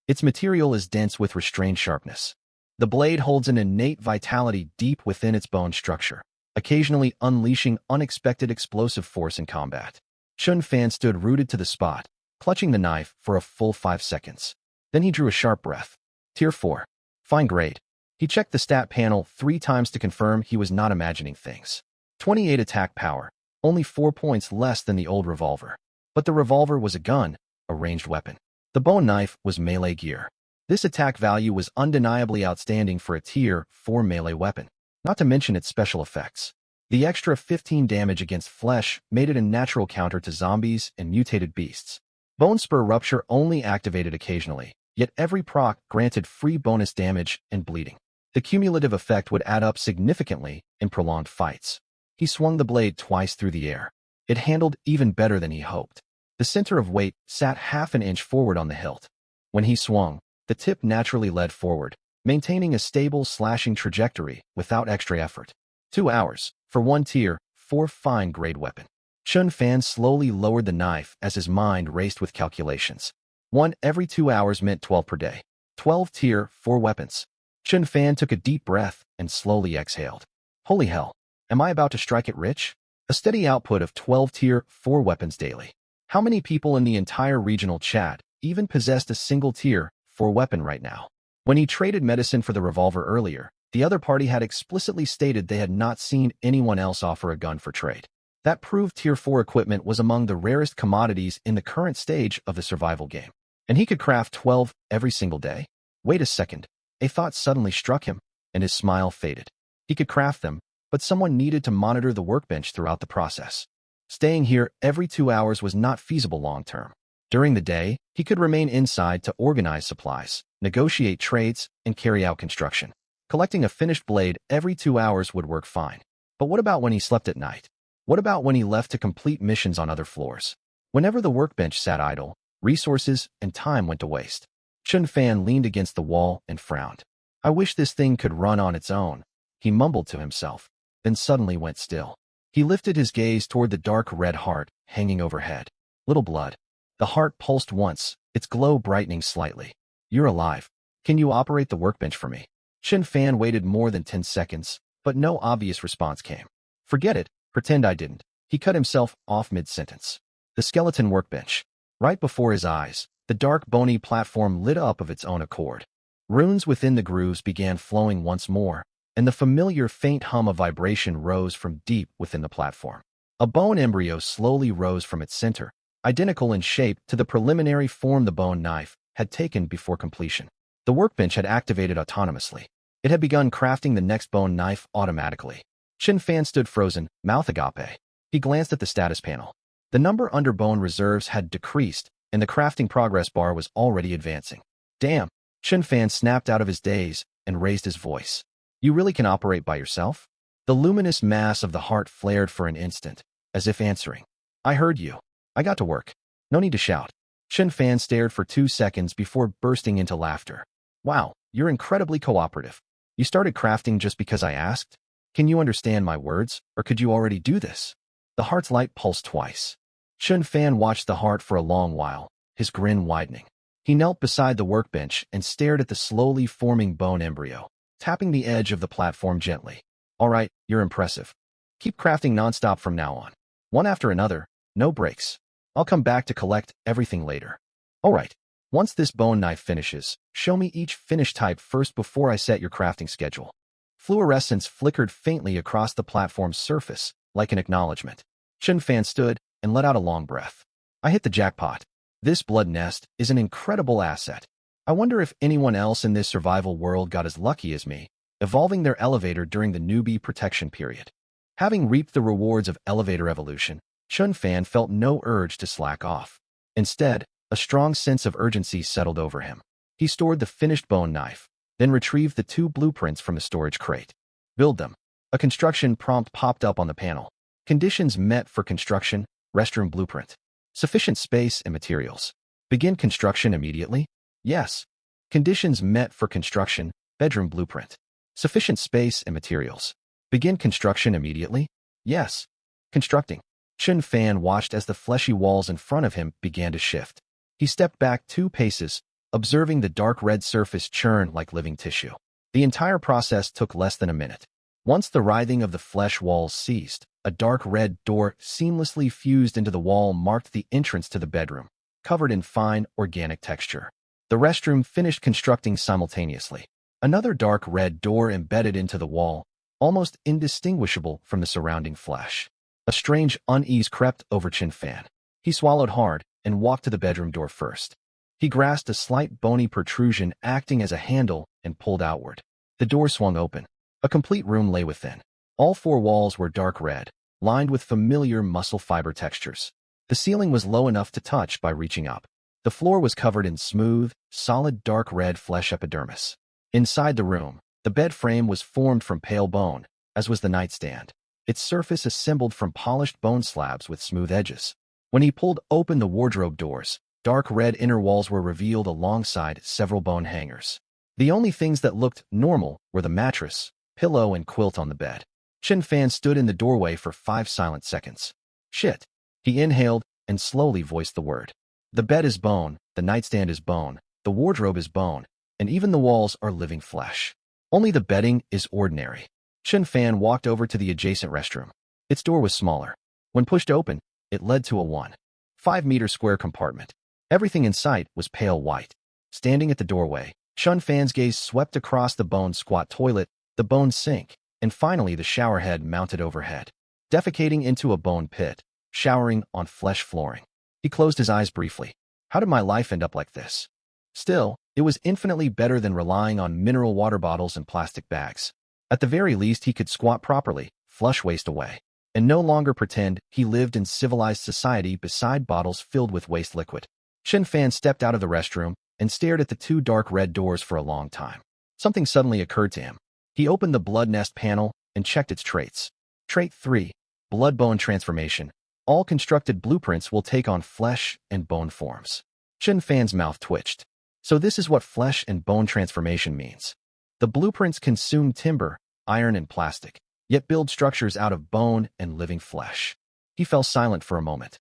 Its material is dense with restrained sharpness. The blade holds an innate vitality deep within its bone structure, occasionally unleashing unexpected explosive force in combat. Chen Fan stood rooted to the spot, clutching the knife for a full 5 seconds. Then he drew a sharp breath. Tier 4. Fine grade. He checked the stat panel 3 times to confirm he was not imagining things. 28 attack power, only 4 points less than the old revolver. But the revolver was a gun, a ranged weapon. The bone knife was melee gear. This attack value was undeniably outstanding for a Tier 4 melee weapon, not to mention its special effects. The extra 15 damage against flesh made it a natural counter to zombies and mutated beasts. Bone Spur Rupture only activated occasionally, yet every proc granted free bonus damage and bleeding. The cumulative effect would add up significantly in prolonged fights. He swung the blade twice through the air. It handled even better than he hoped. The center of weight sat half an inch forward on the hilt. When he swung, the tip naturally led forward, maintaining a stable slashing trajectory without extra effort. 2 hours for one Tier 4 fine-grade weapon. Chun Fan slowly lowered the knife as his mind raced with calculations. 1 every 2 hours meant 12 per day. 12 Tier 4 weapons. Chun Fan took a deep breath and slowly exhaled. Holy hell, am I about to strike it rich? A steady output of 12 Tier 4 weapons daily. How many people in the entire regional chat even possessed a single Tier 4 weapon right now? When he traded medicine for the revolver earlier, the other party had explicitly stated they had not seen anyone else offer a gun for trade. That proved Tier 4 equipment was among the rarest commodities in the current stage of the survival game. And he could craft 12 every single day? Wait a second. A thought suddenly struck him, and his smile faded. He could craft them, but someone needed to monitor the workbench throughout the process. Staying here every 2 hours was not feasible long-term. During the day, he could remain inside to organize supplies, negotiate trades, and carry out construction. Collecting a finished blade every 2 hours would work fine. But what about when he slept at night? What about when he left to complete missions on other floors? Whenever the workbench sat idle, resources and time went to waste. Chun Fan leaned against the wall and frowned. I wish this thing could run on its own, he mumbled to himself, then suddenly went still. He lifted his gaze toward the dark red heart hanging overhead. Little blood. The heart pulsed once, its glow brightening slightly. You're alive. Can you operate the workbench for me? Chun Fan waited more than 10 seconds, but no obvious response came. Forget it, pretend I didn't. He cut himself off mid-sentence. The skeleton workbench. Right before his eyes, the dark bony platform lit up of its own accord. Runes within the grooves began flowing once more, and the familiar faint hum of vibration rose from deep within the platform. A bone embryo slowly rose from its center, identical in shape to the preliminary form the bone knife had taken before completion. The workbench had activated autonomously. It had begun crafting the next bone knife automatically. Chun Fan stood frozen, mouth agape. He glanced at the status panel. The number under bone reserves had decreased, and the crafting progress bar was already advancing. Damn! Chun Fan snapped out of his daze and raised his voice. You really can operate by yourself? The luminous mass of the heart flared for an instant, as if answering. I heard you. I got to work. No need to shout. Chun Fan stared for 2 seconds before bursting into laughter. Wow, you're incredibly cooperative. You started crafting just because I asked? Can you understand my words, or could you already do this? The heart's light pulsed twice. Chun Fan watched the heart for a long while, his grin widening. He knelt beside the workbench and stared at the slowly forming bone embryo, tapping the edge of the platform gently. All right, you're impressive. Keep crafting nonstop from now on. One after another, no breaks. I'll come back to collect everything later. All right. Once this bone knife finishes, show me each finish type first before I set your crafting schedule. Fluorescence flickered faintly across the platform's surface, like an acknowledgement. Chun Fan stood and let out a long breath. I hit the jackpot. This blood nest is an incredible asset. I wonder if anyone else in this survival world got as lucky as me, evolving their elevator during the newbie protection period. Having reaped the rewards of elevator evolution, Chun Fan felt no urge to slack off. Instead, a strong sense of urgency settled over him. He stored the finished bone knife, then retrieved the 2 blueprints from the storage crate. Build them. A construction prompt popped up on the panel. Conditions met for construction, restroom blueprint. Sufficient space and materials. Begin construction immediately? Yes. Conditions met for construction, bedroom blueprint. Sufficient space and materials. Begin construction immediately? Yes. Constructing. Chun Fan watched as the fleshy walls in front of him began to shift. He stepped back 2 paces, observing the dark red surface churn like living tissue. The entire process took less than a minute. Once the writhing of the flesh walls ceased, a dark red door seamlessly fused into the wall marked the entrance to the bedroom, covered in fine, organic texture. The restroom finished constructing simultaneously. Another dark red door embedded into the wall, almost indistinguishable from the surrounding flesh. A strange unease crept over Chen Fan. He swallowed hard and walked to the bedroom door first. He grasped a slight bony protrusion acting as a handle and pulled outward. The door swung open. A complete room lay within. All four walls were dark red, lined with familiar muscle fiber textures. The ceiling was low enough to touch by reaching up. The floor was covered in smooth, solid dark red flesh epidermis. Inside the room, the bed frame was formed from pale bone, as was the nightstand, its surface assembled from polished bone slabs with smooth edges. When he pulled open the wardrobe doors, dark red inner walls were revealed alongside several bone hangers. The only things that looked normal were the mattress, pillow, and quilt on the bed. Chen Fan stood in the doorway for 5 silent seconds. Shit. He inhaled and slowly voiced the word. The bed is bone, the nightstand is bone, the wardrobe is bone, and even the walls are living flesh. Only the bedding is ordinary. Chen Fan walked over to the adjacent restroom. Its door was smaller. When pushed open, it led to a 1.5-meter square compartment. Everything in sight was pale white. Standing at the doorway, Chen Fan's gaze swept across the bone squat toilet, the bone sink, and finally the shower head mounted overhead, defecating into a bone pit, showering on flesh flooring. He closed his eyes briefly. How did my life end up like this? Still, it was infinitely better than relying on mineral water bottles and plastic bags. At the very least, he could squat properly, flush waste away, and no longer pretend he lived in civilized society beside bottles filled with waste liquid. Chen Fan stepped out of the restroom and stared at the 2 dark red doors for a long time. Something suddenly occurred to him. He opened the blood nest panel and checked its traits. Trait 3, blood-bone transformation. All constructed blueprints will take on flesh and bone forms. Chen Fan's mouth twitched. So this is what flesh and bone transformation means. The blueprints consume timber, iron, and plastic, yet build structures out of bone and living flesh. He fell silent for a moment.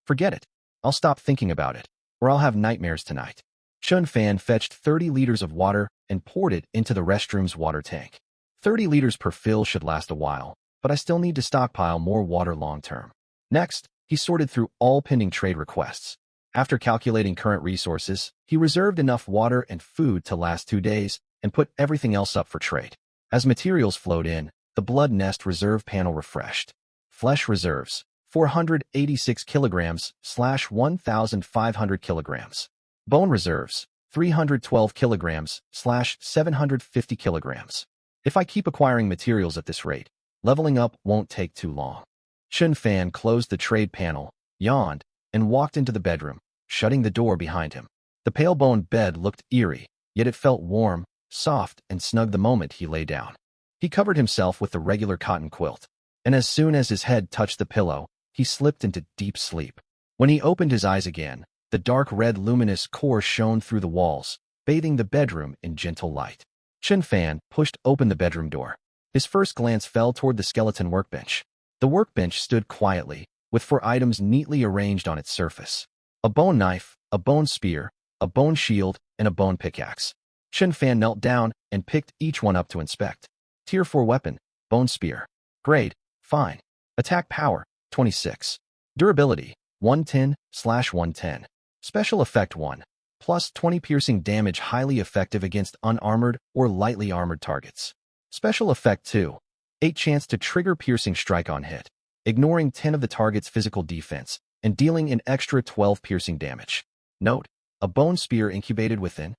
Forget it. I'll stop thinking about it, or I'll have nightmares tonight. Chen Fan fetched 30 liters of water and poured it into the restroom's water tank. 30 liters per fill should last a while, but I still need to stockpile more water long-term. Next, he sorted through all pending trade requests. After calculating current resources, he reserved enough water and food to last 2 days and put everything else up for trade. As materials flowed in, the blood nest reserve panel refreshed. Flesh reserves, 486 kilograms / 1,500 kilograms. Bone reserves, 312 kilograms / 750 kilograms. If I keep acquiring materials at this rate, leveling up won't take too long. Chen Fan closed the trade panel, yawned, and walked into the bedroom, shutting the door behind him. The pale bone bed looked eerie, yet it felt warm, soft, and snug the moment he lay down. He covered himself with the regular cotton quilt, and as soon as his head touched the pillow, he slipped into deep sleep. When he opened his eyes again, the dark red luminous core shone through the walls, bathing the bedroom in gentle light. Chen Fan pushed open the bedroom door. His first glance fell toward the skeleton workbench. The workbench stood quietly, with 4 items neatly arranged on its surface. A bone knife, a bone spear, a bone shield, and a bone pickaxe. Chen Fan knelt down and picked each one up to inspect. Tier 4 weapon, bone spear. Grade, fine. Attack power, 26. Durability, 110/110. Special effect 1. Plus 20 piercing damage, highly effective against unarmored or lightly armored targets. Special effect 2. 8 chance to trigger piercing strike on hit, ignoring 10 of the target's physical defense and dealing an extra 12 piercing damage. Note, a bone spear incubated within.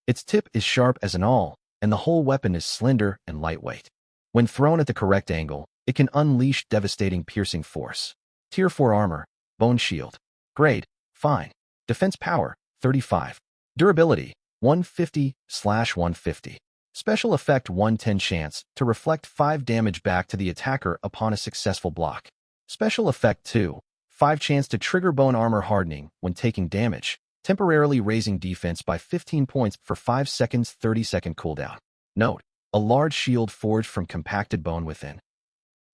Its tip is sharp as an awl, and the whole weapon is slender and lightweight. When thrown at the correct angle, it can unleash devastating piercing force. Tier 4 armor, bone shield. Grade, fine. Defense power, 35. Durability, 150/150. Special effect 110 chance to reflect 5 damage back to the attacker upon a successful block. Special effect 2. 5 chance to trigger bone armor hardening when taking damage, temporarily raising defense by 15 points for 5 seconds 30-second cooldown. Note, a large shield forged from compacted bone within.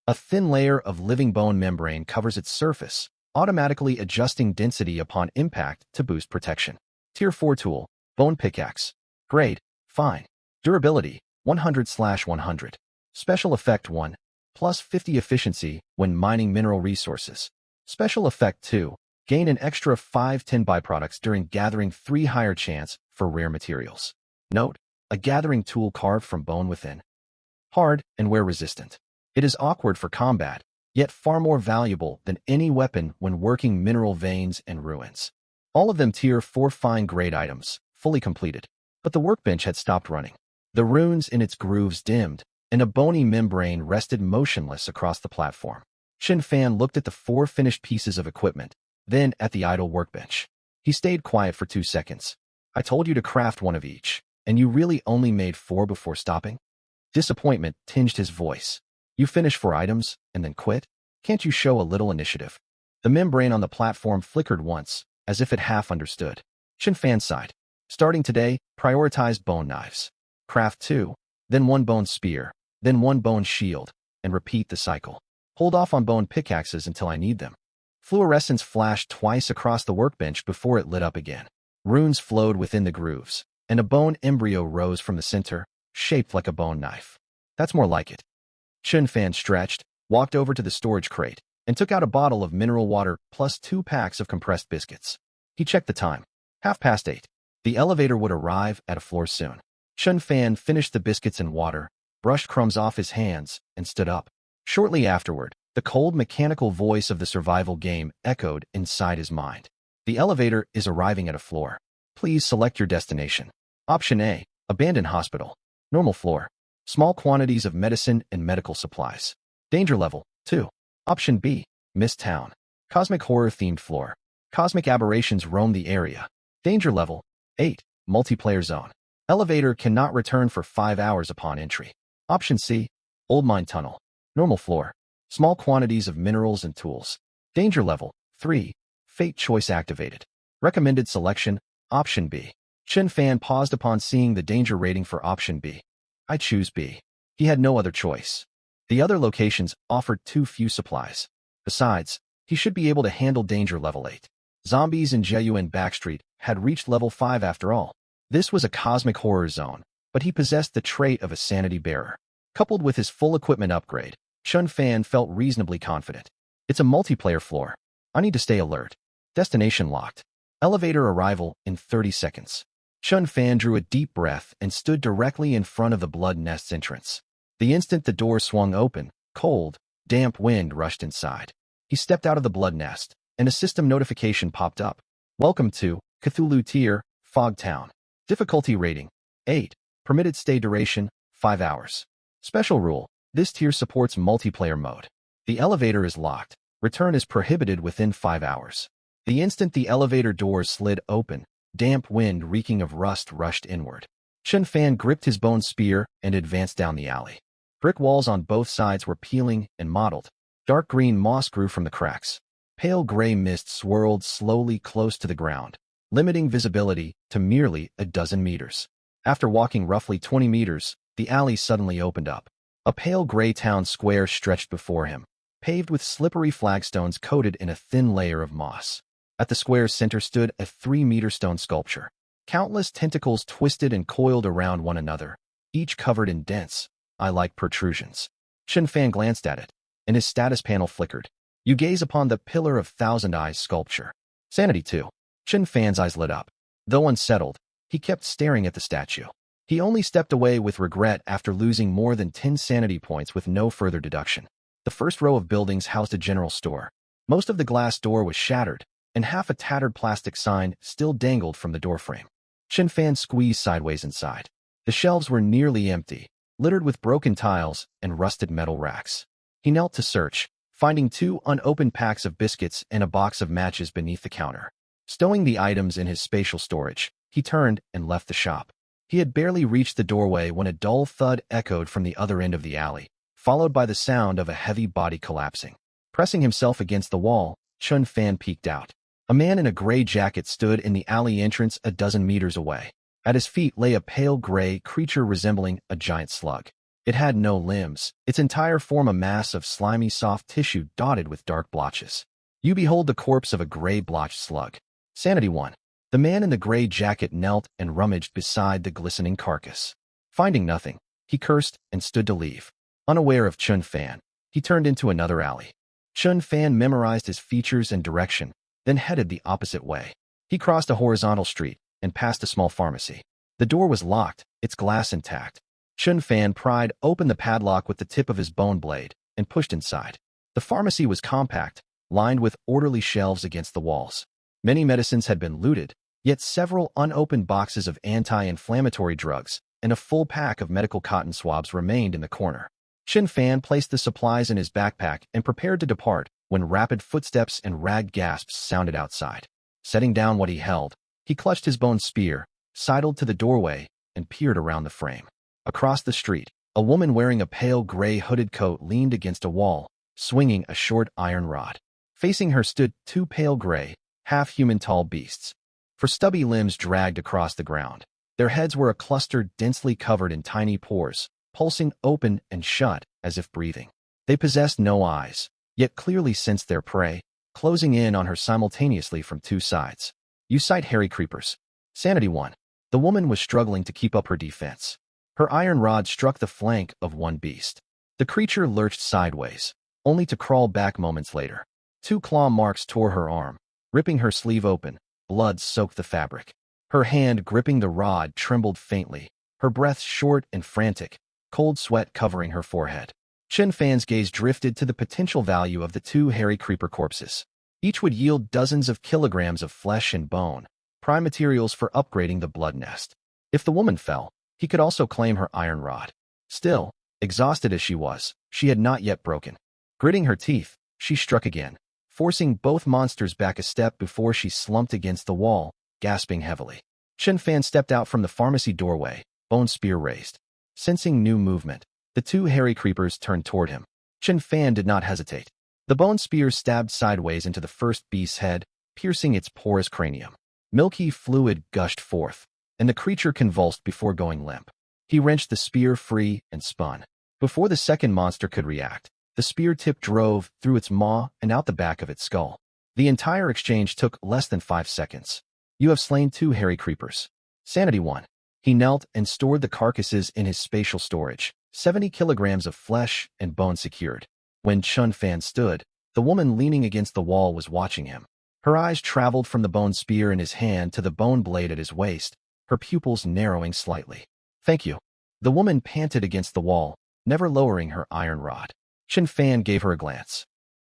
A thin layer of living bone membrane covers its surface, automatically adjusting density upon impact to boost protection. Tier 4 tool, bone pickaxe. Grade, fine. Durability, 100/100. Special effect 1. Plus 50 efficiency when mining mineral resources. Special effect 2. Gain an extra 5/10 byproducts during gathering 3 higher chance for rare materials. Note, a gathering tool carved from bone within. Hard and wear-resistant. It is awkward for combat, yet far more valuable than any weapon when working mineral veins and ruins. All of them tier 4 fine-grade items, fully completed. But the workbench had stopped running. The runes in its grooves dimmed, and a bony membrane rested motionless across the platform. Chen Fan looked at the 4 finished pieces of equipment, then at the idle workbench. He stayed quiet for 2 seconds. I told you to craft 1 of each, and you really only made 4 before stopping? Disappointment tinged his voice. You finish 4 items, and then quit? Can't you show a little initiative? The membrane on the platform flickered once, as if it half understood. Chen Fan sighed. Starting today, prioritize bone knives. Craft 2, then 1 bone spear, then 1 bone shield, and repeat the cycle. Hold off on bone pickaxes until I need them. Fluorescence flashed twice across the workbench before it lit up again. Runes flowed within the grooves, and a bone embryo rose from the center, shaped like a bone knife. That's more like it. Chen Fan stretched, walked over to the storage crate, and took out a bottle of mineral water plus 2 packs of compressed biscuits. He checked the time. 8:30. The elevator would arrive at a floor soon. Chen Fan finished the biscuits and water, brushed crumbs off his hands, and stood up. Shortly afterward, the cold mechanical voice of the survival game echoed inside his mind. The elevator is arriving at a floor. Please select your destination. Option A, abandoned hospital. Normal floor. Small quantities of medicine and medical supplies. Danger level 2. Option B, Mist Town. Cosmic horror-themed floor. Cosmic aberrations roam the area. Danger level 8. Multiplayer zone. Elevator cannot return for 5 hours upon entry. Option C, Old Mine Tunnel. Normal floor. Small quantities of minerals and tools. Danger level 3. Fate choice activated. Recommended selection, Option B. Chen Fan paused upon seeing the danger rating for Option B. I choose B. He had no other choice. The other locations offered too few supplies. Besides, he should be able to handle danger level 8. Zombies in Jieyuan Backstreet had reached level 5 after all. This was a cosmic horror zone, but he possessed the trait of a sanity bearer. Coupled with his full equipment upgrade, Chen Fan felt reasonably confident. It's a multiplayer floor. I need to stay alert. Destination locked. Elevator arrival in 30 seconds. Chen Fan drew a deep breath and stood directly in front of the Blood Nest's entrance. The instant the door swung open, cold, damp wind rushed inside. He stepped out of the Blood Nest, and a system notification popped up. Welcome to Cthulhu Tier, Fog Town. Difficulty rating 8. Permitted stay duration 5 hours. Special rule: this tier supports multiplayer mode. The elevator is locked. Return is prohibited within 5 hours. The instant the elevator doors slid open, damp wind reeking of rust rushed inward. Chen Fan gripped his bone spear and advanced down the alley. Brick walls on both sides were peeling and mottled. Dark green moss grew from the cracks. Pale gray mist swirled slowly close to the ground, limiting visibility to merely a dozen meters. After walking roughly 20 meters, the alley suddenly opened up. A pale gray town square stretched before him, paved with slippery flagstones coated in a thin layer of moss. At the square's center stood a 3-meter stone sculpture. Countless tentacles twisted and coiled around one another, each covered in dense, eye-like protrusions. Chen Fan glanced at it, and his status panel flickered. You gaze upon the Pillar of Thousand Eyes sculpture. Sanity 2. Chen Fan's eyes lit up. Though unsettled, he kept staring at the statue. He only stepped away with regret after losing more than 10 sanity points with no further deduction. The first row of buildings housed a general store. Most of the glass door was shattered, and half a tattered plastic sign still dangled from the doorframe. Chen Fan squeezed sideways inside. The shelves were nearly empty, littered with broken tiles and rusted metal racks. He knelt to search, finding 2 unopened packs of biscuits and a box of matches beneath the counter. Stowing the items in his spatial storage, he turned and left the shop. He had barely reached the doorway when a dull thud echoed from the other end of the alley, followed by the sound of a heavy body collapsing. Pressing himself against the wall, Chen Fan peeked out. A man in a gray jacket stood in the alley entrance a dozen meters away. At his feet lay a pale gray creature resembling a giant slug. It had no limbs, its entire form a mass of slimy soft tissue dotted with dark blotches. You behold the corpse of a gray blotched slug. Sanity 1. The man in the gray jacket knelt and rummaged beside the glistening carcass. Finding nothing, he cursed and stood to leave. Unaware of Chen Fan, he turned into another alley. Chen Fan memorized his features and direction, then headed the opposite way. He crossed a horizontal street and passed a small pharmacy. The door was locked, its glass intact. Chun Fan pried open the padlock with the tip of his bone blade and pushed inside. The pharmacy was compact, lined with orderly shelves against the walls. Many medicines had been looted, yet several unopened boxes of anti-inflammatory drugs and a full pack of medical cotton swabs remained in the corner. Chun Fan placed the supplies in his backpack and prepared to depart when rapid footsteps and ragged gasps sounded outside. Setting down what he held, he clutched his bone spear, sidled to the doorway, and peered around the frame. Across the street, a woman wearing a pale gray hooded coat leaned against a wall, swinging a short iron rod. Facing her stood two pale gray, half-human tall beasts. Their stubby limbs dragged across the ground. Their heads were a cluster densely covered in tiny pores, pulsing open and shut as if breathing. They possessed no eyes, yet clearly sensed their prey, closing in on her simultaneously from two sides. You sight hairy creepers. Sanity 1. The woman was struggling to keep up her defense. Her iron rod struck the flank of one beast. The creature lurched sideways, only to crawl back moments later. Two claw marks tore her arm, ripping her sleeve open. Blood soaked the fabric. Her hand gripping the rod trembled faintly, her breath short and frantic, cold sweat covering her forehead. Chun Fan's gaze drifted to the potential value of the two hairy creeper corpses. Each would yield dozens of kilograms of flesh and bone, prime materials for upgrading the blood nest. If the woman fell, he could also claim her iron rod. Still, exhausted as she was, she had not yet broken. Gritting her teeth, she struck again, forcing both monsters back a step before she slumped against the wall, gasping heavily. Chun Fan stepped out from the pharmacy doorway, bone spear raised. Sensing new movement, the two hairy creepers turned toward him. Chun Fan did not hesitate. The bone spear stabbed sideways into the first beast's head, piercing its porous cranium. Milky fluid gushed forth, and the creature convulsed before going limp. He wrenched the spear free and spun. Before the second monster could react, the spear tip drove through its maw and out the back of its skull. The entire exchange took less than 5 seconds. You have slain two hairy creepers. Sanity 1. He knelt and stored the carcasses in his spatial storage, 70 kilograms of flesh and bone secured. When Chun Fan stood, the woman leaning against the wall was watching him. Her eyes traveled from the bone spear in his hand to the bone blade at his waist, her pupils narrowing slightly. Thank you. The woman panted against the wall, never lowering her iron rod. Chun Fan gave her a glance.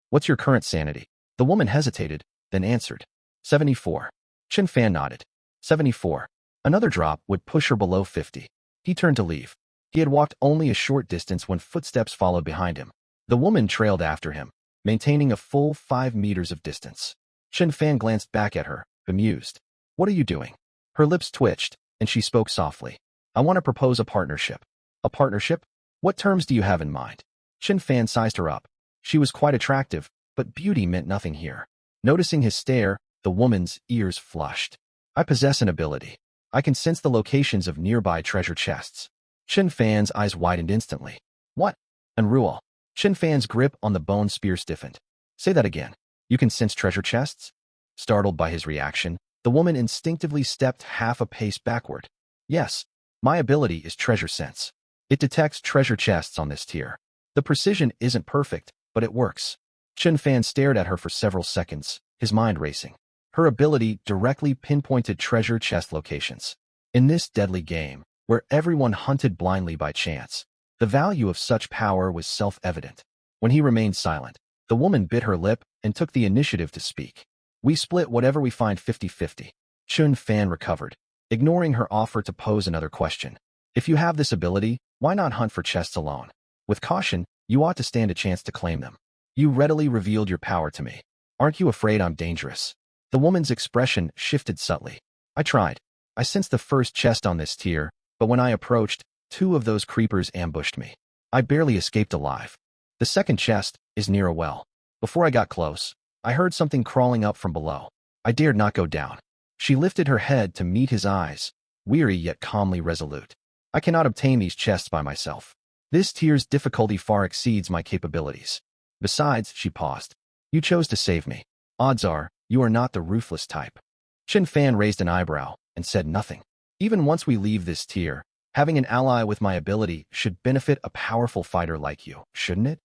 What's your current sanity? The woman hesitated, then answered. 74. Chun Fan nodded. 74. Another drop would push her below 50. He turned to leave. He had walked only a short distance when footsteps followed behind him. The woman trailed after him, maintaining a full 5 meters of distance. Chun Fan glanced back at her, bemused. What are you doing? Her lips twitched, and she spoke softly. I want to propose a partnership. A partnership? What terms do you have in mind? Chun Fan sized her up. She was quite attractive, but beauty meant nothing here. Noticing his stare, the woman's ears flushed. I possess an ability. I can sense the locations of nearby treasure chests. Chun Fan's eyes widened instantly. What? Unrual. Chun Fan's grip on the bone spear stiffened. Say that again. You can sense treasure chests? Startled by his reaction, the woman instinctively stepped half a pace backward. Yes, my ability is treasure sense. It detects treasure chests on this tier. The precision isn't perfect, but it works. Chun Fan stared at her for several seconds, his mind racing. Her ability directly pinpointed treasure chest locations. In this deadly game, where everyone hunted blindly by chance, the value of such power was self-evident. When he remained silent, the woman bit her lip and took the initiative to speak. We split whatever we find 50-50. Chun Fan recovered, ignoring her offer to pose another question. If you have this ability, why not hunt for chests alone? With caution, you ought to stand a chance to claim them. You readily revealed your power to me. Aren't you afraid I'm dangerous? The woman's expression shifted subtly. I tried. I sensed the first chest on this tier, but when I approached, 2 of those creepers ambushed me. I barely escaped alive. The second chest is near a well. Before I got close, I heard something crawling up from below. I dared not go down. She lifted her head to meet his eyes, weary yet calmly resolute. I cannot obtain these chests by myself. This tier's difficulty far exceeds my capabilities. Besides, she paused. You chose to save me. Odds are, you are not the ruthless type. Chun Fan raised an eyebrow and said nothing. Even once we leave this tier, having an ally with my ability should benefit a powerful fighter like you, shouldn't it?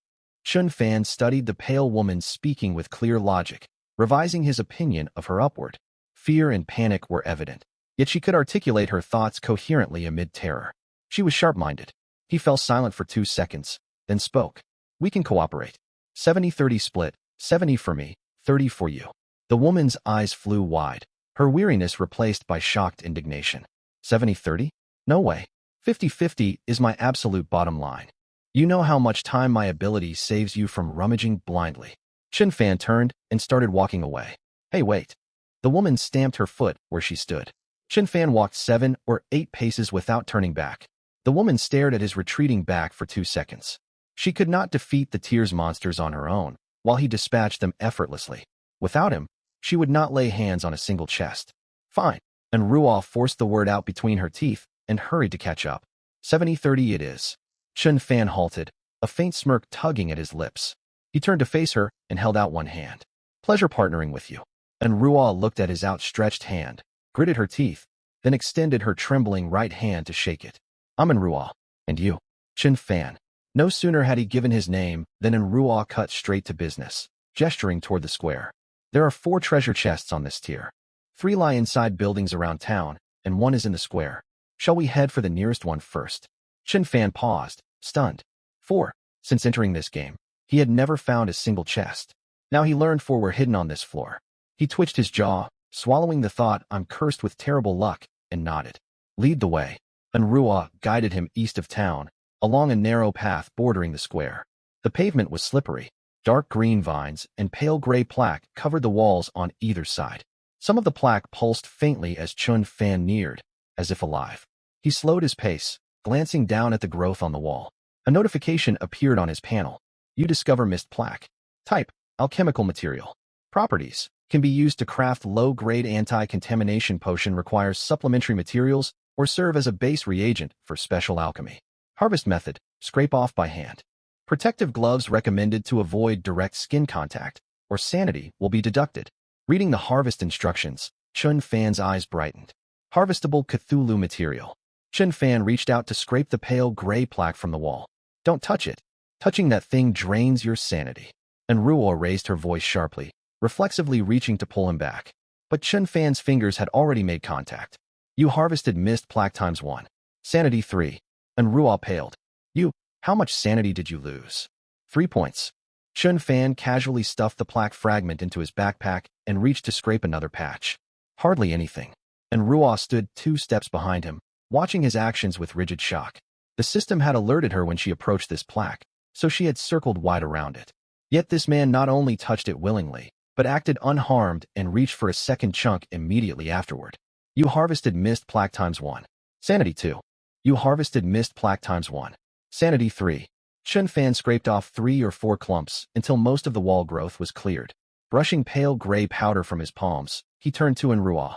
Chun Fan studied the pale woman speaking with clear logic, revising his opinion of her upward. Fear and panic were evident. Yet she could articulate her thoughts coherently amid terror. She was sharp-minded. He fell silent for 2 seconds, then spoke. We can cooperate. 70-30 split, 70 for me, 30 for you. The woman's eyes flew wide, her weariness replaced by shocked indignation. 70-30? No way. 50-50 is my absolute bottom line. You know how much time my ability saves you from rummaging blindly. Chen Fan turned and started walking away. Hey, wait. The woman stamped her foot where she stood. Chen Fan walked 7 or 8 paces without turning back. The woman stared at his retreating back for 2 seconds. She could not defeat the tears monsters on her own, while he dispatched them effortlessly. Without him, she would not lay hands on a single chest. Fine. And Ruoff forced the word out between her teeth and hurried to catch up. 70-30 it is. Chen Fan halted, a faint smirk tugging at his lips. He turned to face her and held out one hand. Pleasure partnering with you. And Ruoff looked at his outstretched hand, gritted her teeth, then extended her trembling right hand to shake it. I'm Ruoff. And you? Chen Fan. No sooner had he given his name than Ruoff cut straight to business, gesturing toward the square. There are 4 treasure chests on this tier. 3 lie inside buildings around town, and 1 is in the square. Shall we head for the nearest one first? Chen Fan paused, stunned. 4. Since entering this game, he had never found a single chest. Now he learned 4 were hidden on this floor. He twitched his jaw, swallowing the thought, I'm cursed with terrible luck, and nodded. Lead the way. And Ruoff guided him east of town, along a narrow path bordering the square. The pavement was slippery. Dark green vines and pale gray plaque covered the walls on either side. Some of the plaque pulsed faintly as Chen Fan neared, as if alive. He slowed his pace, glancing down at the growth on the wall. A notification appeared on his panel. You discover mist plaque. Type, alchemical material. Properties, can be used to craft low-grade anti-contamination potion, requires supplementary materials, or serve as a base reagent for special alchemy. Harvest method, scrape off by hand. Protective gloves recommended to avoid direct skin contact, or sanity will be deducted. Reading the harvest instructions, Chen Fan's eyes brightened. Harvestable Cthulhu material. Chen Fan reached out to scrape the pale gray plaque from the wall. Don't touch it. Touching that thing drains your sanity. And Ruoff raised her voice sharply, reflexively reaching to pull him back. But Chen Fan's fingers had already made contact. You harvested mist plaque times 1. Sanity 3. And Ruoff paled. You, how much sanity did you lose? 3 points. Chen Fan casually stuffed the plaque fragment into his backpack and reached to scrape another patch. Hardly anything. And Ruoff stood 2 steps behind him, watching his actions with rigid shock. The system had alerted her when she approached this plaque, so she had circled wide around it. Yet this man not only touched it willingly, but acted unharmed and reached for a second chunk immediately afterward. You harvested mist plaque times 1. Sanity 2. You harvested mist plaque times 1. Sanity 3. Chen Fan scraped off 3 or 4 clumps until most of the wall growth was cleared. Brushing pale gray powder from his palms, he turned to Ruoff.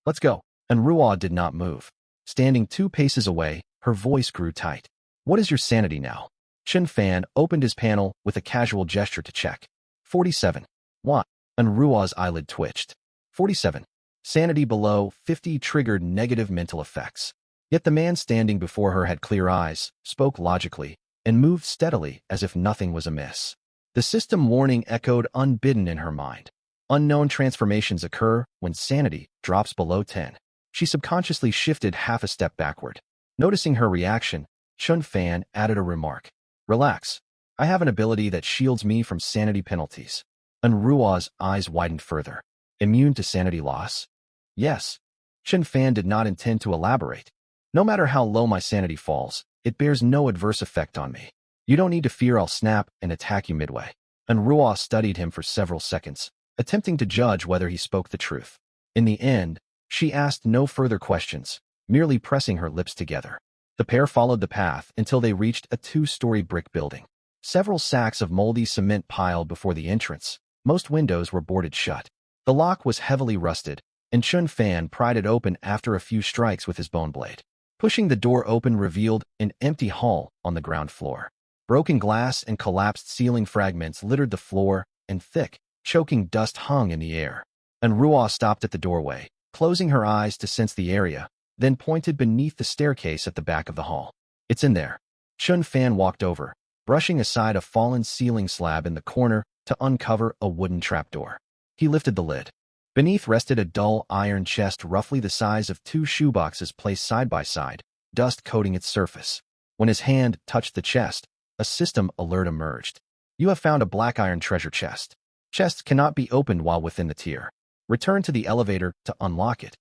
Let's go. And Ruoff did not move. Standing 2 paces away, her voice grew tight. What is your sanity now? Chen Fan opened his panel with a casual gesture to check. 47. What? And Ruoff's eyelid twitched. 47. Sanity below 50 triggered negative mental effects. Yet the man standing before her had clear eyes, spoke logically, and moved steadily as if nothing was amiss. The system warning echoed unbidden in her mind. Unknown transformations occur when sanity drops below 10. She subconsciously shifted half a step backward. Noticing her reaction, Chen Fan added a remark. Relax. I have an ability that shields me from sanity penalties. And Ruoff's eyes widened further. Immune to sanity loss? Yes. Chen Fan did not intend to elaborate. No matter how low my sanity falls, it bears no adverse effect on me. You don't need to fear I'll snap and attack you midway. And Ruoff studied him for several seconds, attempting to judge whether he spoke the truth. In the end, she asked no further questions, merely pressing her lips together. The pair followed the path until they reached a 2-story brick building. Several sacks of moldy cement piled before the entrance. Most windows were boarded shut. The lock was heavily rusted, and Chen Fan pried it open after a few strikes with his bone blade. Pushing the door open revealed an empty hall on the ground floor. Broken glass and collapsed ceiling fragments littered the floor, and thick, choking dust hung in the air. And Ruoff stopped at the doorway, closing her eyes to sense the area, then pointed beneath the staircase at the back of the hall. It's in there. Chen Fan walked over, brushing aside a fallen ceiling slab in the corner to uncover a wooden trapdoor. He lifted the lid. Beneath rested a dull iron chest roughly the size of two shoeboxes placed side by side, dust coating its surface. When his hand touched the chest, a system alert emerged. You have found a black iron treasure chest. Chests cannot be opened while within the tier. Return to the elevator to unlock it.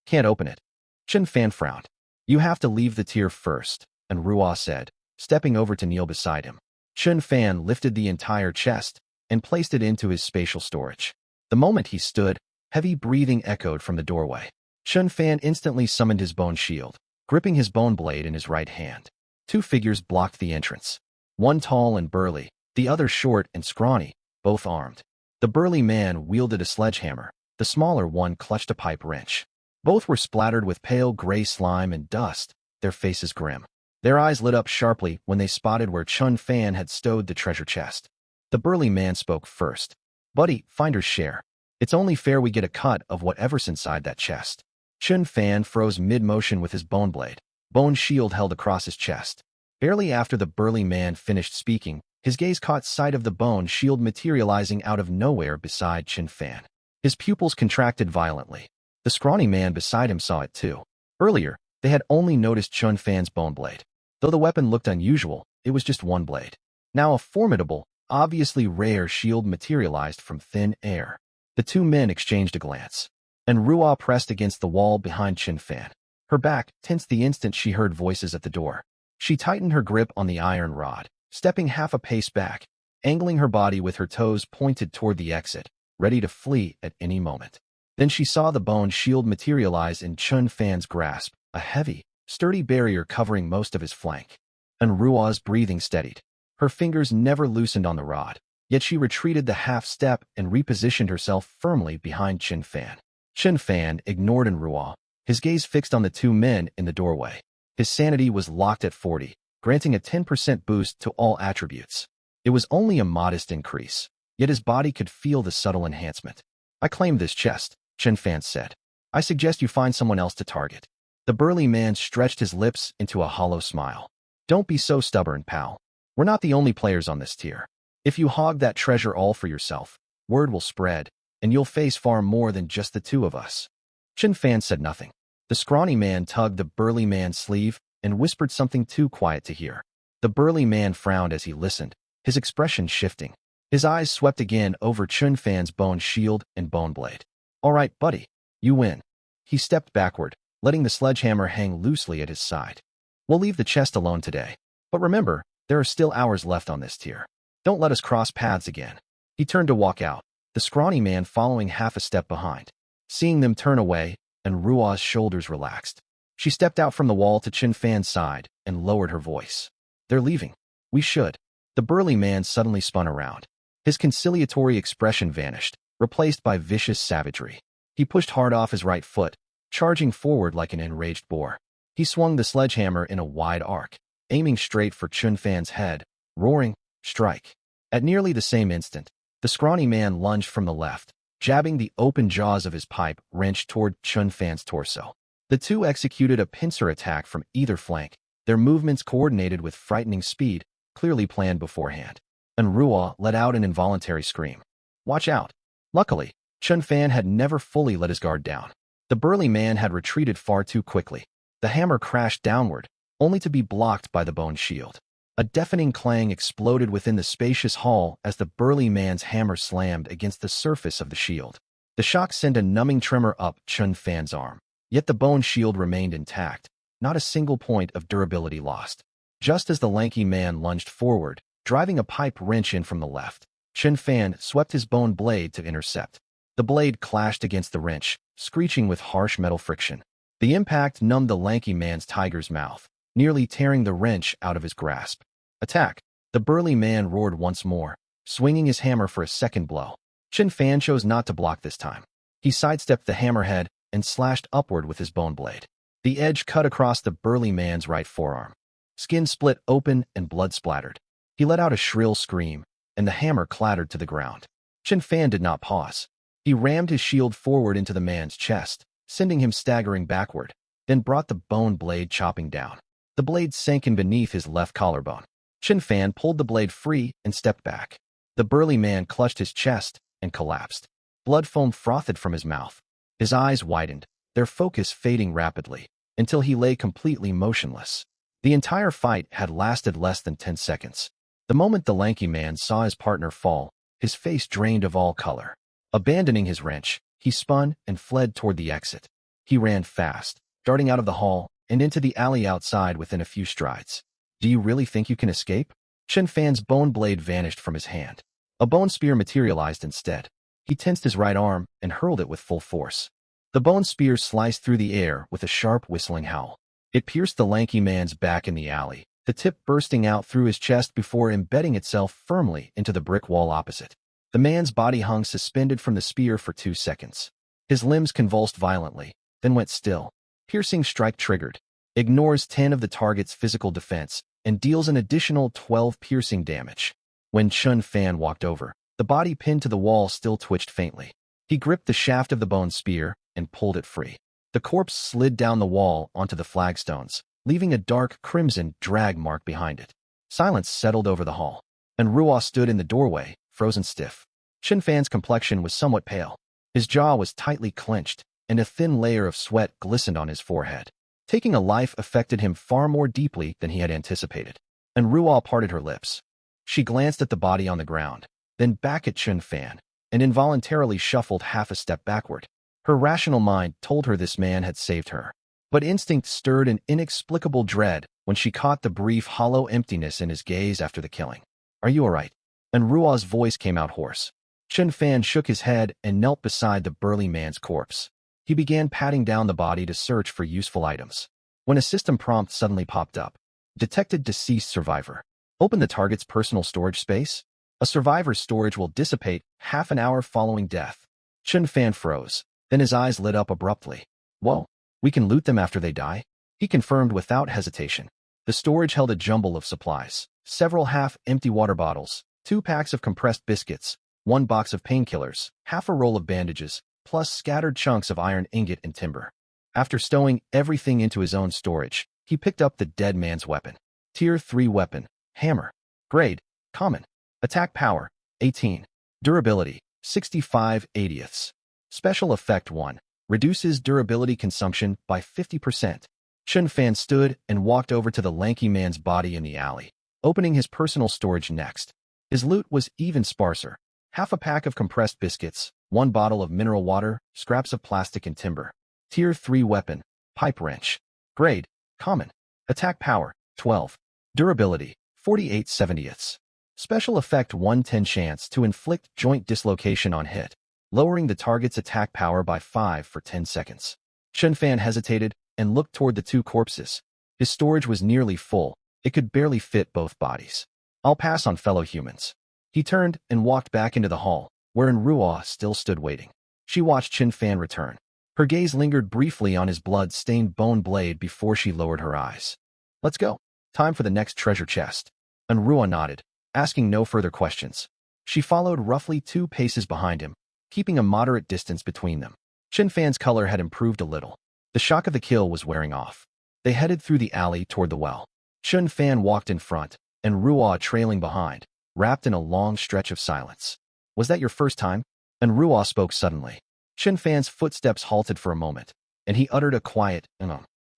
Can't open it. Chen Fan frowned. You have to leave the tier first, and Ruo said, stepping over to kneel beside him. Chen Fan lifted the entire chest and placed it into his spatial storage. The moment he stood, heavy breathing echoed from the doorway. Chen Fan instantly summoned his bone shield, gripping his bone blade in his right hand. Two figures blocked the entrance. One tall and burly, the other short and scrawny, both armed. The burly man wielded a sledgehammer. The smaller one clutched a pipe wrench. Both were splattered with pale gray slime and dust, their faces grim. Their eyes lit up sharply when they spotted where Chen Fan had stowed the treasure chest. The burly man spoke first. Buddy, finder's share. It's only fair we get a cut of whatever's inside that chest. Chen Fan froze mid-motion with his bone blade, bone shield held across his chest. Barely after the burly man finished speaking, his gaze caught sight of the bone shield materializing out of nowhere beside Chen Fan. His pupils contracted violently. The scrawny man beside him saw it too. Earlier, they had only noticed Chen Fan's bone blade. Though the weapon looked unusual, it was just one blade. Now a formidable, obviously rare shield materialized from thin air. The two men exchanged a glance, and Ruo pressed against the wall behind Chen Fan. Her back tensed the instant she heard voices at the door. She tightened her grip on the iron rod, stepping half a pace back, angling her body with her toes pointed toward the exit, ready to flee at any moment. Then she saw the bone shield materialize in Chen Fan's grasp, a heavy, sturdy barrier covering most of his flank. And Ruo's breathing steadied. Her fingers never loosened on the rod, yet she retreated the half-step and repositioned herself firmly behind Chen Fan. Chen Fan ignored Ruo, his gaze fixed on the two men in the doorway. His sanity was locked at 40, granting a 10% boost to all attributes. It was only a modest increase, yet his body could feel the subtle enhancement. I claim this chest, Chen Fan said. I suggest you find someone else to target. The burly man stretched his lips into a hollow smile. Don't be so stubborn, pal. We're not the only players on this tier. If you hog that treasure all for yourself, word will spread, and you'll face far more than just the two of us. Chen Fan said nothing. The scrawny man tugged the burly man's sleeve and whispered something too quiet to hear. The burly man frowned as he listened, his expression shifting. His eyes swept again over Chen Fan's bone shield and bone blade. All right, buddy, you win. He stepped backward, letting the sledgehammer hang loosely at his side. We'll leave the chest alone today. But remember, there are still hours left on this tier. Don't let us cross paths again. He turned to walk out, the scrawny man following half a step behind. Seeing them turn away, and Ruo's shoulders relaxed. She stepped out from the wall to Chen Fan's side and lowered her voice. They're leaving. We should. The burly man suddenly spun around. His conciliatory expression vanished, replaced by vicious savagery. He pushed hard off his right foot, charging forward like an enraged boar. He swung the sledgehammer in a wide arc, aiming straight for Chen Fan's head, roaring, strike. At nearly the same instant, the scrawny man lunged from the left, jabbing the open jaws of his pipe wrenched toward Chen Fan's torso. The two executed a pincer attack from either flank, their movements coordinated with frightening speed, clearly planned beforehand. And Ruo let out an involuntary scream. Watch out. Luckily, Chen Fan had never fully let his guard down. The burly man had retreated far too quickly. The hammer crashed downward, only to be blocked by the bone shield. A deafening clang exploded within the spacious hall as the burly man's hammer slammed against the surface of the shield. The shock sent a numbing tremor up Chen Fan's arm. Yet the bone shield remained intact, not a single point of durability lost. Just as the lanky man lunged forward, driving a pipe wrench in from the left, Chen Fan swept his bone blade to intercept. The blade clashed against the wrench, screeching with harsh metal friction. The impact numbed the lanky man's tiger's mouth, nearly tearing the wrench out of his grasp. Attack! The burly man roared once more, swinging his hammer for a second blow. Chen Fan chose not to block this time. He sidestepped the hammerhead and slashed upward with his bone blade. The edge cut across the burly man's right forearm. Skin split open and blood splattered. He let out a shrill scream, and the hammer clattered to the ground. Chen Fan did not pause. He rammed his shield forward into the man's chest, sending him staggering backward, then brought the bone blade chopping down. The blade sank in beneath his left collarbone. Chen Fan pulled the blade free and stepped back. The burly man clutched his chest and collapsed. Blood foam frothed from his mouth. His eyes widened, their focus fading rapidly, until he lay completely motionless. The entire fight had lasted less than 10 seconds. The moment the lanky man saw his partner fall, his face drained of all color. Abandoning his wrench, he spun and fled toward the exit. He ran fast, darting out of the hall and into the alley outside within a few strides. Do you really think you can escape? Chen Fan's bone blade vanished from his hand. A bone spear materialized instead. He tensed his right arm and hurled it with full force. The bone spear sliced through the air with a sharp whistling howl. It pierced the lanky man's back in the alley, the tip bursting out through his chest before embedding itself firmly into the brick wall opposite. The man's body hung suspended from the spear for 2 seconds. His limbs convulsed violently, then went still. Piercing strike triggered. Ignores 10 of the target's physical defense and deals an additional 12 piercing damage. When Chen Fan walked over, the body pinned to the wall still twitched faintly. He gripped the shaft of the bone spear and pulled it free. The corpse slid down the wall onto the flagstones, leaving a dark crimson drag mark behind it. Silence settled over the hall, and Ruo stood in the doorway, frozen stiff. Chen Fan's complexion was somewhat pale. His jaw was tightly clenched, and a thin layer of sweat glistened on his forehead. Taking a life affected him far more deeply than he had anticipated, and Ruo parted her lips. She glanced at the body on the ground, then back at Chen Fan, and involuntarily shuffled half a step backward. Her rational mind told her this man had saved her, but instinct stirred an inexplicable dread when she caught the brief hollow emptiness in his gaze after the killing. Are you all right? And Ruo's voice came out hoarse. Chen Fan shook his head and knelt beside the burly man's corpse. He began patting down the body to search for useful items, when a system prompt suddenly popped up. Detected deceased survivor. Open the target's personal storage space. A survivor's storage will dissipate half an hour following death. Chen Fan froze. Then his eyes lit up abruptly. Whoa, we can loot them after they die? He confirmed without hesitation. The storage held a jumble of supplies, several half-empty water bottles, 2 packs of compressed biscuits, 1 box of painkillers, half a roll of bandages, plus scattered chunks of iron ingot and timber. After stowing everything into his own storage, he picked up the dead man's weapon. Tier 3 weapon, hammer. Grade, common. Attack power, 18. Durability, 65/80ths. Special effect 1. Reduces durability consumption by 50%. Chen Fan stood and walked over to the lanky man's body in the alley, opening his personal storage next. His loot was even sparser. Half a pack of compressed biscuits, 1 bottle of mineral water, scraps of plastic and timber. Tier 3 weapon, pipe wrench. Grade, common. Attack power, 12. Durability, 48/70ths. Special effect 1. 10 chance to inflict joint dislocation on hit, lowering the target's attack power by 5 for 10 seconds. Chen Fan hesitated and looked toward the 2 corpses. His storage was nearly full. It could barely fit both bodies. I'll pass on fellow humans. He turned and walked back into the hall, wherein Ruo still stood waiting. She watched Chen Fan return. Her gaze lingered briefly on his blood-stained bone blade before she lowered her eyes. Let's go. Time for the next treasure chest. And Ruo nodded, asking no further questions. She followed roughly 2 paces behind him, keeping a moderate distance between them. Chen Fan's color had improved a little. The shock of the kill was wearing off. They headed through the alley toward the well. Chen Fan walked in front, and Ruo trailing behind, wrapped in a long stretch of silence. Was that your first time? And Ruo spoke suddenly. Chen Fan's footsteps halted for a moment, and he uttered a quiet, and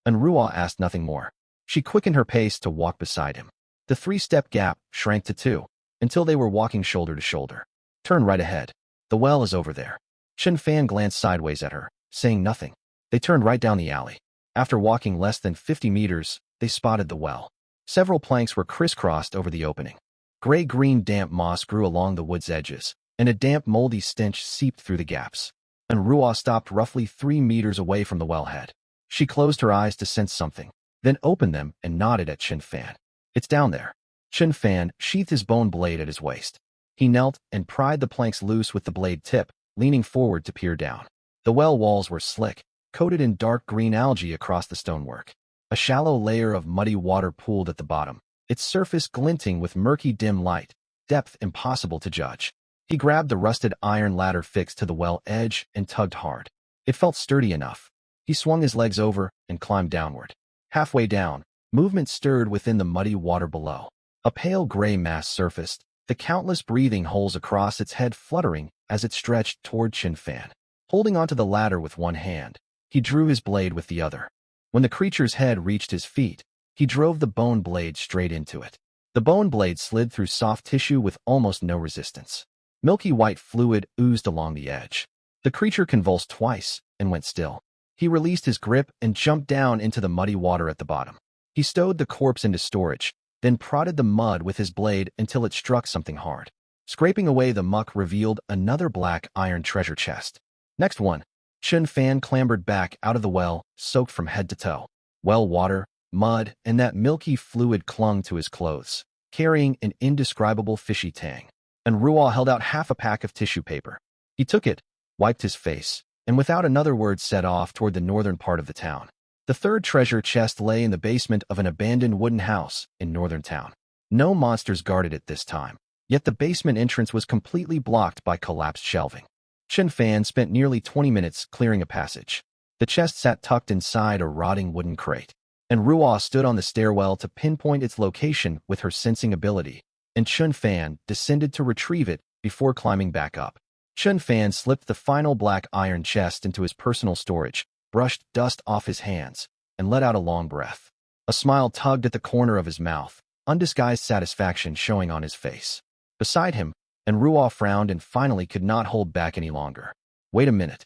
Ruo asked nothing more. She quickened her pace to walk beside him. The 3-step gap shrank to 2, until they were walking shoulder to shoulder. Turn right ahead. The well is over there. Chen Fan glanced sideways at her, saying nothing. They turned right down the alley. After walking less than 50 meters, they spotted the well. Several planks were crisscrossed over the opening. Gray-green damp moss grew along the wood's edges, and a damp moldy stench seeped through the gaps. And Ruo stopped roughly 3 meters away from the wellhead. She closed her eyes to sense something, then opened them and nodded at Chen Fan. It's down there. Chen Fan sheathed his bone blade at his waist. He knelt and pried the planks loose with the blade tip, leaning forward to peer down. The well walls were slick, coated in dark green algae across the stonework. A shallow layer of muddy water pooled at the bottom, its surface glinting with murky dim light, depth impossible to judge. He grabbed the rusted iron ladder fixed to the well edge and tugged hard. It felt sturdy enough. He swung his legs over and climbed downward. Halfway down, movement stirred within the muddy water below. A pale gray mass surfaced, the countless breathing holes across its head fluttering as it stretched toward Chen Fan. Holding onto the ladder with one hand, he drew his blade with the other. When the creature's head reached his feet, he drove the bone blade straight into it. The bone blade slid through soft tissue with almost no resistance. Milky white fluid oozed along the edge. The creature convulsed twice and went still. He released his grip and jumped down into the muddy water at the bottom. He stowed the corpse into storage, then prodded the mud with his blade until it struck something hard. Scraping away the muck revealed another black iron treasure chest. Next one. Chen Fan clambered back out of the well, soaked from head to toe. Well water, mud, and that milky fluid clung to his clothes, carrying an indescribable fishy tang. And Ruoh held out half a pack of tissue paper. He took it, wiped his face, and without another word set off toward the northern part of the town. The third treasure chest lay in the basement of an abandoned wooden house in northern town. No monsters guarded it this time, yet the basement entrance was completely blocked by collapsed shelving. Chen Fan spent nearly 20 minutes clearing a passage. The chest sat tucked inside a rotting wooden crate, and Ruoh stood on the stairwell to pinpoint its location with her sensing ability, and Chen Fan descended to retrieve it before climbing back up. Chen Fan slipped the final black iron chest into his personal storage, brushed dust off his hands, and let out a long breath. A smile tugged at the corner of his mouth, undisguised satisfaction showing on his face. Beside him, and Ruoh frowned and finally could not hold back any longer. Wait a minute.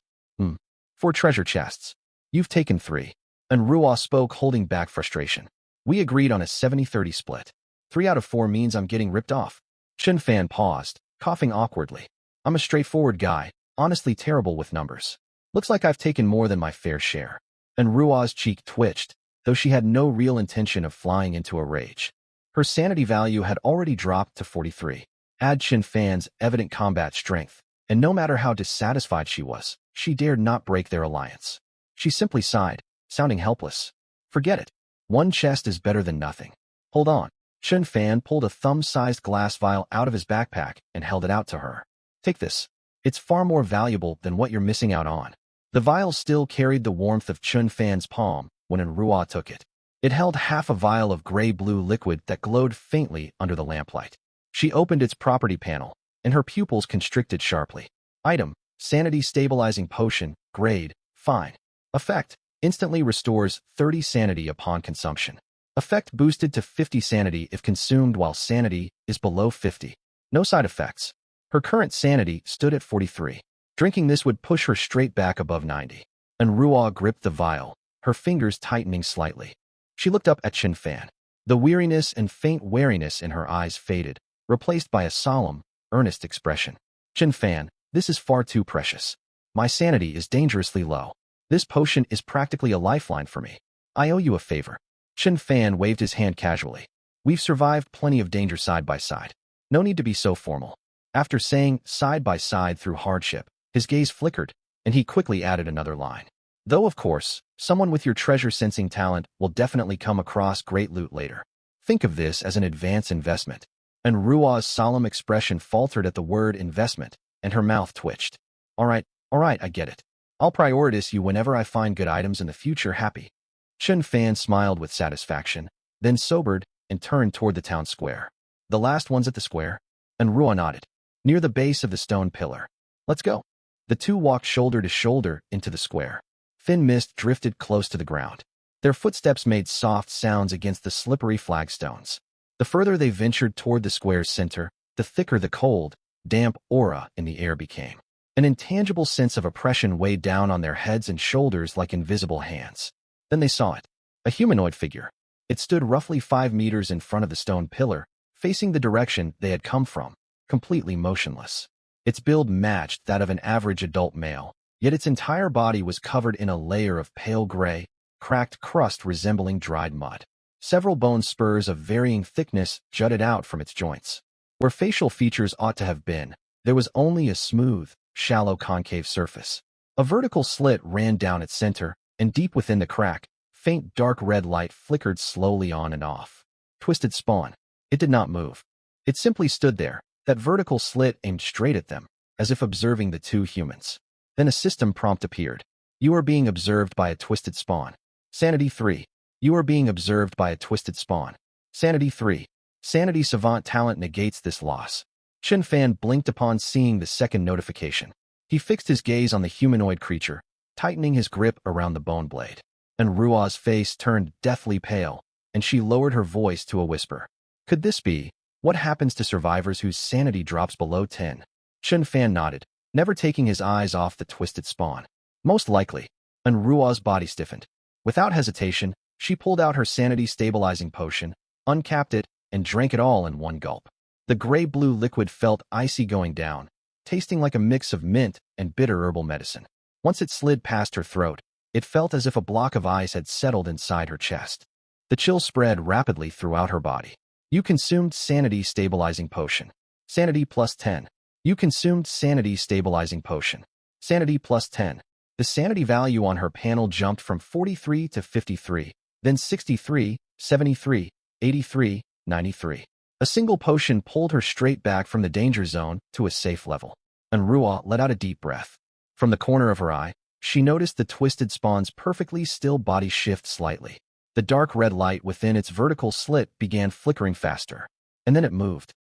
4 treasure chests. You've taken 3. And Ruoh spoke, holding back frustration. We agreed on a 70-30 split. 3 out of 4 means I'm getting ripped off. Chen Fan paused, coughing awkwardly. I'm a straightforward guy, honestly terrible with numbers. Looks like I've taken more than my fair share. And Ruoh's cheek twitched, though she had no real intention of flying into a rage. Her sanity value had already dropped to 43. Add Chen Fan's evident combat strength, and no matter how dissatisfied she was, she dared not break their alliance. She simply sighed, sounding helpless. Forget it. 1 chest is better than nothing. Hold on. Chen Fan pulled a thumb-sized glass vial out of his backpack and held it out to her. Take this. It's far more valuable than what you're missing out on. The vial still carried the warmth of Chen Fan's palm when Ruoh took it. It held half a vial of gray-blue liquid that glowed faintly under the lamplight. She opened its property panel, and her pupils constricted sharply. Item: Sanity Stabilizing Potion, Grade, Fine. Effect: Instantly restores 30 sanity upon consumption. Effect boosted to 50 sanity if consumed while sanity is below 50. No side effects. Her current sanity stood at 43. Drinking this would push her straight back above 90. And Ruoh gripped the vial, her fingers tightening slightly. She looked up at Chen Fan. The weariness and faint wariness in her eyes faded, replaced by a solemn, earnest expression. Chen Fan, this is far too precious. My sanity is dangerously low. This potion is practically a lifeline for me. I owe you a favor. Chen Fan waved his hand casually. We've survived plenty of danger side by side. No need to be so formal. After saying side by side through hardship, his gaze flickered, and he quickly added another line. Though, of course, someone with your treasure-sensing talent will definitely come across great loot later. Think of this as an advance investment. And Ruoh's solemn expression faltered at the word investment, and her mouth twitched. All right, I get it. I'll prioritize you whenever I find good items in the future. Happy. Chen Fan smiled with satisfaction, then sobered and turned toward the town square. The last one's at the square? And Ruoh nodded. Near the base of the stone pillar. Let's go. The two walked shoulder to shoulder into the square. Thin mist drifted close to the ground. Their footsteps made soft sounds against the slippery flagstones. The further they ventured toward the square's center, the thicker the cold, damp aura in the air became. An intangible sense of oppression weighed down on their heads and shoulders like invisible hands. Then they saw it. A humanoid figure. It stood roughly 5 meters in front of the stone pillar, facing the direction they had come from, completely motionless. Its build matched that of an average adult male, yet its entire body was covered in a layer of pale gray, cracked crust resembling dried mud. Several bone spurs of varying thickness jutted out from its joints. Where facial features ought to have been, there was only a smooth, shallow concave surface. A vertical slit ran down its center, and deep within the crack, faint dark red light flickered slowly on and off. Twisted Spawn. It did not move. It simply stood there, that vertical slit aimed straight at them, as if observing the two humans. Then a system prompt appeared. You are being observed by a Twisted Spawn. Sanity 3. You are being observed by a Twisted Spawn. Sanity 3. Sanity Savant talent negates this loss. Chen Fan blinked upon seeing the second notification. He fixed his gaze on the humanoid creature, tightening his grip around the bone blade. And Rua's face turned deathly pale, and she lowered her voice to a whisper. Could this be what happens to survivors whose sanity drops below 10? Chen Fan nodded, never taking his eyes off the twisted spawn. Most likely. And Rua's body stiffened. Without hesitation, she pulled out her sanity-stabilizing potion, uncapped it, and drank it all in one gulp. The gray-blue liquid felt icy going down, tasting like a mix of mint and bitter herbal medicine. Once it slid past her throat, it felt as if a block of ice had settled inside her chest. The chill spread rapidly throughout her body. You consumed sanity-stabilizing potion. Sanity plus 10. You consumed sanity-stabilizing potion. Sanity plus 10. The sanity value on her panel jumped from 43 to 53, then 63, 73, 83, 93. A single potion pulled her straight back from the danger zone to a safe level. And Rua let out a deep breath. From the corner of her eye, she noticed the twisted spawn's perfectly still body shift slightly. The dark red light within its vertical slit began flickering faster. And then it moved.